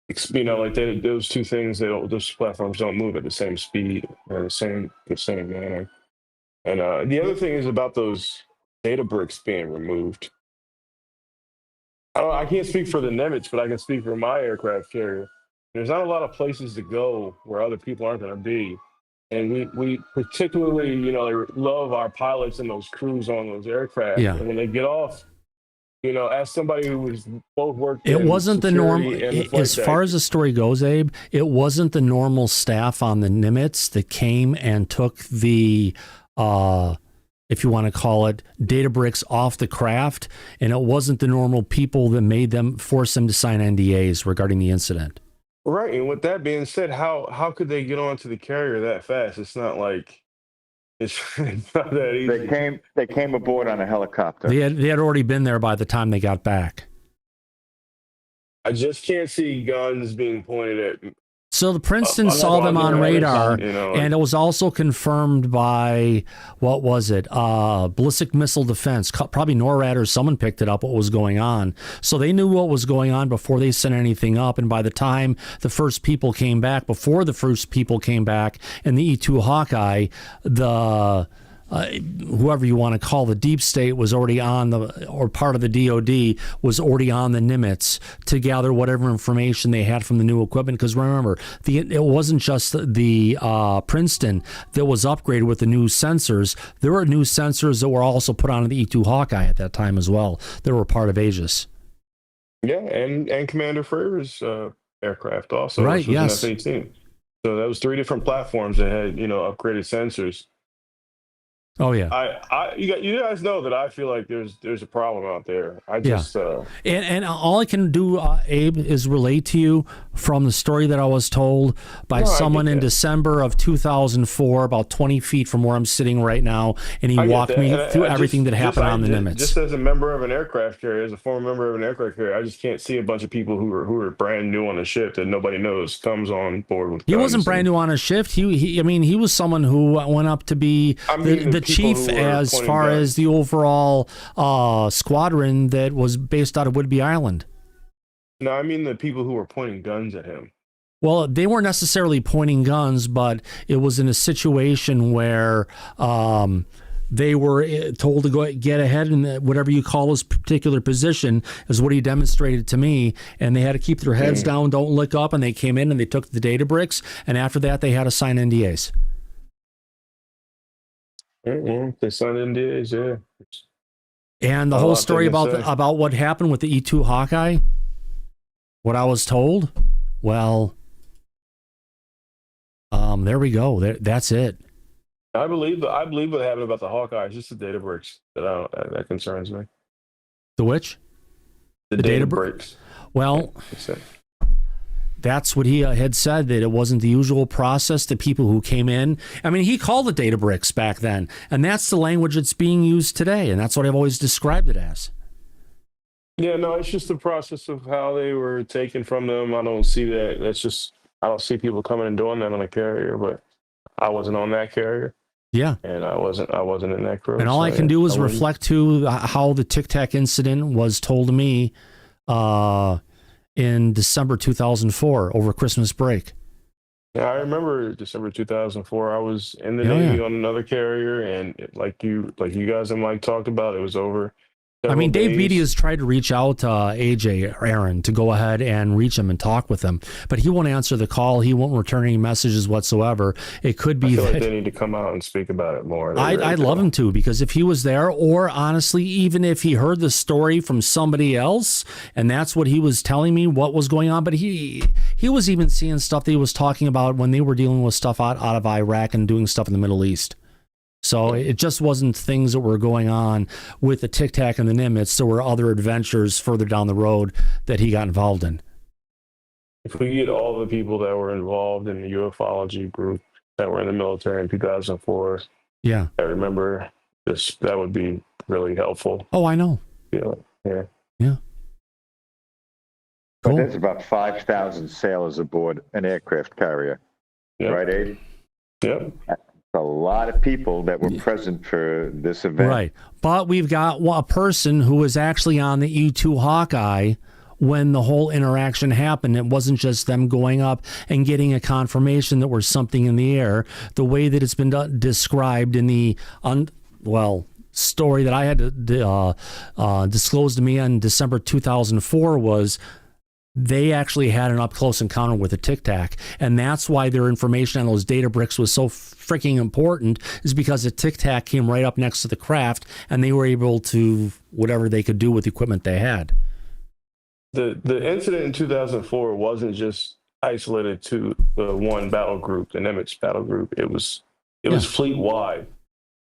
Like those two things, those platforms don't move at the same speed or the same manner. And the other thing is about those data bricks being removed. I can't speak for the Nimitz, but I can speak for my aircraft carrier. There's not a lot of places to go where other people aren't going to be. And we particularly, love our pilots and those crews on those aircraft. Yeah. And when they get off, as somebody who was both worked It in wasn't the security normal, and the flight as deck. far as the story goes, Abe, it wasn't the normal staff on the Nimitz that came and took the, if you want to call it, data bricks off the craft. And it wasn't the normal people that force them to sign NDAs regarding the incident. Right, and with that being said, how could they get onto the carrier that fast? It's not like it's not that easy. They came aboard on a helicopter. They had already been there by the time they got back. I just can't see guns being pointed at. So the Princeton saw them on radar, and it was also confirmed by, what was it, ballistic missile defense, probably NORAD or someone picked it up, what was going on. So they knew what was going on before they sent anything up, and by the time the first people came back, before the first people came back in the E-2 Hawkeye, the... whoever you want to call the deep state was already on or part of the DOD was already on the Nimitz to gather whatever information they had from the new equipment. Because remember, it wasn't just the Princeton that was upgraded with the new sensors. There were new sensors that were also put on the E-2 Hawkeye at that time as well. They were part of Aegis. Yeah, and Commander Fravor's aircraft also. Right, yes. F-18. So that was 3 different platforms that had, upgraded sensors. Oh yeah, you guys know that I feel like there's a problem out there. I just and all I can do, Abe, is relate to you from the story that I was told by someone in December of 2004, about 20 feet from where I'm sitting right now, and he walked me through everything that happened on the Nimitz. Just as a member of an aircraft carrier, as a former member of an aircraft carrier, I just can't see a bunch of people who are brand new on a ship that nobody knows comes on board with. He wasn't brand new on a shift. He was someone who went up to be the chief as far as the overall squadron that was based out of Whidbey Island. No, I mean the people who were pointing guns at him. Well, they weren't necessarily pointing guns, but it was in a situation where they were told to go get ahead in whatever you call his particular position, is what he demonstrated to me. And they had to keep their heads down, don't look up. And they came in and they took the data bricks. And after that, they had to sign NDAs. They signed NDAs, yeah. And the whole story about what happened with the E-2 Hawkeye, what I was told, well, there we go. That's it. I believe what happened about the Hawkeye is just the data breaks that concerns me. The which? The data breaks. Well, that's what he had said, that it wasn't the usual process that people who came in. I mean, he called it data bricks back then, and that's the language that's being used today, and that's what I've always described it as. Yeah, no, it's just the process of how they were taken from them. I don't see that. I don't see people coming and doing that on a carrier, but I wasn't on that carrier. Yeah. And I wasn't in that crew. And all I can do is reflect to how the TIC incident was told to me in December 2004 over Christmas break. Yeah, I remember December 2004. I was in the Navy on another carrier, and like you guys and Mike talked about, it was over. I mean, Dave Beatty has tried to reach out to AJ Aaron to go ahead and reach him and talk with him, but he won't answer the call. He won't return any messages whatsoever. It could be that they need to come out and speak about it more. I'd love him to, because if he was there, or honestly, even if he heard the story from somebody else, and that's what he was telling me what was going on, but he was even seeing stuff that he was talking about when they were dealing with stuff out of Iraq and doing stuff in the Middle East. So it just wasn't things that were going on with the Tic Tac and the Nimitz. There were other adventures further down the road that he got involved in. If we get all the people that were involved in the ufology group that were in the military in 2004, I remember this, that would be really helpful. Oh, I know. Yeah. Cool. But there's about 5,000 sailors aboard an aircraft carrier. Yep. Right, Abe? Yep. A lot of people that were present for this event. Right. But we've got a person who was actually on the E-2 Hawkeye when the whole interaction happened. It wasn't just them going up and getting a confirmation that there's something in the air. The way that it's been described in the story that I had to disclose to me on December 2004 was they actually had an up-close encounter with a TIC, and that's why their information on those data bricks was so freaking important, is because the TIC came right up next to the craft, and they were able to whatever they could do with the equipment they had. The incident in 2004 wasn't just isolated to the one battle group, the Nimitz battle group. It was fleet-wide.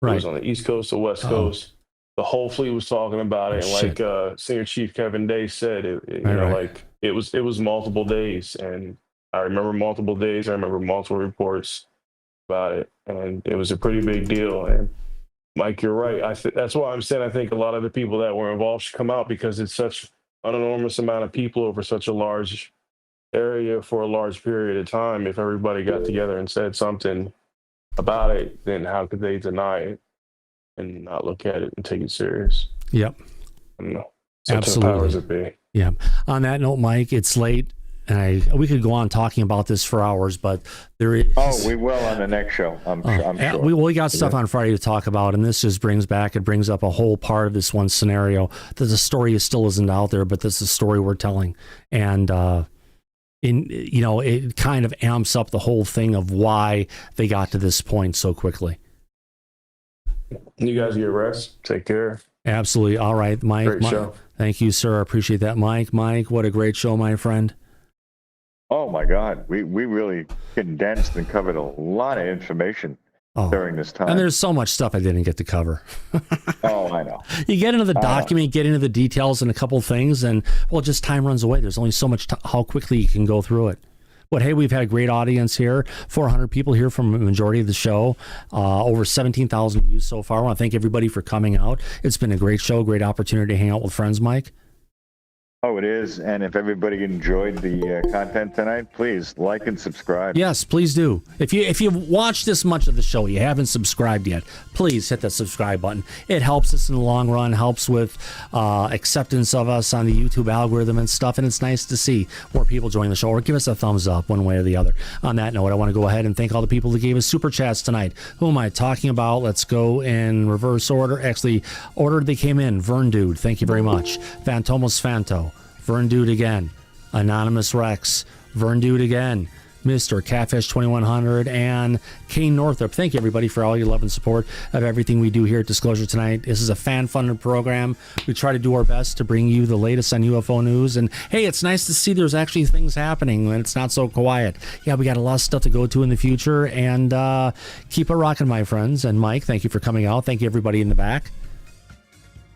Right. It was on the East Coast, the West Coast. The whole fleet was talking about it. And like Senior Chief Kevin Day said, it was multiple days. And I remember multiple days. I remember multiple reports about it. And it was a pretty big deal. And Mike, you're right. That's why I'm saying I think a lot of the people that were involved should come out, because it's such an enormous amount of people over such a large area for a large period of time. If everybody got together and said something about it, then how could they deny it and not look at it and take it serious? Yep. I don't know. Absolutely. Powers that be. Yeah. On that note, Mike, it's late, and we could go on talking about this for hours, but there is. Oh, we will on the next show. I'm sure. We got stuff on Friday to talk about, and this just brings up a whole part of this one scenario that the story still isn't out there, but this is the story we're telling, and it kind of amps up the whole thing of why they got to this point so quickly. You guys get rest. Take care. Absolutely. All right, Mike. Great show. Thank you, sir. I appreciate that, Mike. Mike, what a great show, my friend. Oh my God, we really condensed and covered a lot of information during this time. And there's so much stuff I didn't get to cover. Oh, I know. You get into the document, get into the details and a couple things, and just time runs away. There's only so much how quickly you can go through it. But hey, we've had a great audience here. 400 people here from the majority of the show. Over 17,000 views so far. I want to thank everybody for coming out. It's been a great show, great opportunity to hang out with friends, Mike. Oh, it is. And if everybody enjoyed the content tonight, please like and subscribe. Yes, please do. If you've watched this much of the show, you haven't subscribed yet, please hit that subscribe button. It helps us in the long run, helps with acceptance of us on the YouTube algorithm and stuff, and it's nice to see more people join the show, or give us a thumbs up one way or the other. On that note, I want to go ahead and thank all the people that gave us super chats tonight. Who am I talking about? Let's go in reverse order. Actually, order they came in. Vern Dude, thank you very much. Phantomos Fanto. Vern Dude again, Anonymous Rex, Vern Dude again, Mr. Catfish 2100, and Kane Northup. Thank you, everybody, for all your love and support of everything we do here at Disclosure tonight. This is a fan-funded program. We try to do our best to bring you the latest on UFO news. And hey, it's nice to see there's actually things happening when it's not so quiet. Yeah, we got a lot of stuff to go to in the future, and keep it rocking, my friends. And Mike, thank you for coming out. Thank you, everybody in the back.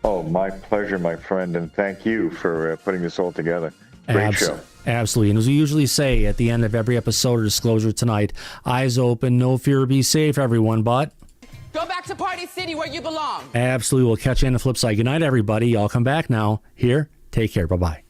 Oh, my pleasure, my friend, and thank you for putting this all together. Great show. Absolutely. And as we usually say at the end of every episode of Disclosure tonight, eyes open, no fear, be safe, everyone, but go back to Party City where you belong. Absolutely. We'll catch you on the flip side. Good night, everybody. Y'all come back now. Here, take care. Bye-bye.